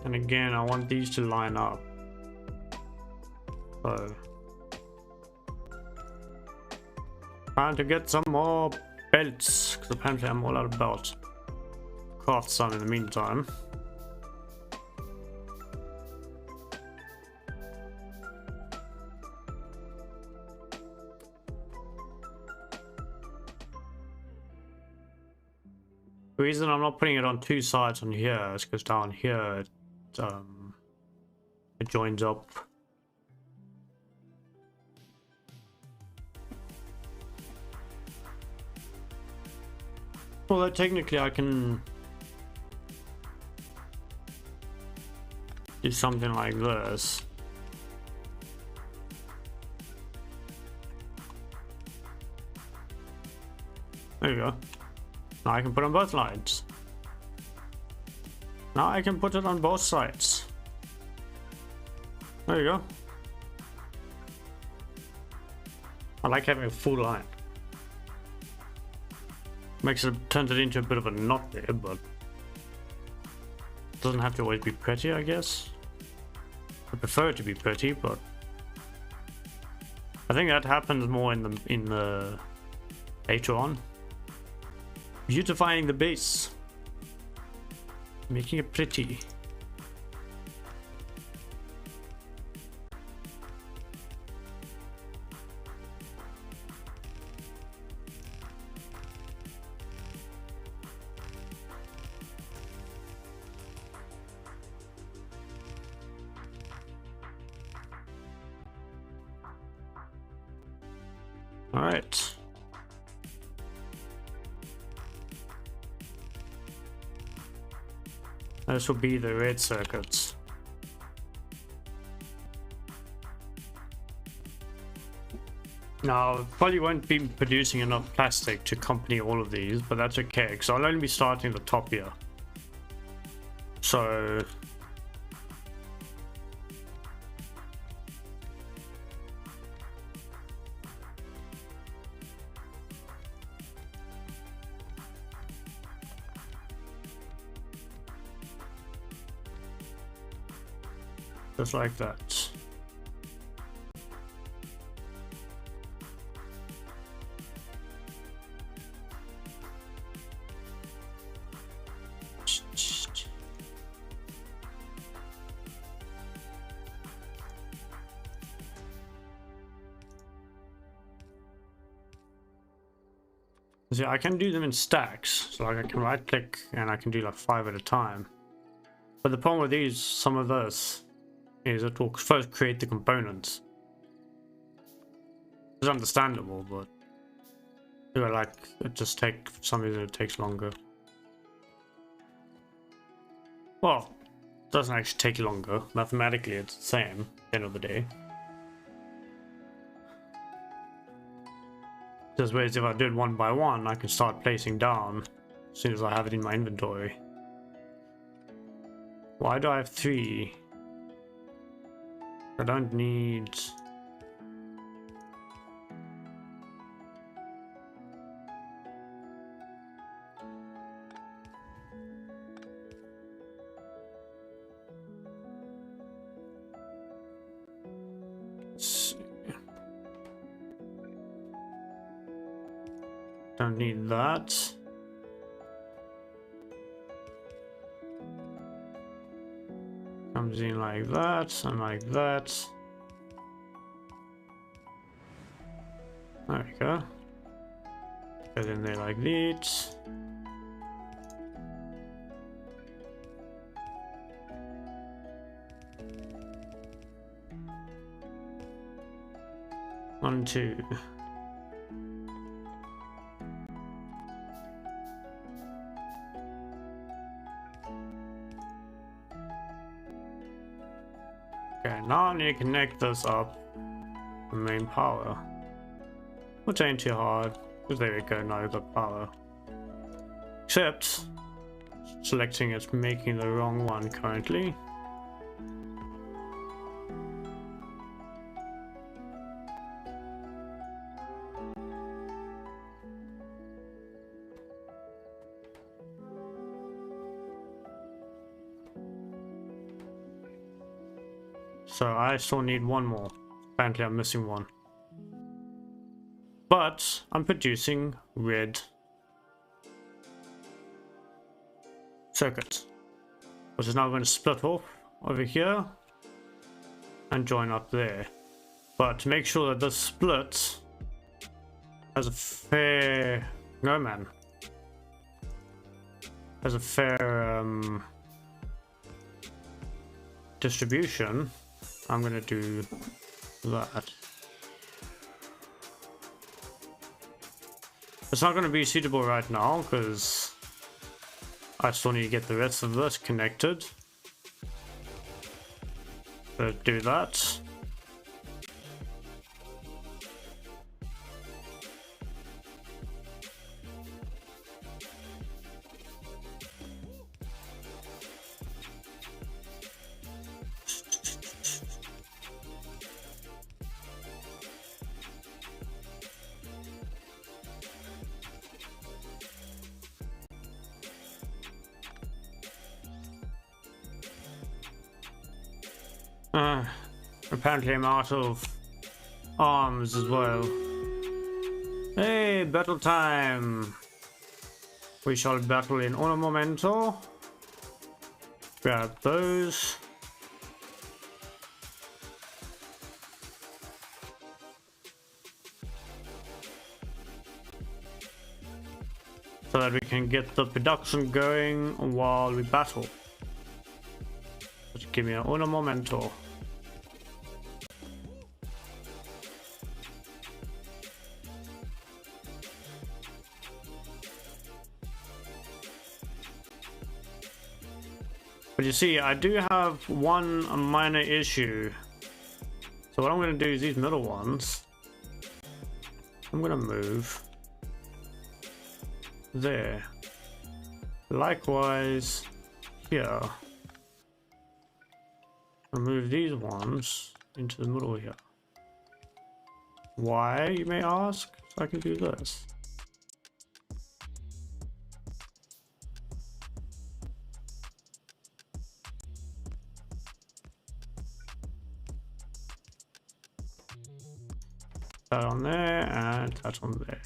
And again, I want these to line up. So, trying to get some more belts, because apparently I'm all out of belts. Craft some in the meantime. The reason I'm not putting it on two sides on here is because down here it joins up. Although technically I can do something like this. There you go. Now I can put on both lines. Now I can put it on both sides. There you go. I like having a full line. Turns it into a bit of a knot there, but it doesn't have to always be pretty, I guess. I prefer it to be pretty, but I think that happens more in the later on. Beautifying the base, making it pretty. All right. This will be the red circuits. Now, probably won't be producing enough plastic to accompany all of these, but that's okay, because I'll only be starting the top here. So... Just like that. See, I can do them in stacks, so like I can right click and I can do like 5 at a time. But the problem with these, some of this, is it will first create the components. It's understandable, but like it just takes, for some reason it takes longer. Well, it doesn't actually take longer. Mathematically it's the same at the end of the day. Just whereas if I do it one by one, I can start placing down as soon as I have it in my inventory. Why do I have 3? I don't need... Don't need that. Comes in like that and like that. There we go. Goes in there like this. One, two. Okay, now I need to connect this up to main power. Which ain't too hard, because there we go, now we've got power. Except, selecting it's making the wrong one currently. So I still need one more. Apparently I'm missing one. But I'm producing red circuits, which is now going to split off over here and join up there. But to make sure that this split has a fair... No man. Has a fair distribution, I'm going to do that. It's not going to be suitable right now because I still need to get the rest of this connected. So do that. Apparently I'm out of arms as well. Hey, battle time! We shall battle in uno momento. Grab those. So that we can get the production going while we battle. Just give me an uno momento. But you see, I do have one minor issue. So what I'm going to do is these middle ones, I'm going to move there. Likewise, here. I'll move these ones into the middle here. Why, you may ask? So I can do this. that on there, and that on there.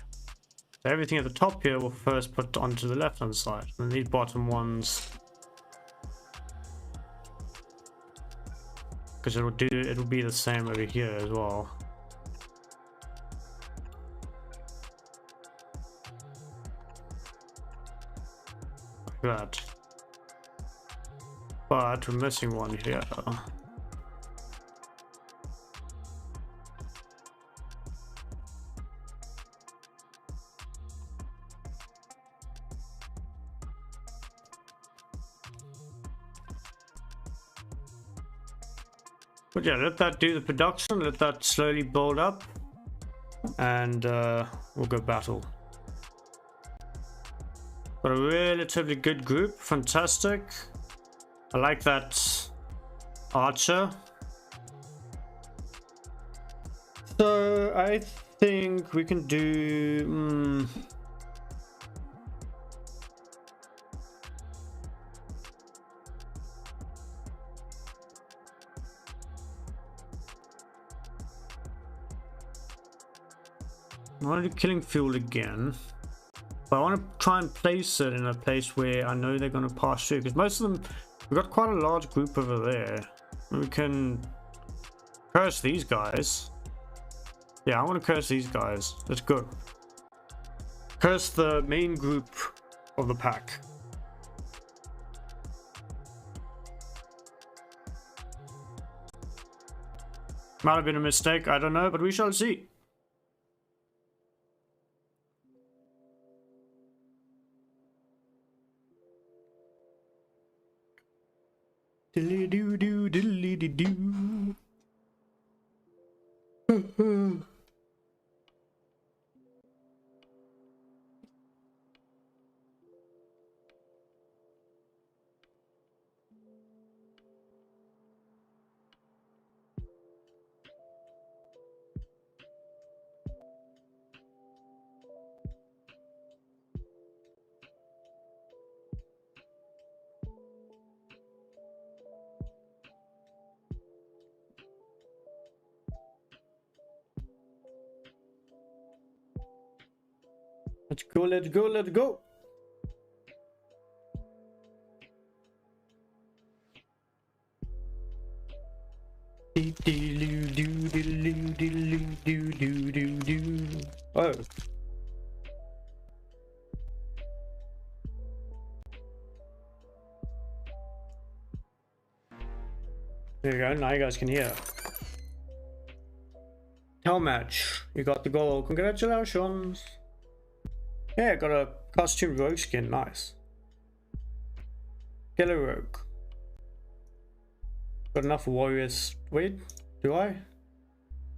So everything at the top here will first put onto the left hand side, and these bottom ones, because it'll be the same over here as well. Like that. But we're missing one here. But yeah, let that do the production, let that slowly build up, and we'll go battle. Got a relatively good group, fantastic. I like that archer. So I think we can do... I want to do Killing Field again, but I want to try and place it in a place where I know they're going to pass through, because most of them, we've got quite a large group over there. We can curse these guys. Yeah, I want to curse these guys. Let's go. Curse the main group of the pack. Might have been a mistake, I don't know, but we shall see. Diddly doo doo diddly doo. Let's go, let's go, let's go. Oh. There you go, now you guys can hear. Hell match, you got the goal, congratulations. Yeah, got a costume rogue skin, nice. Killer rogue. Got enough warriors. Wait, do I?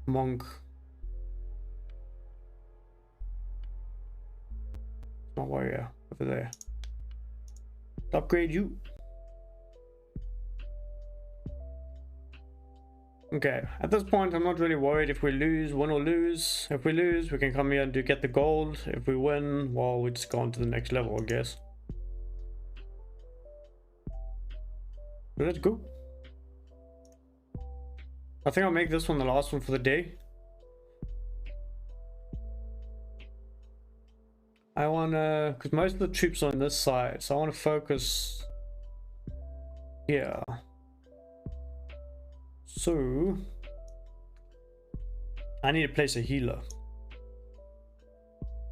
Monk. My warrior over there. Upgrade you. Okay, at this point I'm not really worried if we lose, win or lose. If we lose, we can come here and get the gold. If we win, well, we just go on to the next level, I guess. So let's go. I think I'll make this one the last one for the day. I wanna, because most of the troops are on this side, so I want to focus here. So I need to place a healer.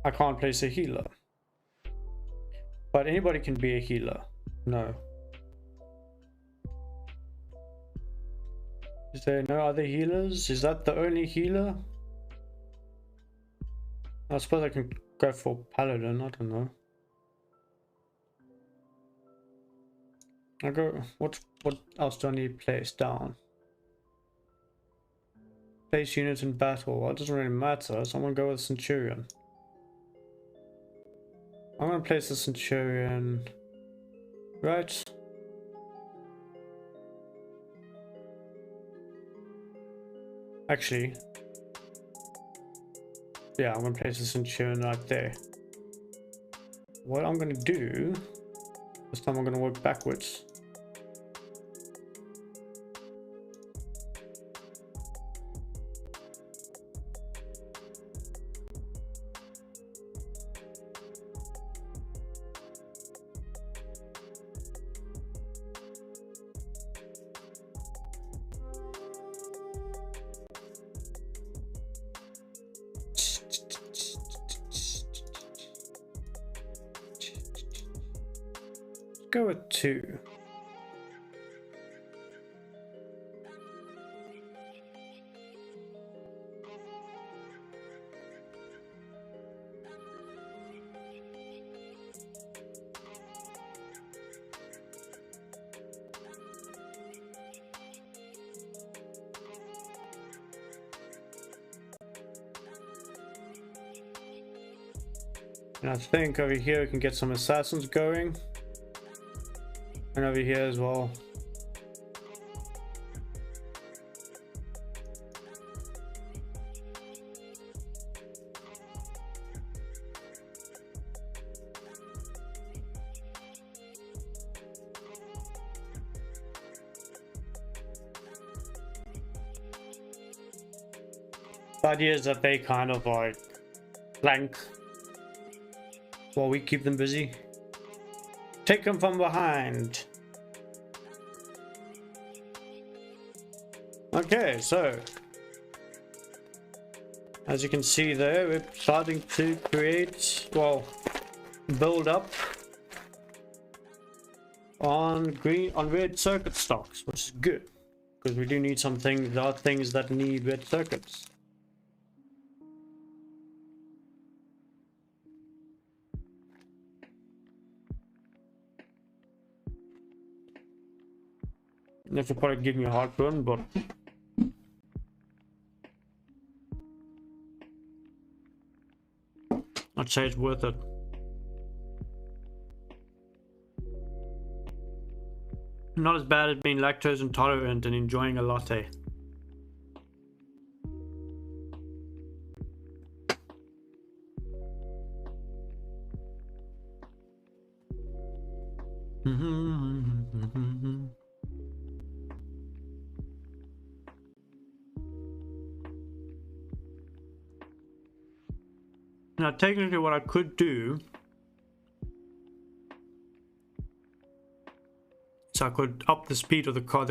I can't place a healer, but anybody can be a healer. No. Is there no other healers? Is that the only healer? I suppose I can go for paladin. I don't know. I go. What else do I need to place down? Place units in battle. Well, it doesn't really matter, so I'm gonna go with Centurion. I'm gonna place the Centurion right. Actually, yeah, I'm gonna place the Centurion right there. What I'm gonna do this time, I'm gonna work backwards. Go with 2. And I think over here we can get some assassins going. And over here as well. The idea is that they kind of like flank while we keep them busy. Take them from behind. Okay, so as you can see there, we're starting to create, well, build up on red circuit stocks, which is good because we do need something. There are things that need red circuits. This will probably give me a heartburn, but I'd say it's worth it. Not as bad as being lactose intolerant and enjoying a latte. Now, technically, what I could do, so I could up the speed of the car,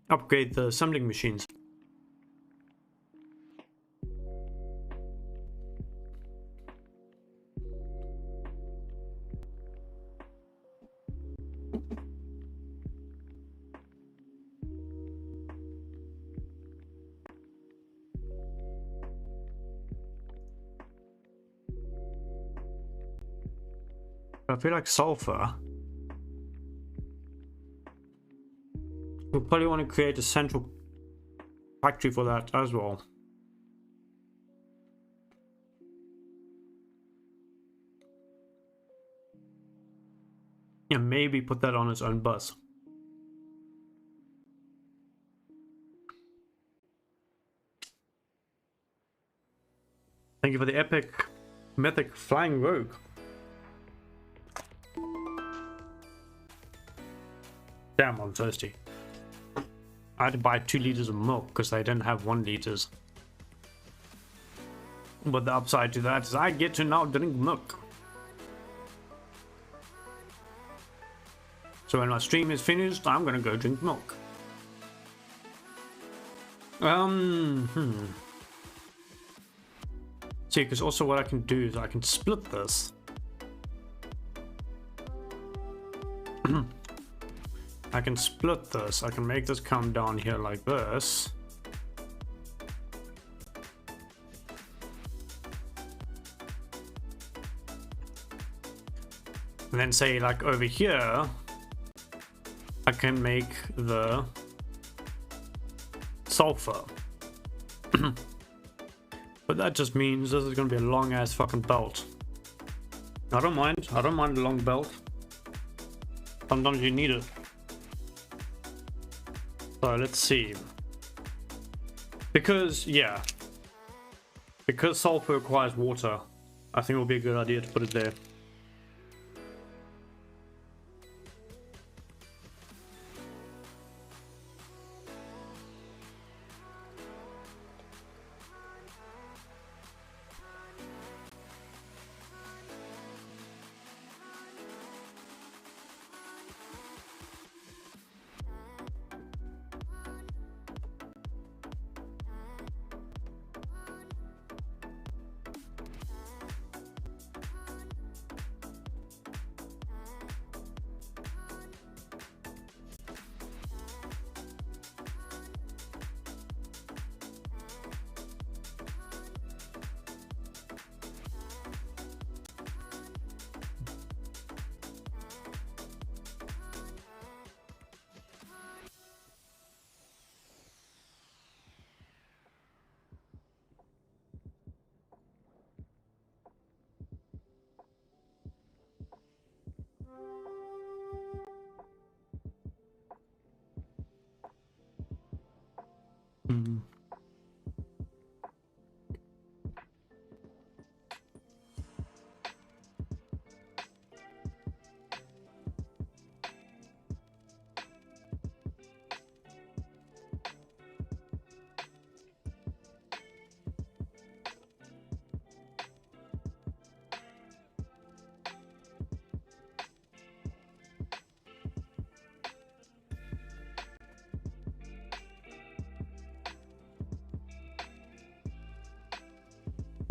upgrade the assembling machines. I feel like sulfur. We'll probably want to create a central factory for that as well. And maybe put that on its own bus. Thank you for the epic, mythic flying rogue. Damn, I'm thirsty. I had to buy 2 liters of milk because they didn't have 1 liters. But the upside to that is I get to now drink milk. So when my stream is finished, I'm gonna go drink milk. See, because also what I can do is I can split this. I can split this. I can make this come down here like this. And then say like over here, I can make the sulfur. But that just means this is going to be a long ass fucking belt. I don't mind a long belt. Sometimes you need it. So let's see. Because, yeah. Because sulfur requires water, I think it will be a good idea to put it there.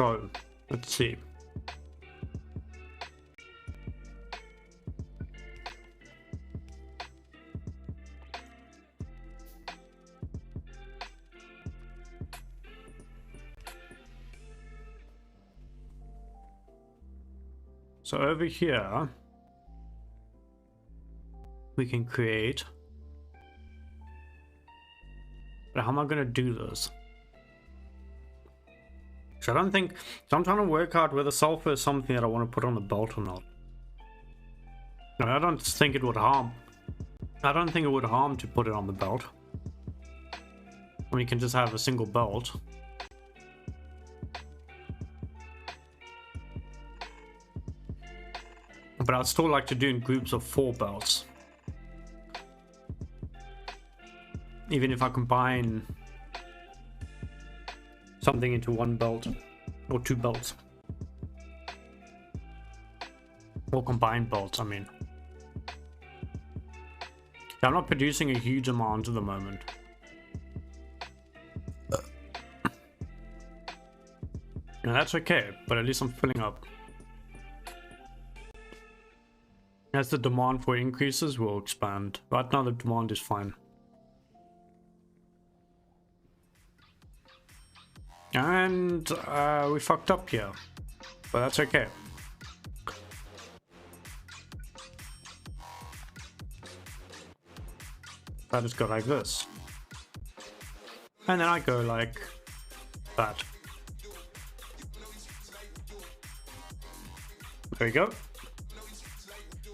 So, let's see. So over here, we can create. But how am I going to do this? So I don't think, so I'm trying to work out whether sulfur is something that I want to put on the belt or not. No, I don't think it would harm. I don't think it would harm to put it on the belt. We can just have a single belt. But I'd still like to do in groups of 4 belts. Even if I combine something into 1 belt or 2 belts. Or combined belts, I mean. I'm not producing a huge amount at the moment. And that's okay, but at least I'm filling up. As the demand for it increases, we'll expand. Right now the demand is fine. And we fucked up here, but that's okay. I just go like this. And then I go like that. There we go.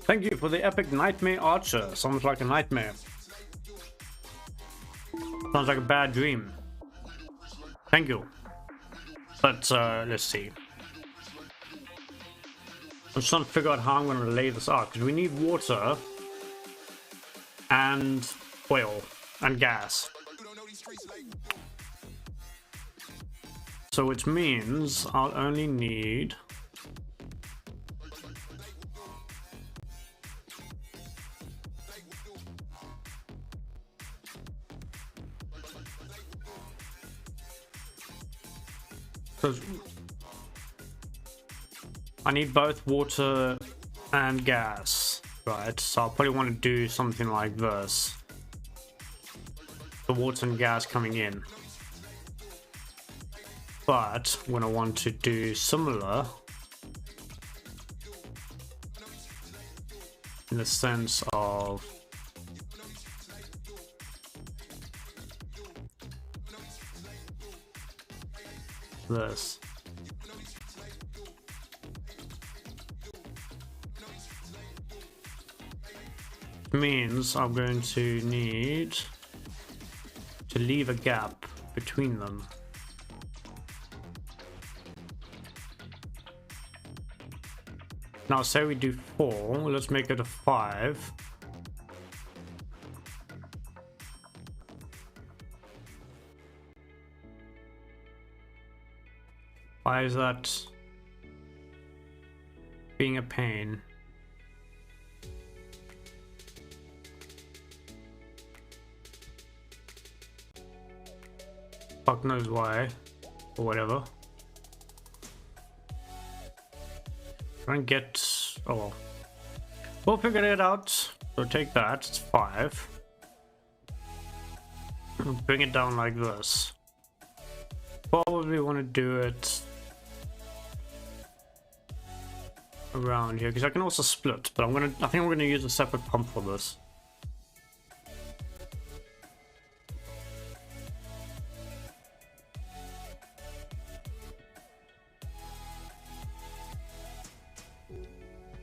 Thank you for the epic nightmare archer. Sounds like a nightmare. Sounds like a bad dream. Thank you. But let's see. I'm just trying to figure out how I'm going to lay this out, because we need water and oil and gas. So which means I'll only need I need both water and gas, right? So I'll probably want to do something like this. The water and gas coming in. But when I want to do similar, in the sense of this. Means I'm going to need to leave a gap between them. Now say we do 4, let's make it a 5. Why is that being a pain? Fuck knows why, or whatever. Try and get, oh well. We'll figure it out. So take that, it's 5. Bring it down like this. Probably want to do it around here, because I can also split, but I think we're gonna use a separate pump for this.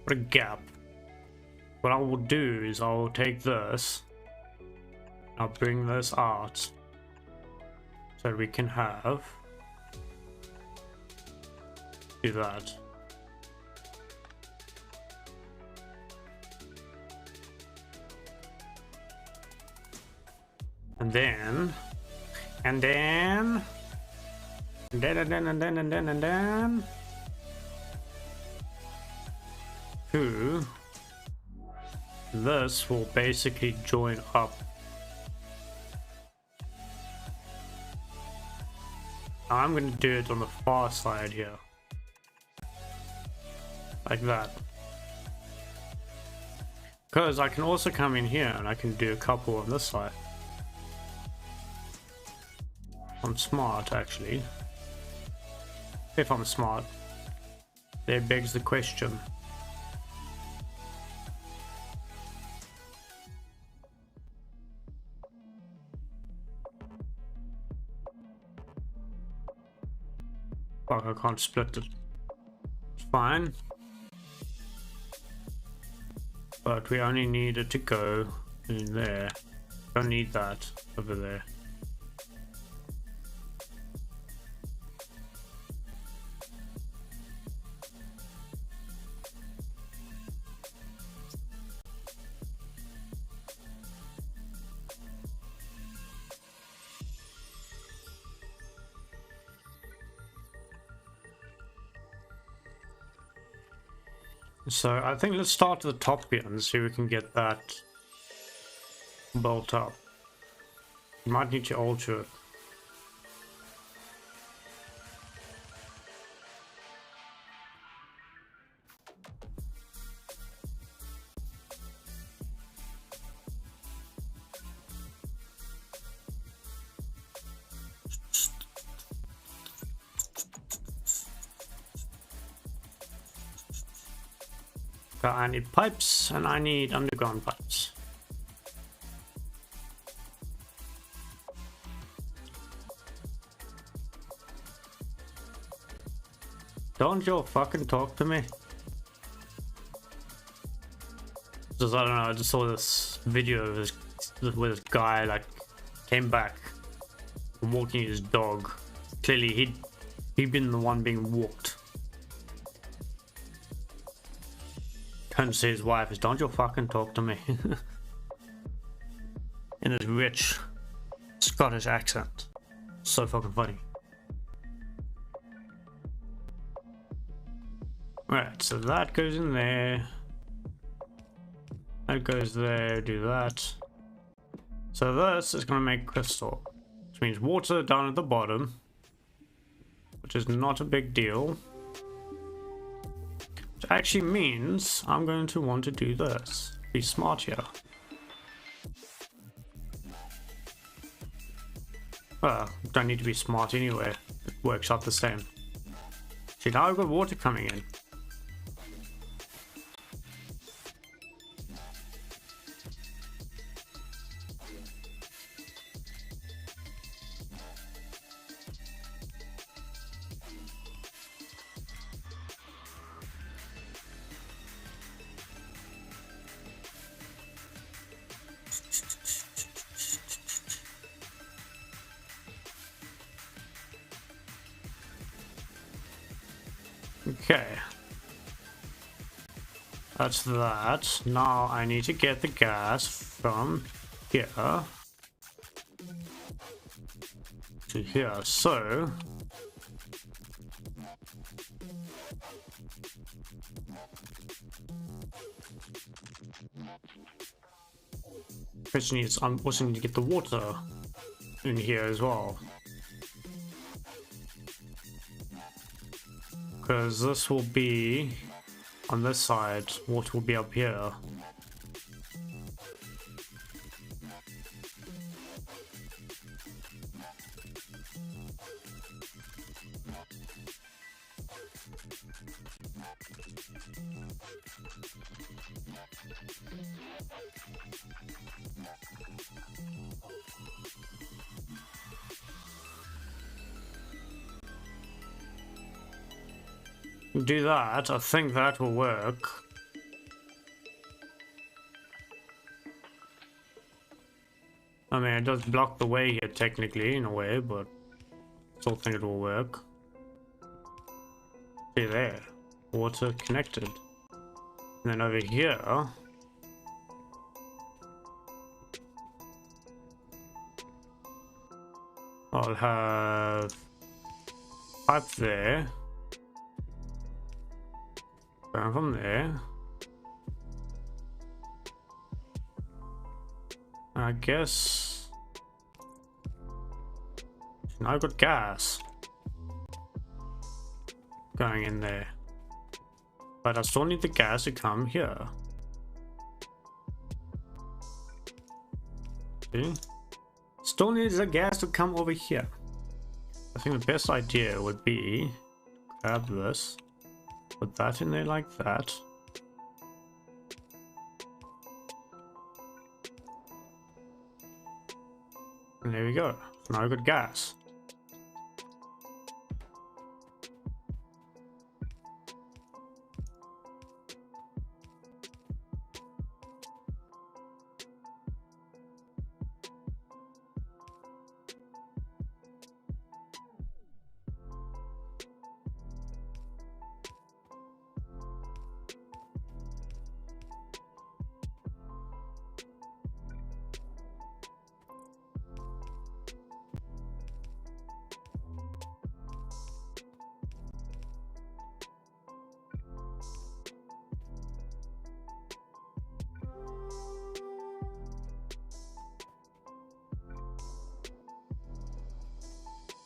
Put a gap. What I will do is I'll take this, I'll bring this out, So we can have do that. And then to this will basically join up. I'm going to do it on the far side here. Like that. Because I can also come in here and I can do a couple on this side. I'm smart, actually. If I'm smart. There begs the question. Fuck, I can't split it. It's fine. But we only need it to go in there. Don't need that over there. So I think let's start at the top here and see if we can get that built up. You might need to alter it. I need pipes and I need underground pipes. Don't you fucking talk to me. Just, I don't know, I just saw this video of this where this guy like came back from walking his dog. Clearly he'd been the one being walked. Turns to his wife is, don't you fucking talk to me. In his rich Scottish accent. So fucking funny. Right, so that goes in there. That goes there, do that. So this is gonna make crystal. Which means water down at the bottom. Which is not a big deal. Which actually means I'm going to want to do this. Be smart here. Well, don't need to be smart anyway. It works out the same. See, now I've got water coming in. Okay. That's that. Now I need to get the gas from here to here. So question is, I'm also need to get the water in here as well. Because this will be on this side, water will be up here. Do that, I think that will work. I mean, it does block the way here technically in a way, but Still think it will work. See there, water connected. And then over here, I'll have pipe there. Going from there. I guess now I've got gas going in there, but I still need the gas to come here. See? Still needs the gas to come over here. I think the best idea would be grab this, put that in there like that. And there we go. Now I've got gas.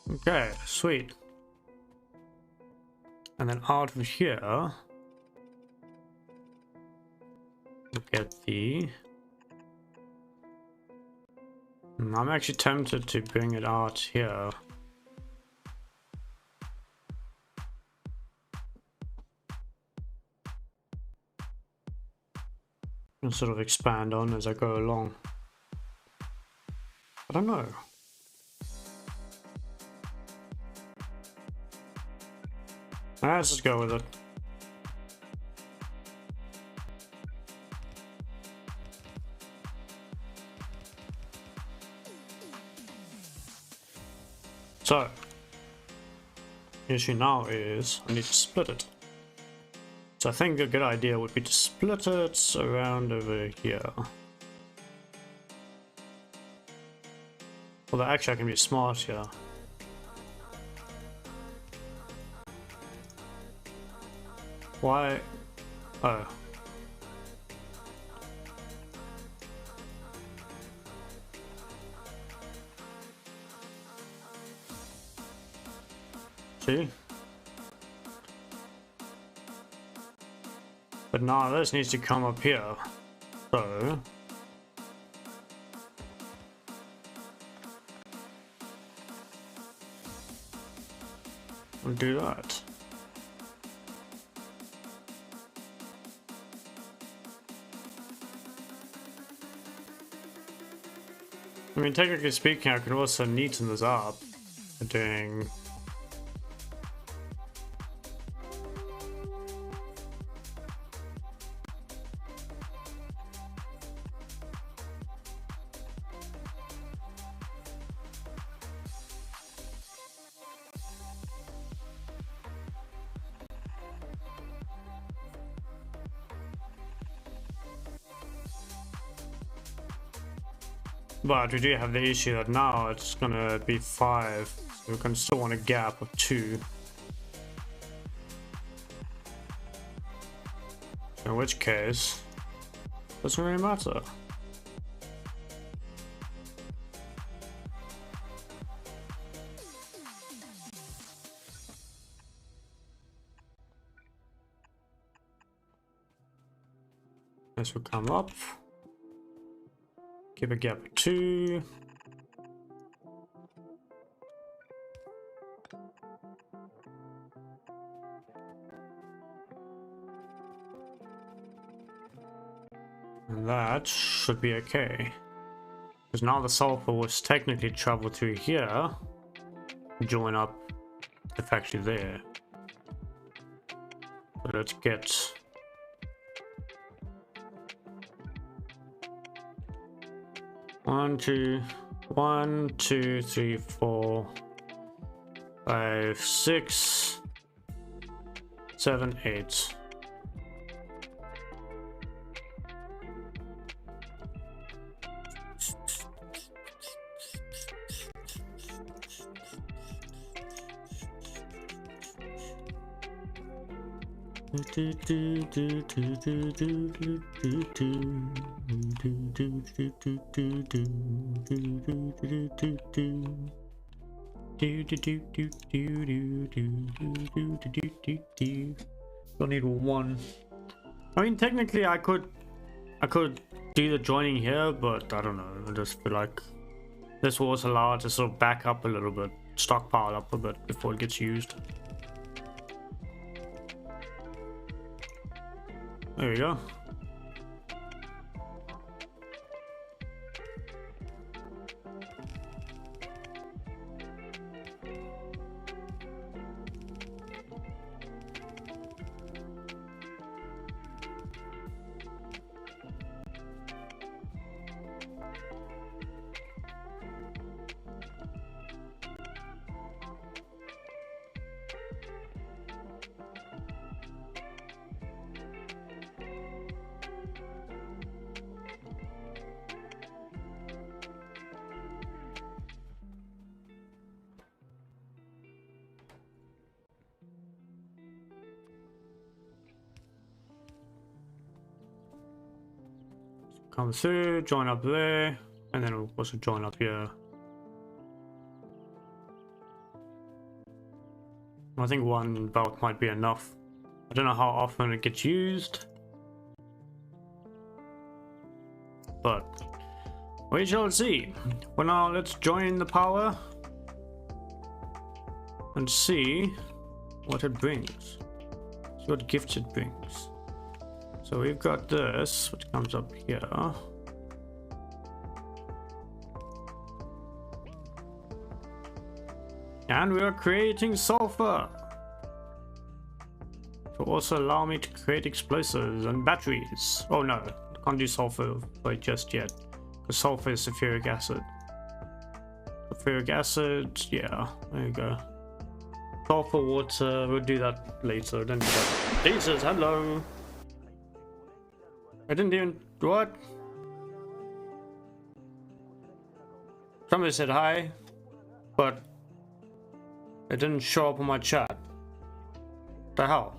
Okay, sweet. And then out of here, we'll get the... I'm actually tempted to bring it out here. And sort of expand on as I go along. I don't know. Let's just go with it. So, the issue now is I need to split it. So I think a good idea would be to split it around over here. Although actually I can be smart here. Why? Oh. See? But now this needs to come up here. So... we'll do that. I mean, technically speaking, I could also neaten this up by doing... But we do have the issue that now it's gonna be 5, so we're gonna still want a gap of 2. In which case, doesn't really matter. This will come up. Give a gap of 2. And that should be okay. Because now the sulfur will technically travel through here, join up the factory there. So let's get... One, two, 3, 4, 5, 6, 7, 8. Don't need one. I mean, technically, I could do the joining here, but I don't know. I just feel like this will also allow it to sort of back up a little bit, stockpile up a bit before it gets used. There we go. Come through, join up there, and then we'll also join up here. I think one belt might be enough. I don't know how often it gets used, but we shall see. For now, let's join the power and see what it brings. See what gifts it brings. So we've got this, which comes up here. And we are creating sulfur to also allow me to create explosives and batteries. Oh no, can't do sulfur just yet, because sulfur is sulfuric acid. Sulfuric acid, yeah, there you go. Sulfur water, we'll do that later. Don't do that. Jesus, hello. I didn't even... what? Somebody said hi, but it didn't show up on my chat. The hell?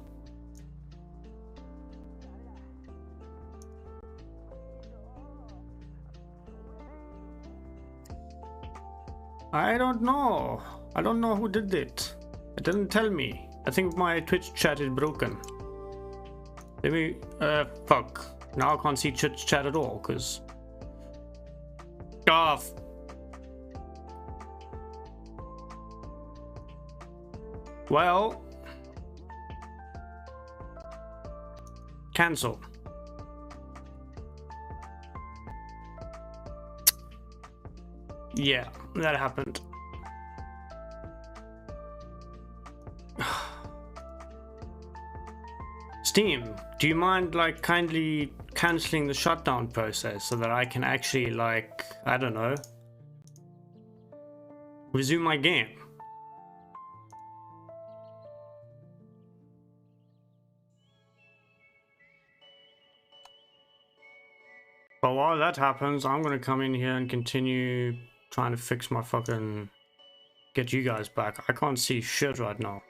I don't know. I don't know who did it. It didn't tell me. I think my Twitch chat is broken. Maybe... fuck. Now I can't see chat at all, because... ah, well... cancel. Yeah, that happened. Steam, do you mind like kindly cancelling the shutdown process so that I can actually like, I don't know, resume my game? But while that happens, I'm gonna come in here and continue trying to fix my fucking... get you guys back. I can't see shit right now.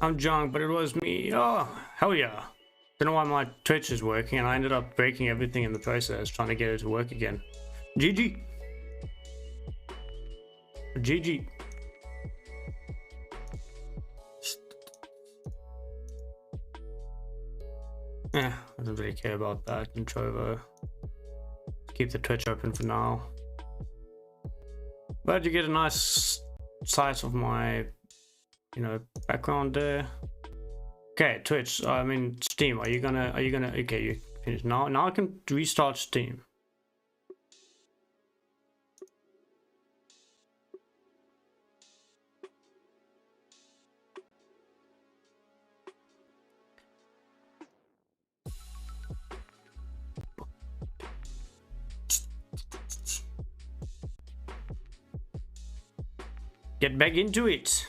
I'm drunk, but it was me. Oh, hell yeah. Don't know why my Twitch is working, and I ended up breaking everything in the process trying to get it to work again. GG. GG. Yeah, I don't really care about that. Controver. Keep the Twitch open for now. But you get a nice sight of my, you know, background there. Okay, Twitch. I mean, Steam. Are you gonna? Okay, you finished now. Now I can restart Steam. Get back into it.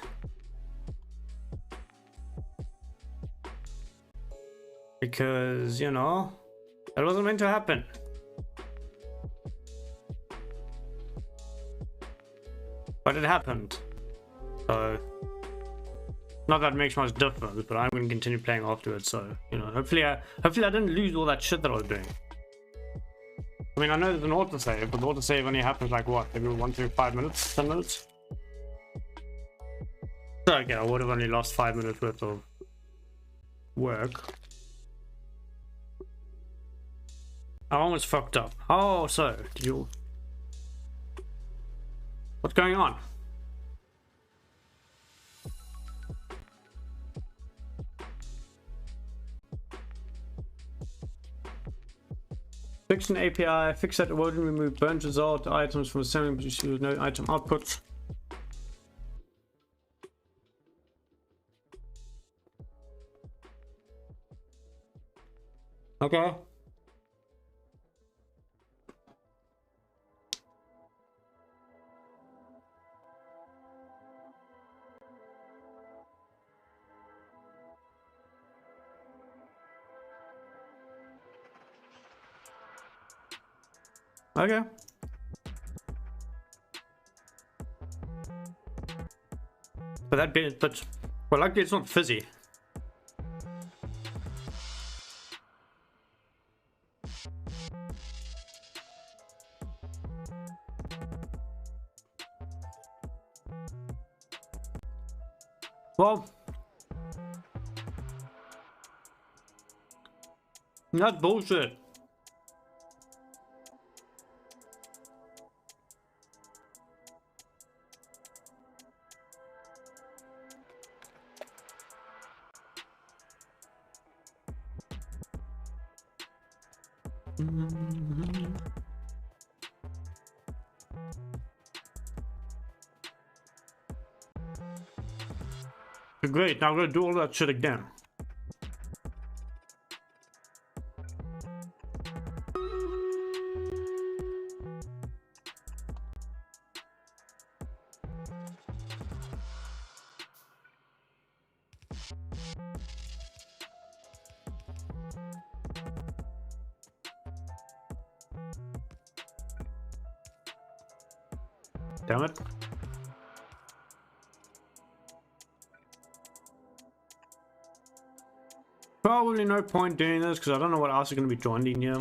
Because, you know, that wasn't meant to happen. But it happened. So, not that it makes much difference, but I'm going to continue playing afterwards. So, you know, hopefully I didn't lose all that shit that I was doing. I mean, I know there's an autosave, but the autosave only happens like what, maybe 1 to 5 minutes, 10 minutes? So, okay, I would have only lost 5 minutes worth of work. I almost fucked up. Oh, so, did you... What's going on? Fix an API, fix that it won't remove burnt result items from assembly, but you see no item output. Okay. Okay. But that bit, but well, luckily it's not fizzy. Well, that's bullshit. Great, now I'm gonna do all that shit again. Damn it. Probably no point doing this because I don't know what else is going to be joined in here.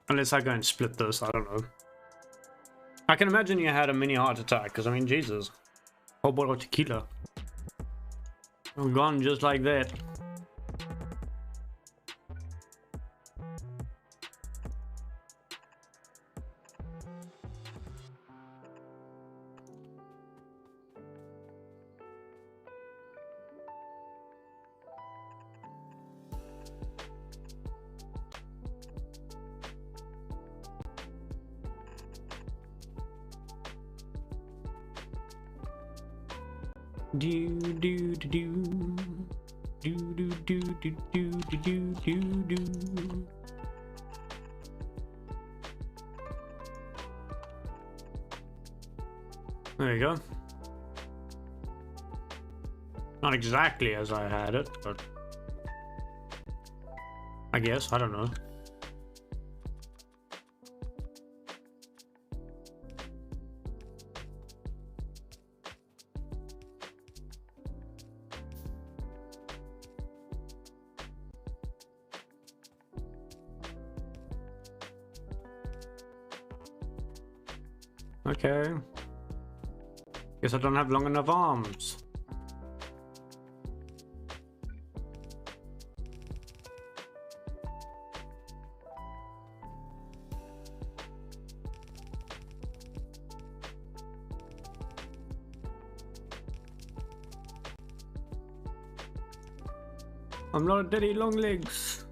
Unless I go and split this, I don't know. I can imagine you had a mini heart attack because, I mean, Jesus. Whole bottle of tequila. I'm gone just like that. Do do do do do do do do do do do. There you go. Not exactly as I had it, but I guess, I don't know. Okay. Guess I don't have long enough arms. I'm not a daddy long legs.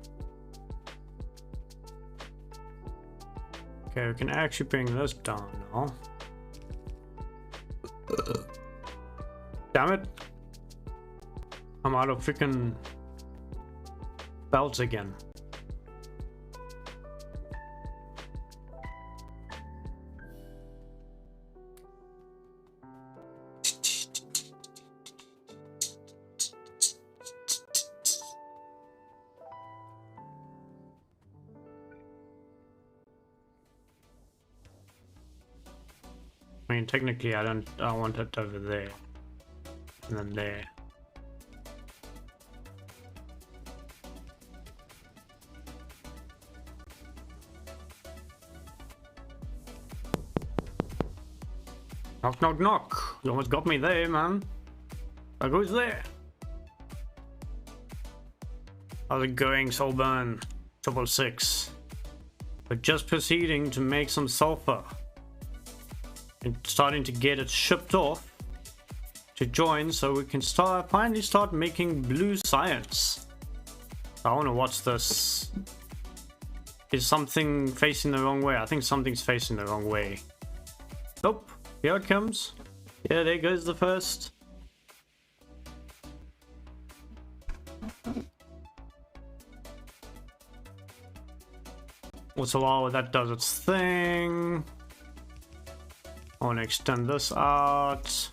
Okay, we can actually bring this down now. Damn it. I'm out of freaking belts again. mean, technically I want it over there. And then there. Knock, knock, knock. You almost got me there, man. Like, who's there? How's it going, Soulburn? 666. We're just proceeding to make some sulfur. And starting to get it shipped off to join so we can finally start making blue science. I want to watch this. Is something facing the wrong way? I think something's facing the wrong way. Nope. Here it comes. Yeah, there goes the first. Also, while that does its thing, I want to extend this out.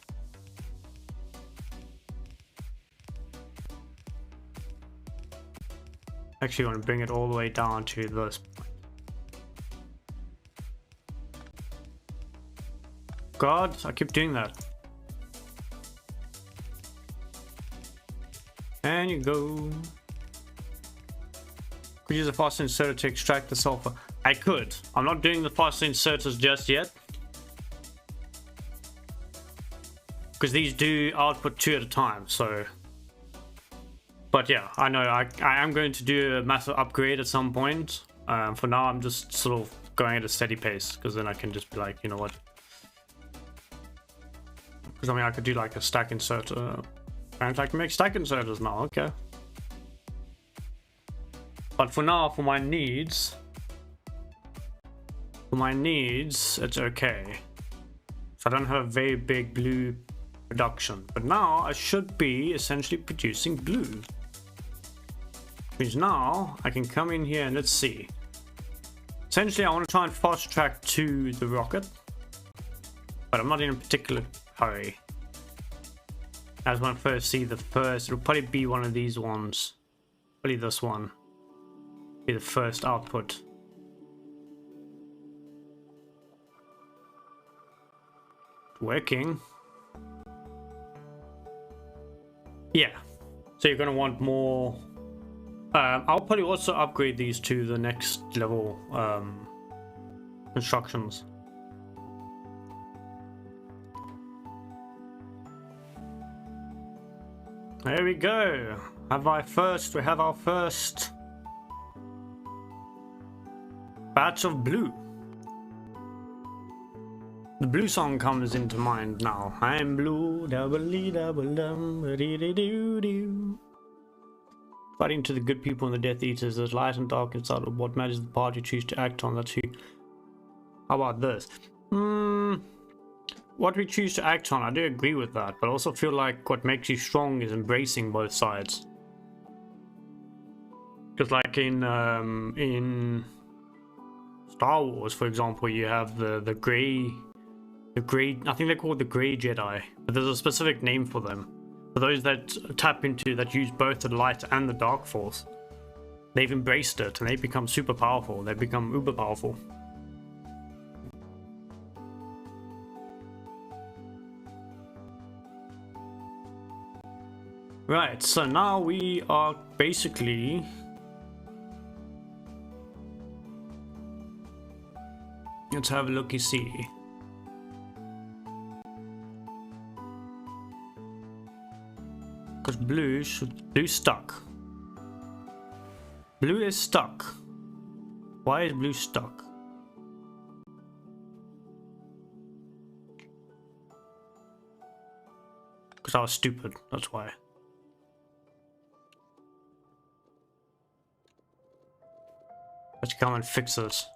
Actually, I want to bring it all the way down to this point. God, I keep doing that. And you go. Could use a fast inserter to extract the sulfur. I could. I'm not doing the fast inserters just yet, because these do output 2 at a time. So, but yeah, I know I am going to do a massive upgrade at some point. For now, I'm just sort of going at a steady pace, because then I can just be like, you know what? Because I mean, I could do like a stack inserter. In fact, I can make stack inserters now. Okay. But for now, for my needs, it's okay. So I don't have a very big blue production. But now I should be essentially producing blue. Which means now I can come in here and let's see. Essentially, I want to try and fast track to the rocket. But I'm not in a particular hurry. As when I first see the first, it'll probably be one of these ones. Probably this one. Be the first output. Working. Yeah. So you're gonna want more. I'll probably also upgrade these to the next level constructions. There we go. We have our first batch of blue. The blue song comes into mind now. I'm blue, fighting to the good people and the Death Eaters. There's light and dark inside of what matters the part you choose to act on. That's who. How about this? What we choose to act on, I do agree with that, but I also feel like what makes you strong is embracing both sides. Because like in Star Wars, for example, you have the gray, I think they're called the Grey Jedi, but there's a specific name for them. For those that tap into, that use both the light and the dark force, they've embraced it and they become super powerful. They become uber powerful. Right, so now we are basically let's have a looky see. Because blue stuck. Blue is stuck. Why is blue stuck? Because I was stupid, that's why. Let's come and fix this.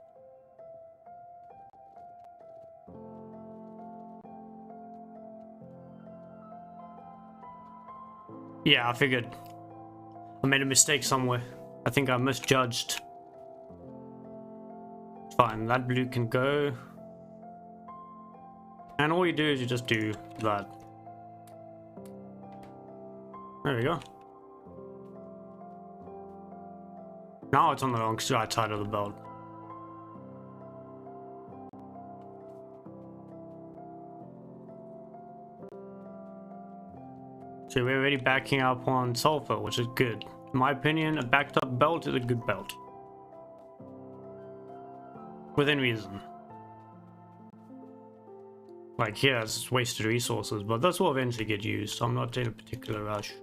Yeah, I figured. I made a mistake somewhere. I think I misjudged. Fine, that blue can go. And all you do is you just do that. There we go. Now it's on the wrong right side of the belt. So we're already backing up on sulfur, which is good. In my opinion, a backed up belt is a good belt. Within reason. Like here, it's wasted resources, but this will eventually get used, so I'm not in a particular rush.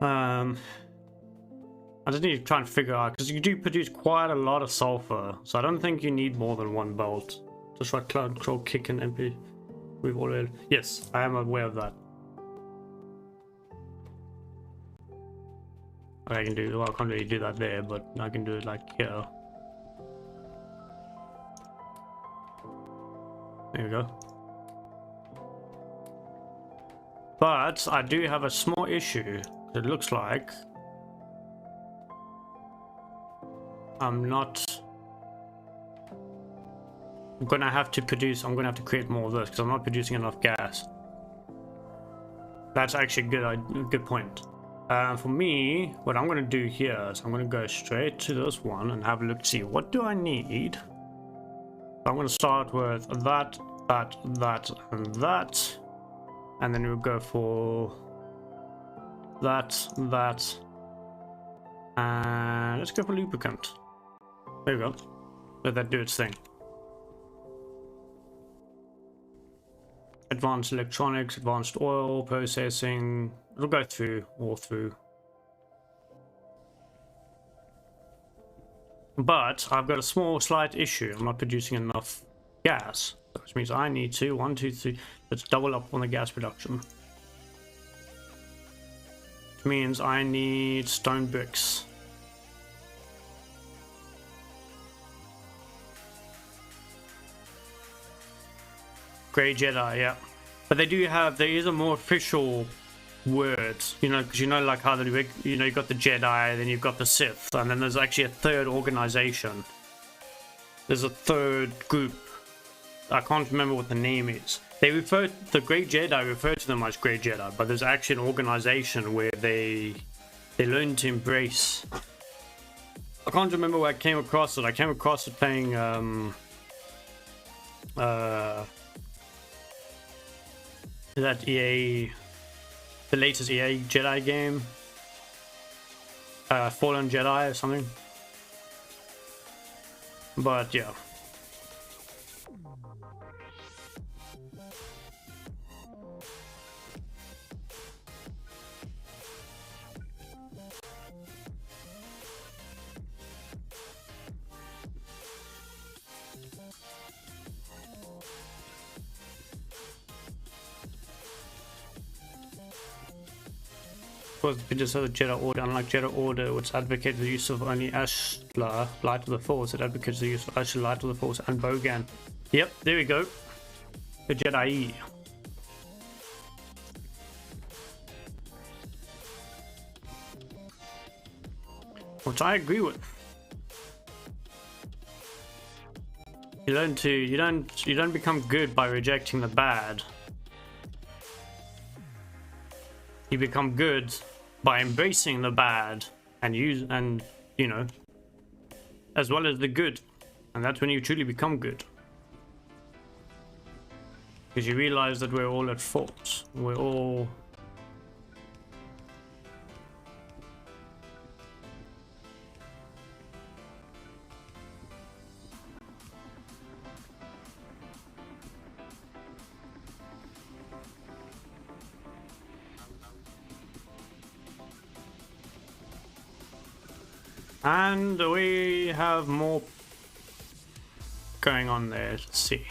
I just need to try and figure out, because you do produce quite a lot of sulfur, so I don't think you need more than one belt. Just right click, control, kick, and MP. We've already... Yes, I am aware of that. I can do... Well, I can't really do that there, but I can do it like here. There we go. But I do have a small issue. It looks like I'm gonna have to create more of this because I'm not producing enough gas. That's actually a good point. For me, what I'm gonna do here is I'm gonna go straight to this one and have a look, see what do I need. I'm gonna start with that, and that, and then we'll go for that, and let's go for lubricant. There we go. Let that do its thing. Advanced electronics, advanced oil processing. It'll go through, all through. But I've got a slight issue. I'm not producing enough gas, which means I need to 1, 2, 3. Let's double up on the gas production. Which means I need stone bricks. Grey Jedi, yeah. But they do have, there is a more official word, you know, because you know, like how the, you know, you got the Jedi, then you've got the Sith, and then there's actually a third organization. There's a third group. I can't remember what the name is. They refer, the Grey Jedi refer to them as Grey Jedi, but there's actually an organization where they learn to embrace. I can't remember where I came across it. I came across it playing that EA, the latest EA Jedi game, Fallen Jedi or something. But yeah. Was just the Jedi Order, unlike Jedi Order, which advocates the use of only Ashla, Light of the Force, it advocates the use of Ashla, Light of the Force, and Bogan. Yep, there we go. The Jedi. Which I agree with. You learn to, you don't become good by rejecting the bad. You become good by embracing the bad and you know, as well as the good, and that's when you truly become good, because you realize that we're all at fault. We're all and we have more going on there. Let's see.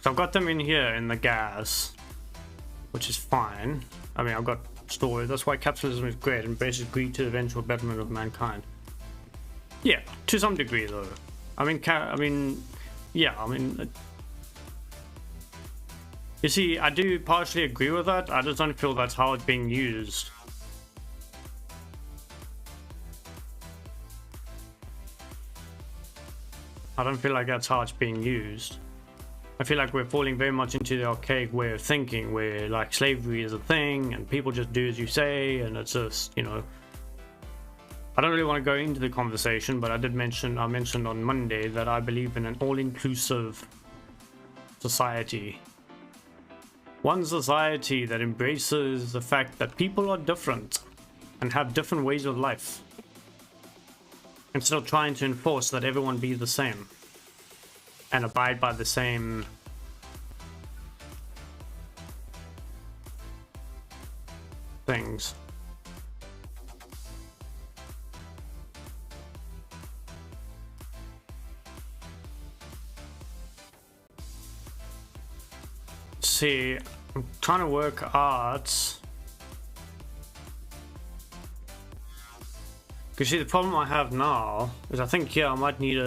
So I've got them in here in the gas, which is fine. I mean, I've got storage. That's why capitalism is great and basically agree to the eventual betterment of mankind. Yeah, to some degree though. I mean, yeah, I mean, you see, I do partially agree with that. I just don't feel that's how it's being used. I don't feel like that's how it's being used. I feel like we're falling very much into the archaic way of thinking, where like slavery is a thing and people just do as you say, and it's just, you know. I don't really want to go into the conversation, but I mentioned on Monday that I believe in an all-inclusive society. One society that embraces the fact that people are different and have different ways of life, instead of trying to enforce that everyone be the same and abide by the same things. See, I'm trying to work arts. Because see, the problem I have now is I think, yeah, I might need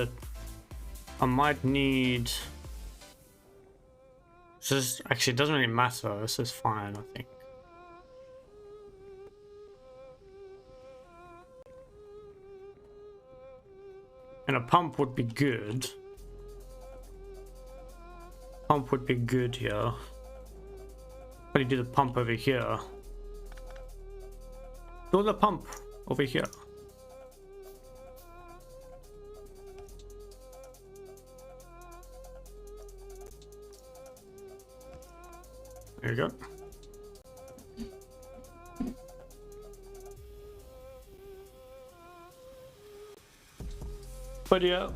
actually, it doesn't really matter. This is fine, I think. And a pump would be good. Pump would be good here. But you do the pump over here. Do the pump over here. There you go. But yeah,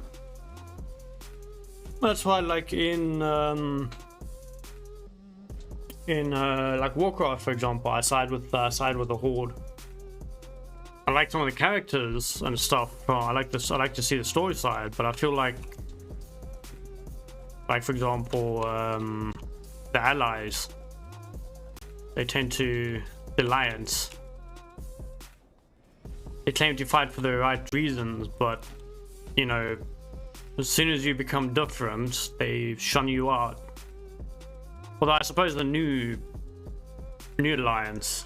that's why, like in like Warcraft, for example, I side with the Horde. I like some of the characters and stuff. I like this. I like to see the story side, but I feel like for example, the allies, they tend to the alliance. They claim to fight for the right reasons, but you know, as soon as you become different, they shun you out. Although I suppose the new alliance,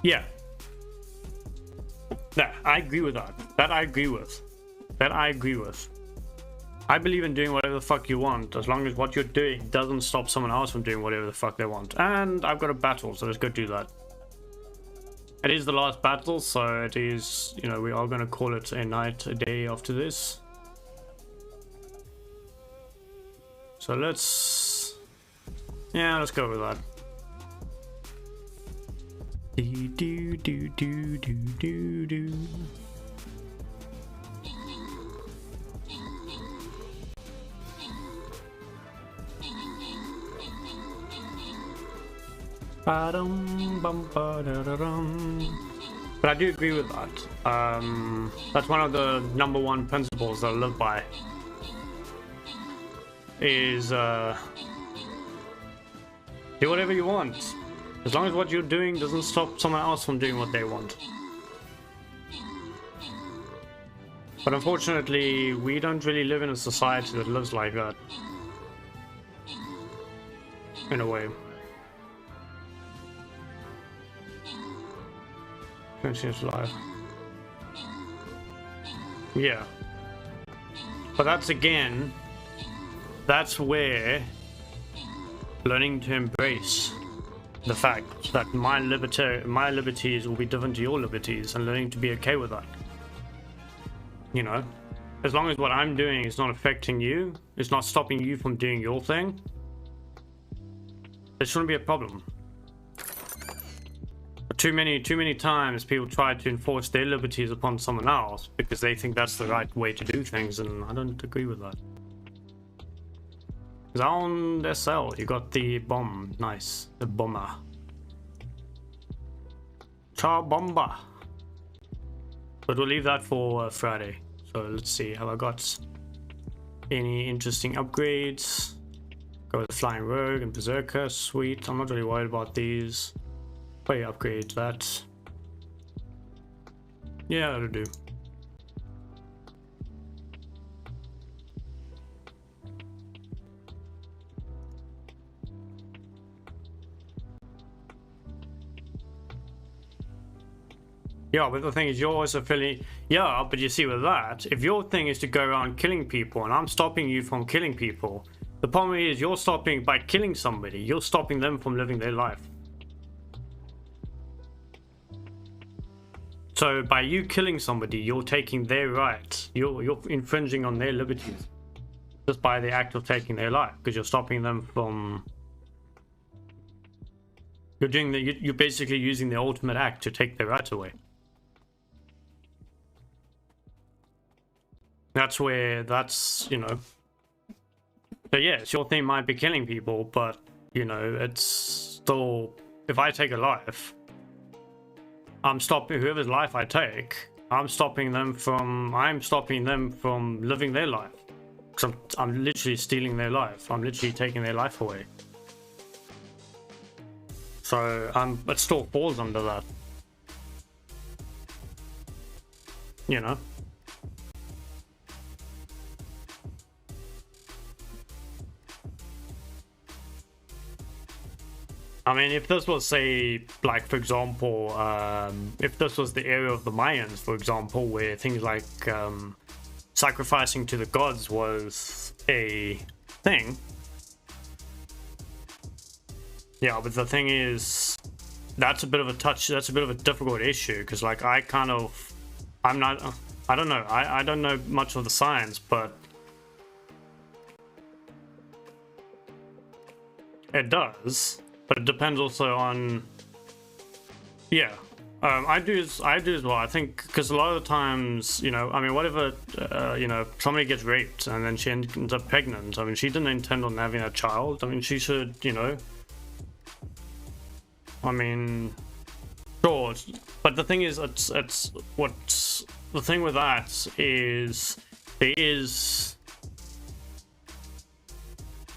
yeah, I agree with that. That I agree with. I believe in doing whatever the fuck you want, as long as what you're doing doesn't stop someone else from doing whatever the fuck they want. And I've got a battle, so let's go do that. It is the last battle, so it is, you know, we are going to call it a night, a day after this. So let's go with that. Do. But I do agree with that. That's one of the #1 principles that I live by. Is do whatever you want, as long as what you're doing doesn't stop someone else from doing what they want. But unfortunately, we don't really live in a society that lives like that. In a way. Continuous life. Yeah. But that's where learning to embrace the fact that my liberties will be different to your liberties, and learning to be okay with that. You know, as long as what I'm doing is not affecting you, it's not stopping you from doing your thing, there shouldn't be a problem. But too many times people try to enforce their liberties upon someone else because they think that's the right way to do things, and I don't agree with that. Down SL, you got the bomb. Nice. The bomber. Char bomba. But we'll leave that for Friday. So let's see, have I got any interesting upgrades? Go with the Flying Rogue and Berserker. Sweet. I'm not really worried about these. Probably upgrade that. Yeah, that'll do. Yeah, but the thing is, you're also feeling... Yeah, but you see with that, if your thing is to go around killing people and I'm stopping you from killing people, the problem is you're stopping by killing somebody, you're stopping them from living their life. So by you killing somebody, you're taking their rights, you're infringing on their liberties. just by the act of taking their life, because you're stopping them from. You're basically using the ultimate act to take their rights away. That's you know. So yes, your thing might be killing people, but you know, it's still, if I take a life, I'm stopping whoever's life I take. I'm stopping them from living their life. Because I'm literally stealing their life. I'm literally taking their life away. So it still falls under that. You know? I mean, if this was, say, like, for example, if this was the area of the Mayans, for example, where things like sacrificing to the gods was a thing. Yeah, but the thing is, that's a bit of a difficult issue, because, like, I don't know, I don't know much of the science, but it does. But it depends also on, yeah. I do as well. I think because a lot of the times, you know, I mean, whatever, you know, somebody gets raped and then she ends up pregnant. I mean, she didn't intend on having a child. I mean, she should, you know. I mean, sure. But the thing is, the thing with that is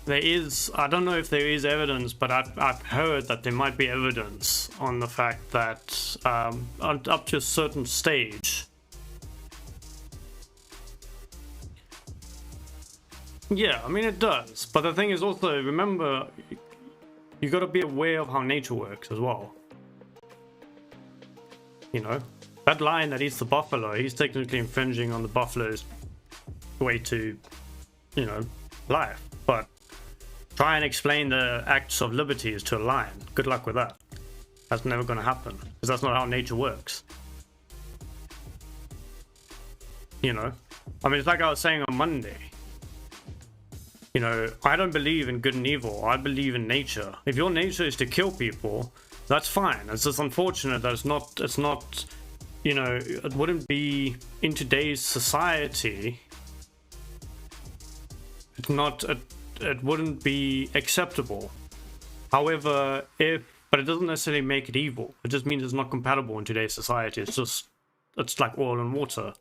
there is, I don't know if there is evidence, but I've heard that there might be evidence on the fact that up to a certain stage. Yeah, I mean, it does. But the thing is also, remember, you got to be aware of how nature works as well. You know, that lion that eats the buffalo, he's technically infringing on the buffalo's way to, you know, life. But try and explain the acts of liberties to a lion. Good luck with that. That's never going to happen, because that's not how nature works. You know, I mean, it's like I was saying on Monday. You know, I don't believe in good and evil. I believe in nature. If your nature is to kill people, that's fine. It's just unfortunate that it's not, you know, it wouldn't be in today's society. It's not it wouldn't be acceptable. However, but it doesn't necessarily make it evil. It just means it's not compatible in today's society. It's like oil and water.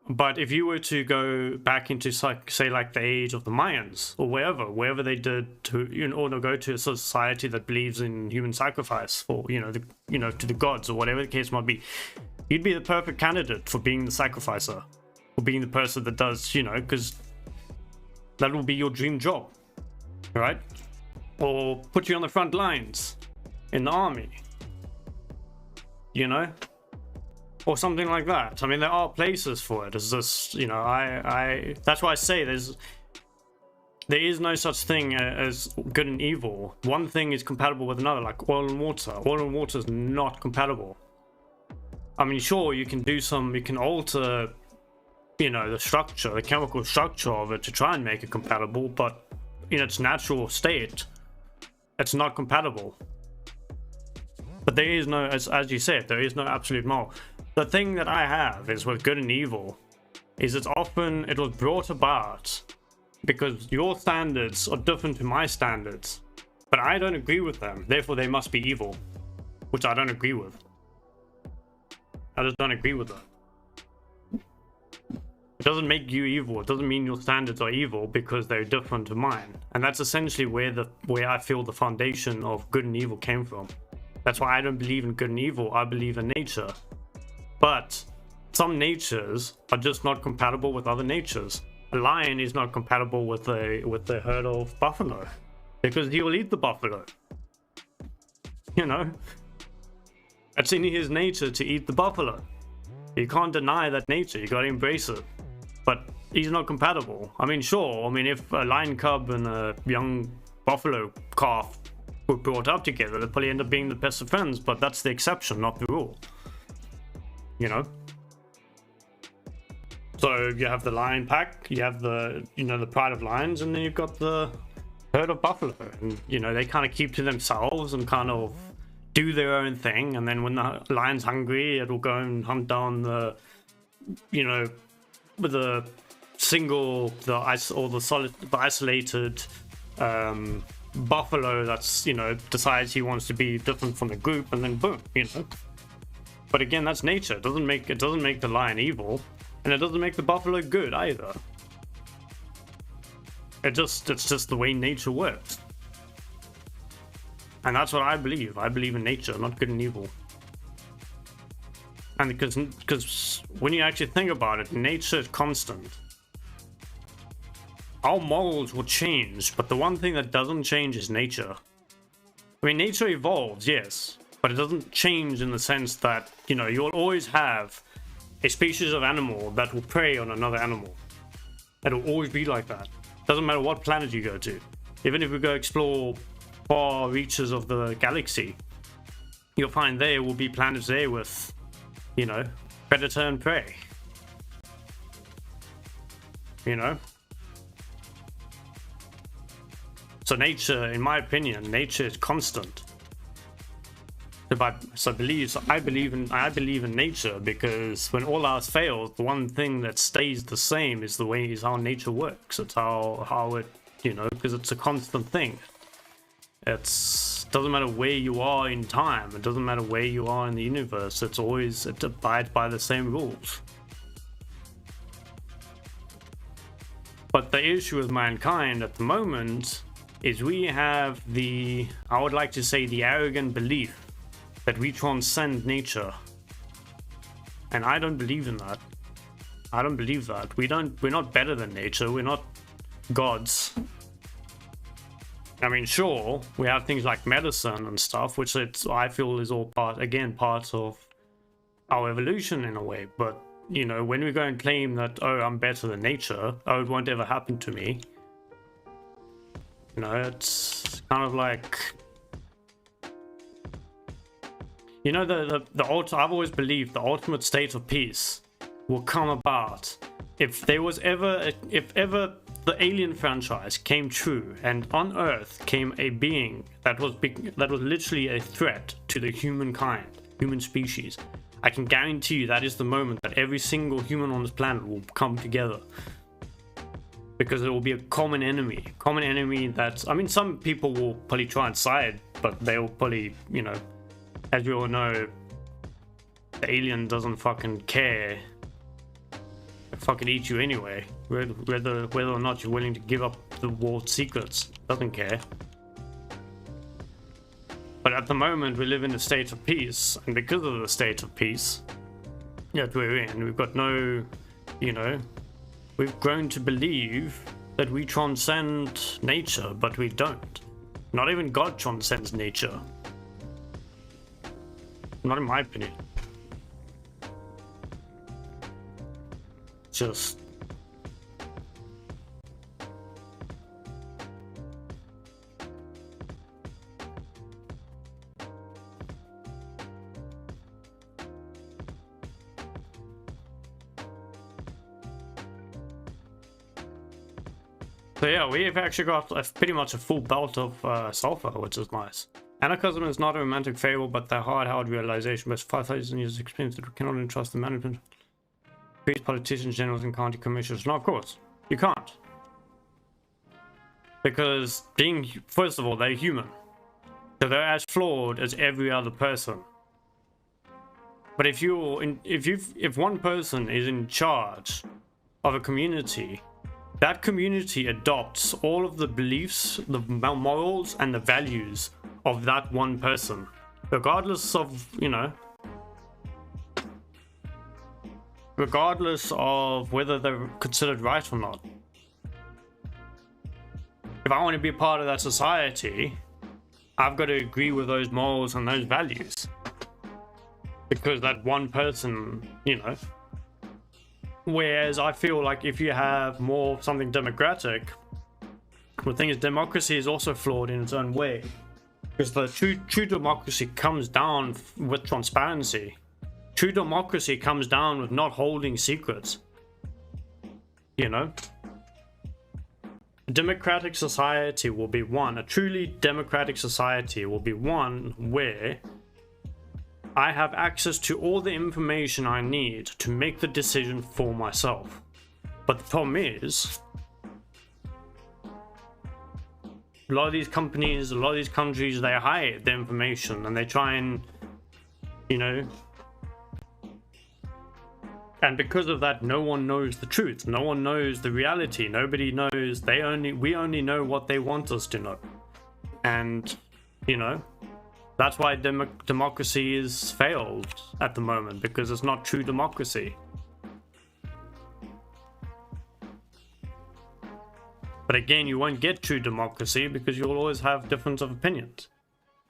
But if you were to go back into, say, like the age of the Mayans or wherever they did to, you know, or go to a society that believes in human sacrifice for, you know, to the gods or whatever the case might be, you'd be the perfect candidate for being the sacrificer, or being the person that does, you know, because that will be your dream job, right? Or put you on the front lines in the army, you know, or something like that. I mean, there are places for it. It's just, you know, that's why I say there is no such thing as good and evil. One thing is compatible with another, like oil and water. Oil and water is not compatible. I mean, sure, you can alter, you know, the chemical structure of it to try and make it compatible, but in its natural state, it's not compatible. But there is no, as you said, there is no absolute moral. The thing that I have is with good and evil, is it was brought about because your standards are different to my standards, but I don't agree with them, therefore they must be evil, which I don't agree with. I just don't agree with that. It doesn't make you evil. It doesn't mean your standards are evil because they're different to mine. And that's essentially where I feel the foundation of good and evil came from. That's why I don't believe in good and evil. I believe in nature. But some natures are just not compatible with other natures. A lion is not compatible with the herd of buffalo because he will eat the buffalo. You know, it's in his nature to eat the buffalo. You can't deny that nature. You got to embrace it. But he's not compatible. I mean, sure. I mean, if a lion cub and a young buffalo calf were brought up together, they'd probably end up being the best of friends. But that's the exception, not the rule. You know? So you have the lion pack, you have the, you know, the pride of lions, and then you've got the herd of buffalo. And, you know, they kind of keep to themselves and kind of do their own thing. And then when the lion's hungry, it'll go and hunt down the, you know, with the single, the isolated buffalo that's, you know, decides he wants to be different from the group, and then boom, you know. But again, that's nature. It doesn't make the lion evil. And it doesn't make the buffalo good either. It's just the way nature works. And that's what I believe. I believe in nature, not good and evil. And because when you actually think about it, nature is constant. Our morals will change, but the one thing that doesn't change is nature. I mean, nature evolves, yes, but it doesn't change in the sense that, you know, you'll always have a species of animal that will prey on another animal. It'll always be like that. Doesn't matter what planet you go to. Even if we go explore far reaches of the galaxy, you'll find there will be planets there with, you know, predator and prey. You know? So nature, in my opinion, nature is constant. So I believe in nature, because when all else fails, the one thing that stays the same is how nature works. It's how it, you know, because it's a constant thing. Doesn't matter where you are in time. It doesn't matter where you are in the universe. It abides by the same rules. But the issue with mankind at the moment is we have I would like to say, the arrogant belief that we transcend nature. And I don't believe in that. I don't believe that. We're not better than nature. We're not gods. I mean, sure, we have things like medicine and stuff, which I feel is all part of our evolution in a way. But, you know, when we go and claim that, oh, I'm better than nature, oh, it won't ever happen to me. You know, it's kind of like, you know, I've always believed the ultimate state of peace will come about if ever the Alien franchise came true, and on Earth came a being that was literally a threat to the human species. I can guarantee you that is the moment that every single human on this planet will come together. Because it will be a common enemy that, I mean, some people will probably try and side, but they'll probably, you know, as we all know, the alien doesn't fucking care. They fucking eat you anyway, whether or not you're willing to give up the world's secrets. Doesn't care. But at the moment, we live in a state of peace, and because of the state of peace that we're in, we've got no, you know, we've grown to believe that we transcend nature, but we don't. Not even God transcends nature. Not in my opinion. Just... So yeah, we've actually got pretty much a full belt of sulfur, which is nice. Anarchism is not a romantic fable, but the hard-held realization with 5,000 years of experience that we cannot entrust the management. Priests, politicians, generals, and county commissioners. No, of course, you can't. Because first of all, they're human. So they're as flawed as every other person. But if one person is in charge of a community, that community adopts all of the beliefs, the morals, and the values of that one person, regardless of, you know, regardless of whether they're considered right or not. If I want to be a part of that society, I've got to agree with those morals and those values, because that one person, you know. Whereas I feel like if you have more something democratic, the thing is, democracy is also flawed in its own way, because the true democracy comes down with transparency. True democracy comes down with not holding secrets. you know? A democratic society will be one, a truly democratic society will be one where I have access to all the information I need to make the decision for myself. But the problem is, a lot of these companies, a lot of these countries, they hide the information and they try and, you know, and because of that, no one knows the truth. No one knows the reality. Nobody knows. We only know what they want us to know. And, you know, that's why democracy is failed at the moment, because it's not true democracy. But again, you won't get true democracy because you'll always have difference of opinions.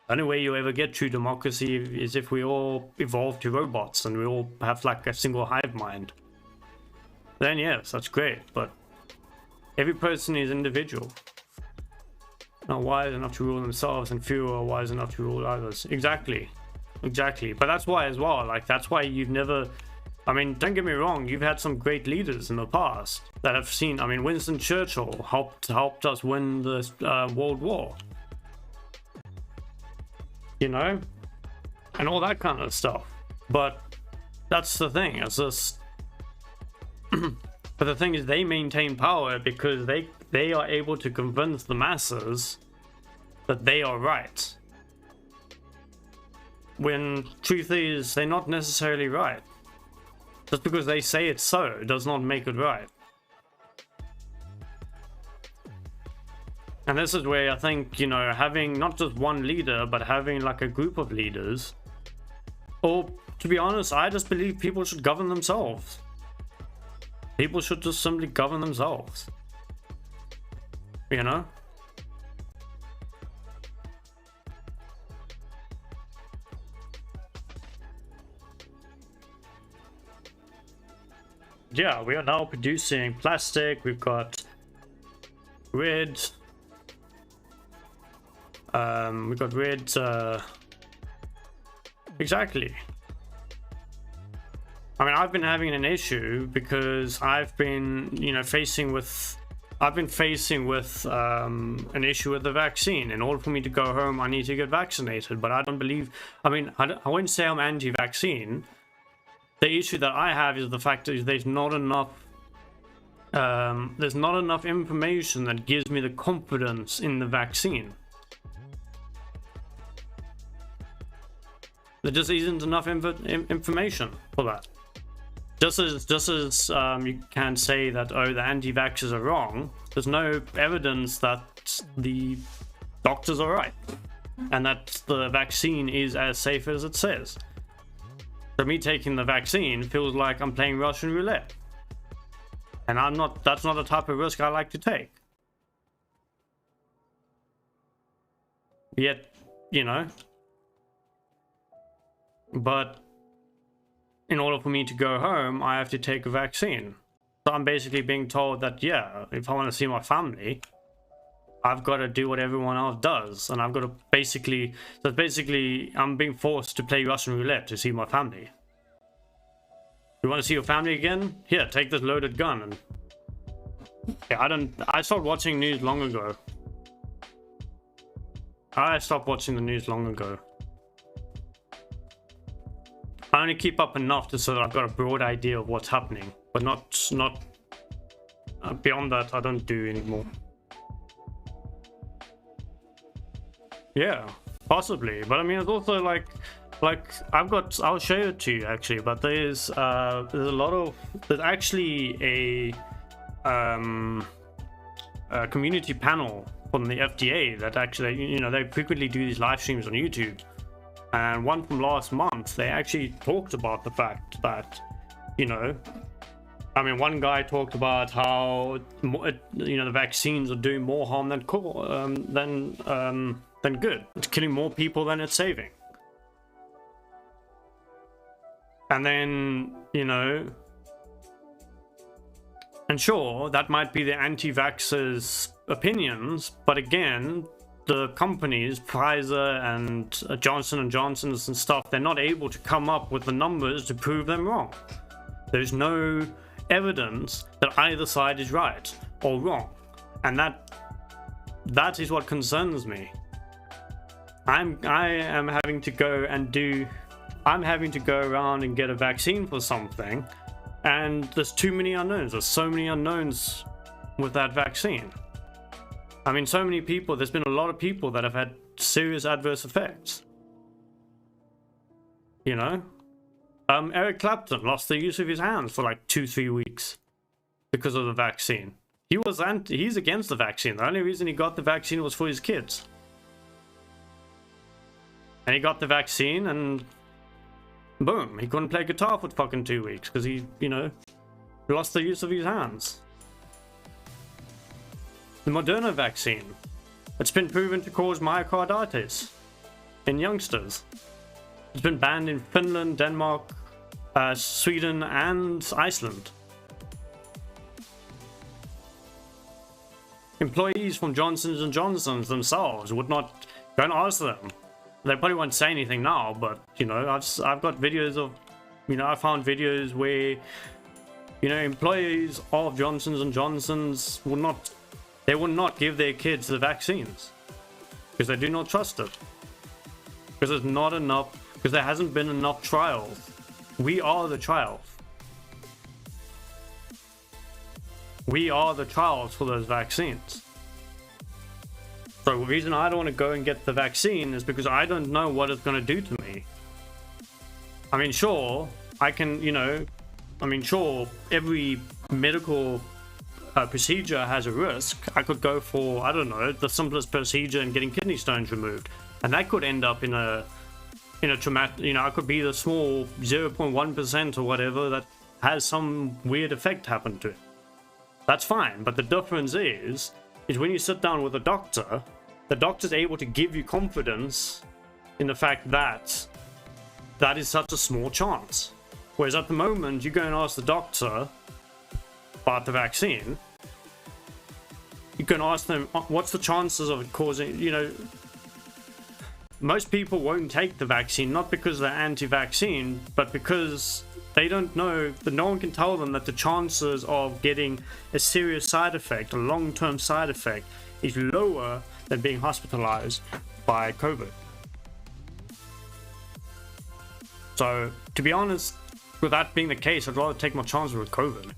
The only way you ever get true democracy is if we all evolve to robots and we all have like a single hive mind. Then yes, that's great, but every person is individual. Not wise enough to rule themselves, and few are wise enough to rule others. Exactly. But that's why as well, like that's why you've never, I mean, don't get me wrong, you've had some great leaders in the past that have seen, I mean, Winston Churchill helped us win the World War. You know, and all that kind of stuff. But that's the thing, it's just but the thing is, they maintain power because they are able to convince the masses that they are right, when truth is they're not necessarily right. Just because they say it's so does not make it right. And this is where I think, you know, having not just one leader, but having like a group of leaders, or to be honest, I just believe people should govern themselves. People should just simply govern themselves. You know? Yeah, we are now producing plastic. We've got red. We've got red, exactly. I mean, I've been having an issue because I've been, you know, facing with an issue with the vaccine. In order for me to go home, I need to get vaccinated, but I don't believe, I mean, I wouldn't say I'm anti-vaccine. The issue that I have is the fact that there's not enough information that gives me the confidence in the vaccine. There just isn't enough information for that. Just as you can say that, oh, the anti-vaxxers are wrong, there's no evidence that the doctors are right and that the vaccine is as safe as it says. So me taking the vaccine feels like I'm playing Russian roulette, and that's not the type of risk I like to take. Yet, you know, but in order for me to go home, I have to take a vaccine. So I'm basically being told that, yeah, if I want to see my family, I've got to do what everyone else does, and I've got to basically I'm being forced to play Russian roulette to see my family. You want to see your family again? Here, take this loaded gun. And yeah, I stopped watching news long ago. I stopped watching the news long ago. I only keep up enough so that I've got a broad idea of what's happening, but not beyond that. I don't do anymore. Yeah, possibly, but I mean, it's also like I'll show it to you actually, but there's actually a community panel from the FDA that actually, you know, they frequently do these live streams on YouTube. And one from last month, they actually talked about the fact that, you know, I mean, one guy talked about how, you know, the vaccines are doing more harm than good. It's killing more people than it's saving. And then, you know, and sure, that might be the anti-vaxxers' opinions, but again, the companies, Pfizer and Johnson & Johnson's and stuff, they're not able to come up with the numbers to prove them wrong. There's no evidence that either side is right or wrong, and that is what concerns me. I'm having to go around and get a vaccine for something, and there's too many unknowns. There's so many unknowns with that vaccine. I mean, so many people, there's been a lot of people that have had serious adverse effects. You know? Eric Clapton lost the use of his hands for like 2-3 weeks because of the vaccine. He's against the vaccine. The only reason he got the vaccine was for his kids. And he got the vaccine and boom, he couldn't play guitar for fucking 2 weeks because he, you know, lost the use of his hands. The Moderna vaccine, it's been proven to cause myocarditis in youngsters. It's been banned in Finland, Denmark, Sweden, and Iceland. Employees from Johnson & Johnson's themselves would not go and ask them. They probably won't say anything now, but you know, I've got videos of, you know, I found videos where, you know, employees of Johnson & Johnson's will not give their kids the vaccines because they do not trust it, because there's not enough, because there hasn't been enough trials. We are the trials. We are the trials for those vaccines. So the reason I don't want to go and get the vaccine is because I don't know what it's going to do to me. I mean, sure, I can, you know, I mean, sure, every medical procedure has a risk. I could go for, I don't know, the simplest procedure in getting kidney stones removed, and that could end up in a traumatic, you know, I could be the small 0.1% or whatever that has some weird effect happen to it. That's fine, but the difference is when you sit down with a doctor, the doctor's able to give you confidence in the fact that that is such a small chance. Whereas at the moment, you go and ask the doctor about the vaccine, you can ask them, what's the chances of it causing, you know, most people won't take the vaccine, not because they're anti-vaccine, but because they don't know, that no one can tell them that the chances of getting a serious side effect, a long-term side effect, is lower than being hospitalized by COVID. So, to be honest, with that being the case, I'd rather take my chances with COVID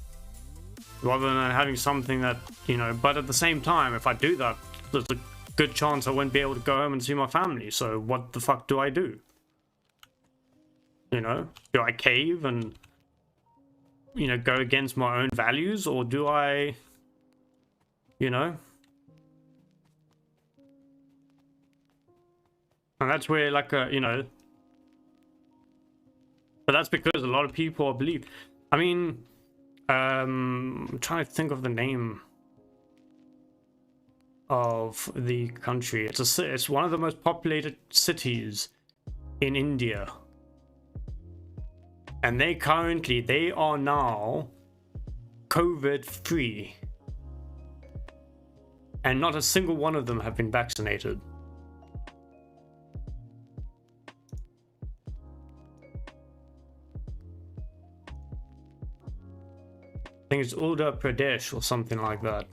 rather than having something that, you know, but at the same time, if I do that, there's a good chance I won't be able to go home and see my family. So what the fuck do I do? You know, do I cave and, you know, go against my own values, or do I, you know? And that's where, like, you know, but that's because a lot of people believe. I mean, I'm trying to think of the name of the country. It's one of the most populated cities in India, and they are now COVID free, and not a single one of them have been vaccinated. I think it's Uttar Pradesh or something like that.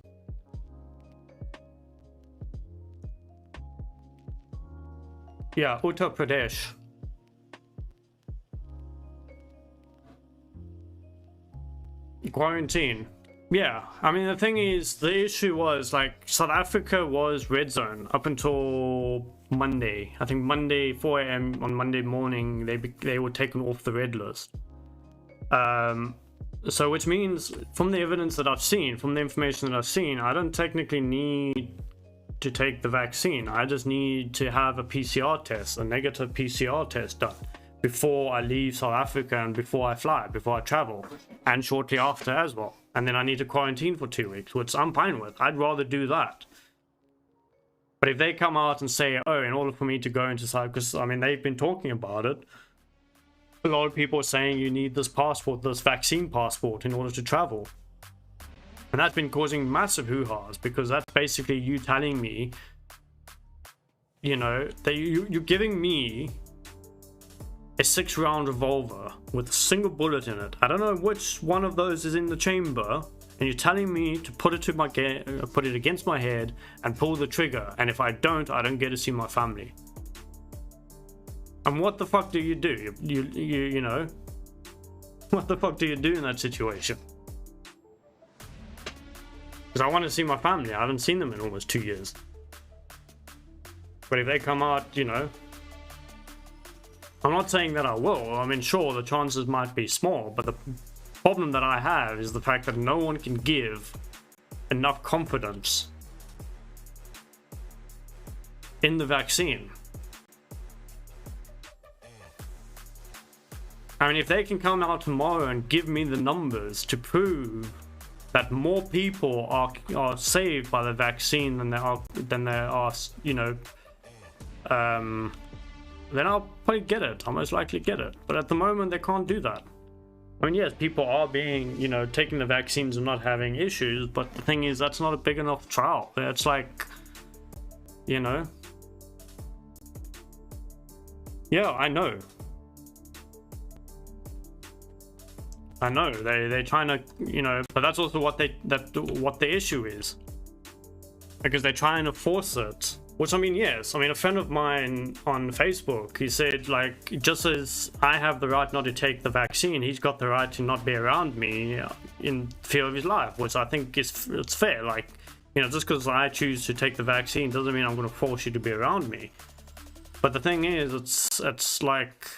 Yeah, Uttar Pradesh. Quarantine. Yeah, I mean, the thing is, the issue was, like, South Africa was red zone up until Monday. I think Monday, 4 a.m. on Monday morning, they were taken off the red list. So which means, from the evidence that I've seen, from the information that I've seen, I don't technically need to take the vaccine. I just need to have a PCR test, a negative PCR test done before I leave South Africa and before I fly, before I travel, and shortly after as well. And then I need to quarantine for 2 weeks, which I'm fine with. I'd rather do that. But if they come out and say, oh, in order for me to go into South, because I mean, they've been talking about it, a lot of people are saying you need this passport, this vaccine passport, in order to travel. And that's been causing massive hoo-has, because that's basically you telling me, you know, that you're giving me a 6-round revolver with a single bullet in it. I don't know which one of those is in the chamber, and you're telling me to put it against my head and pull the trigger, and if I don't get to see my family. And what the fuck do? You know, what the fuck do you do in that situation? Because I want to see my family. I haven't seen them in almost 2 years. But if they come out, you know, I'm not saying that I will. I mean, sure, the chances might be small, but the problem that I have is the fact that no one can give enough confidence in the vaccine. I mean, if they can come out tomorrow and give me the numbers to prove that more people are saved by the vaccine than there are, you know, then I'll probably get it. I'll most likely get it. But at the moment, they can't do that. I mean, yes, people are being, you know, taking the vaccines and not having issues, but the thing is, that's not a big enough trial. It's like, you know. Yeah, I know. They're trying to, you know, but that's also what the issue is, because they're trying to force it. Which, I mean, yes, I mean, a friend of mine on Facebook, he said, like, just as I have the right not to take the vaccine, he's got the right to not be around me in fear of his life, which I think it's fair. Like, you know, just because I choose to take the vaccine doesn't mean I'm going to force you to be around me. But the thing is, it's like,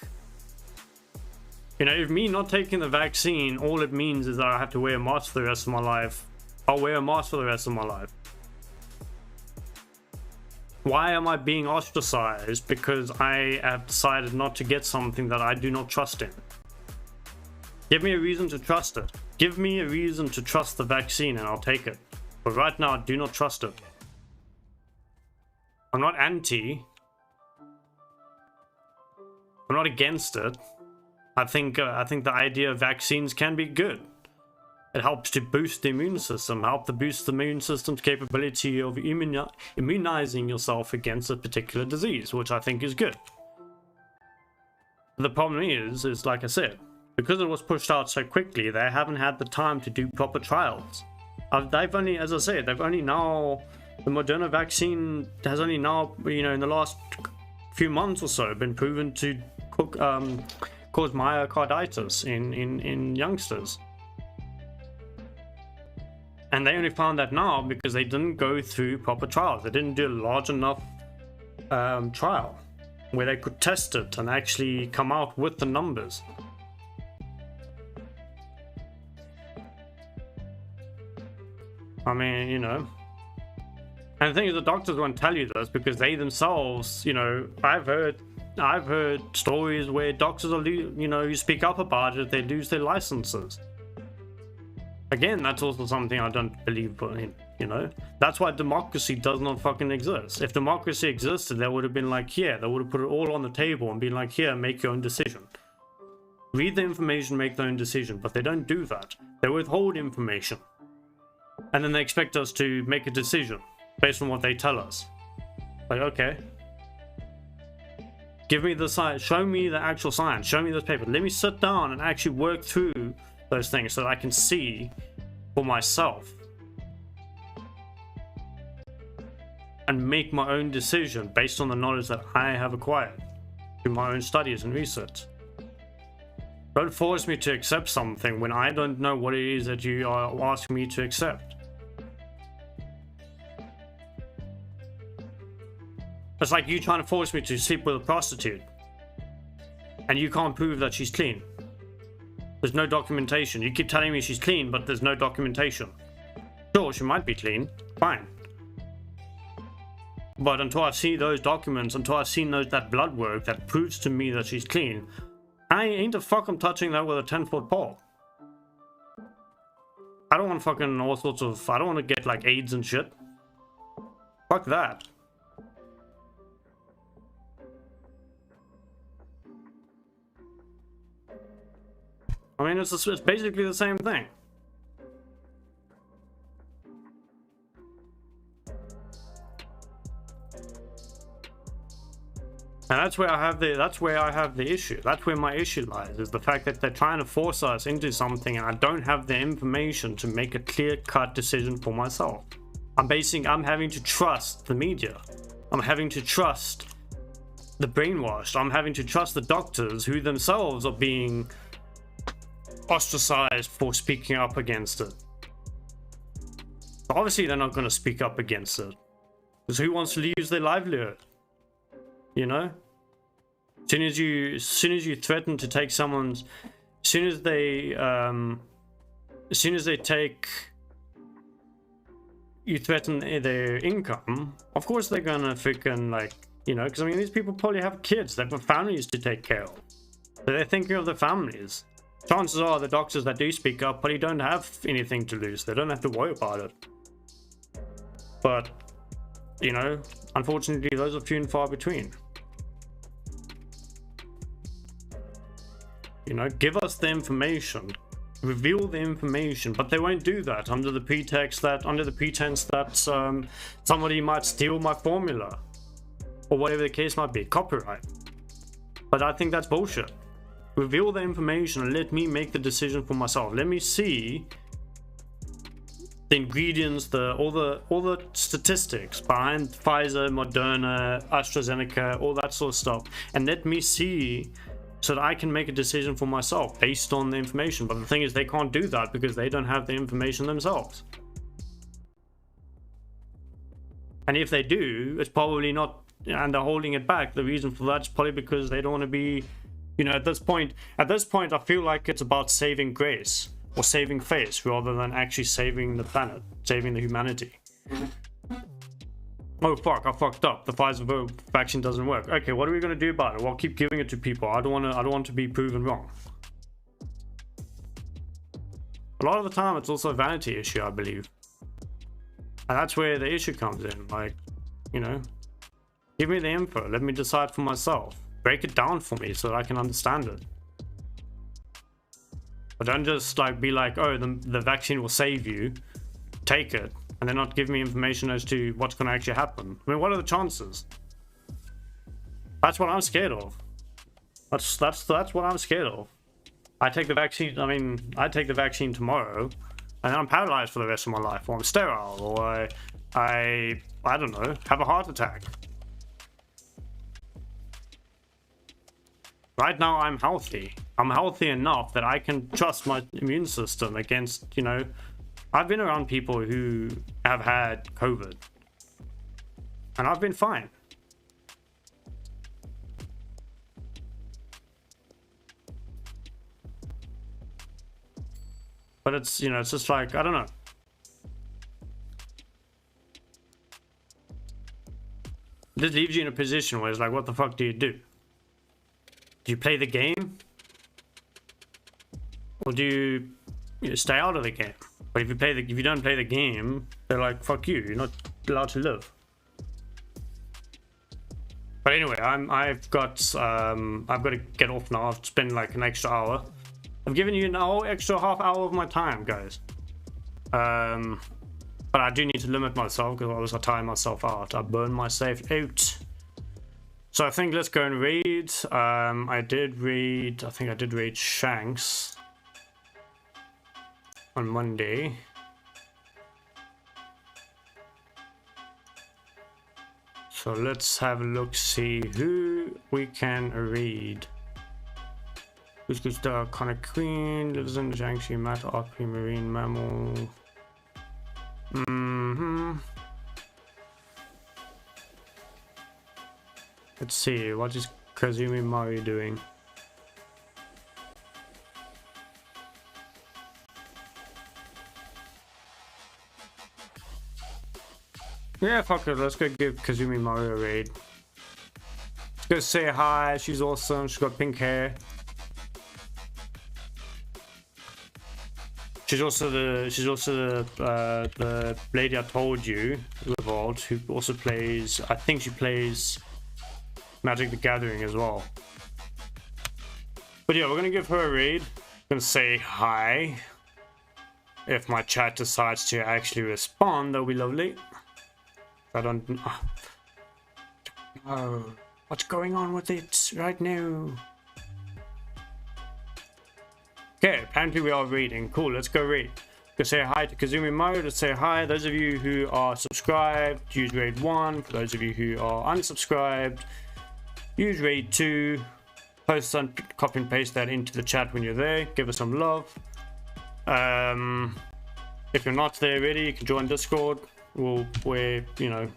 you know, if me not taking the vaccine, all it means is that I have to wear a mask for the rest of my life. I'll wear a mask for the rest of my life. Why am I being ostracized because I have decided not to get something that I do not trust in? Give me a reason to trust it. Give me a reason to trust the vaccine and I'll take it. But right now, I do not trust it. I'm not anti. I'm not against it. I think the idea of vaccines can be good. It helps to boost the immune system, boost the immune system's capability of immunizing yourself against a particular disease, which I think is good. The problem is like I said, because it was pushed out so quickly, they haven't had the time to do proper trials. They've only, as I said, the Moderna vaccine has only now, you know, in the last few months or so, been proven to cause myocarditis in youngsters. And they only found that now because they didn't go through proper trials. They didn't do a large enough trial where they could test it and actually come out with the numbers. I mean, you know. And the thing is, the doctors won't tell you this because they themselves, you know, I've heard stories where doctors are, you know, you speak up about it, they lose their licenses. Again, that's also something I don't believe in, you know? That's why democracy does not fucking exist. If democracy existed, they would have been like, here, they would have put it all on the table and been like, here, make your own decision. Read the information, make their own decision, but they don't do that. They withhold information. And then they expect us to make a decision based on what they tell us. Like, okay. Give me the science, show me the actual science, show me this paper. Let me sit down and actually work through those things so that I can see for myself and make my own decision based on the knowledge that I have acquired through my own studies and research. Don't force me to accept something when I don't know what it is that you are asking me to accept. It's like you trying to force me to sleep with a prostitute and you can't prove that she's clean. There's no documentation. You keep telling me she's clean, but there's no documentation. Sure, she might be clean. Fine. But until I see those documents, until I've seen that blood work that proves to me that she's clean, I ain't the fuck I'm touching that with a 10-foot pole. I don't want fucking all sorts of... I don't want to get like AIDS and shit. Fuck that. I mean, it's basically the same thing. And And that's where I have the issue. That's where my issue lies, is the fact that they're trying to force us into something and I don't have the information to make a clear-cut decision for myself. I'm having to trust the media. I'm having to trust the brainwashed. I'm having to trust the doctors who themselves are being ostracized for speaking up against it. Obviously they're not going to speak up against it, because who wants to lose their livelihood? You know, as soon as you threaten to take someone's, as soon as they you threaten their income, of course they're gonna freaking, like, you know, because I mean, these people probably have kids, they've got families to take care of, so they're thinking of their families. Chances are the doctors that do speak up probably don't have anything to lose, they don't have to worry about it. But, you know, unfortunately those are few and far between. You know, give us the information, reveal the information, but they won't do that under the pretense that somebody might steal my formula, or whatever the case might be, copyright. But I think that's bullshit. Reveal the information and let me make the decision for myself. Let me see the ingredients, all the statistics behind Pfizer, Moderna, AstraZeneca, all that sort of stuff, and let me see, so that I can make a decision for myself based on the information. But the thing is, they can't do that because they don't have the information themselves. And if they do, it's probably not, and they're holding it back. The reason for that is probably because they don't want to be, you know, at this point I feel like it's about saving grace or saving face rather than actually saving the planet, saving the humanity. Oh fuck, I fucked up. The Pfizer vaccine doesn't work. Okay, what are we gonna do about it? Well, keep giving it to people. I don't want to be proven wrong. A lot of the time it's also a vanity issue, I believe. And that's where the issue comes in. Like, you know, give me the info, let me decide for myself. Break it down for me so that I can understand it. But don't just like be like, oh, the vaccine will save you, take it, and then not give me information as to what's going to actually happen. I mean, what are the chances? That's what I'm scared of. That's what I'm scared of. I take the vaccine. I mean, I take the vaccine tomorrow, and then I'm paralyzed for the rest of my life, or I'm sterile, or I don't know, have a heart attack. Right now, I'm healthy. I'm healthy enough that I can trust my immune system against, you know, I've been around people who have had COVID, and I've been fine. But it's, you know, it's just like, I don't know. This leaves you in a position where it's like, what the fuck do you do? Do you play the game? Or do you know, stay out of the game? But if you don't play the game, they're like, fuck you, you're not allowed to live. But anyway, I've got to get off now. I've spent like an extra hour. I've given you an extra half hour of my time, guys. But I do need to limit myself because otherwise I tire myself out. I burn myself out. So I think let's go and read. I think I did read Shanks on Monday. So let's have a look, see who we can read. Who's good star? Connor Queen lives in Jiangxi, Matt RP Marine Mammal. Let's see, what is Kazumi Mari doing? Yeah, fuck it, let's go give Kazumi Mari a raid. Let's go say hi, she's awesome, she's got pink hair. She's also the lady I told you, Revolt, who also plays, I think she plays Magic the Gathering as well. But yeah, we're gonna give her a raid. I'm gonna say hi. If my chat decides to actually respond, that'll be lovely. I don't. Oh. What's going on with it right now? Okay, apparently we are reading. Cool, let's go read. Go say hi to Kazumi Mario. Let's say hi. Those of you who are subscribed, use raid 1. For those of you who are unsubscribed, use raid 2. Post and copy and paste that into the chat when you're there. Give us some love. If you're not there already, you can join Discord. Where, you know,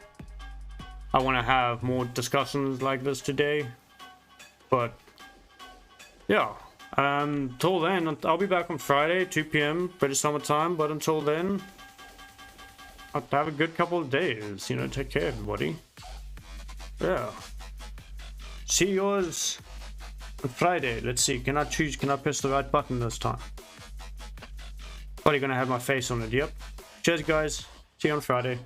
I want to have more discussions like this today. But yeah, till then, I'll be back on Friday, 2 p.m. British summer time. But until then, I'll have a good couple of days. You know, take care, everybody. Yeah. See yours on Friday. Let's see. Can I press the right button this time? Probably gonna have my face on it. Yep. Cheers, guys. See you on Friday.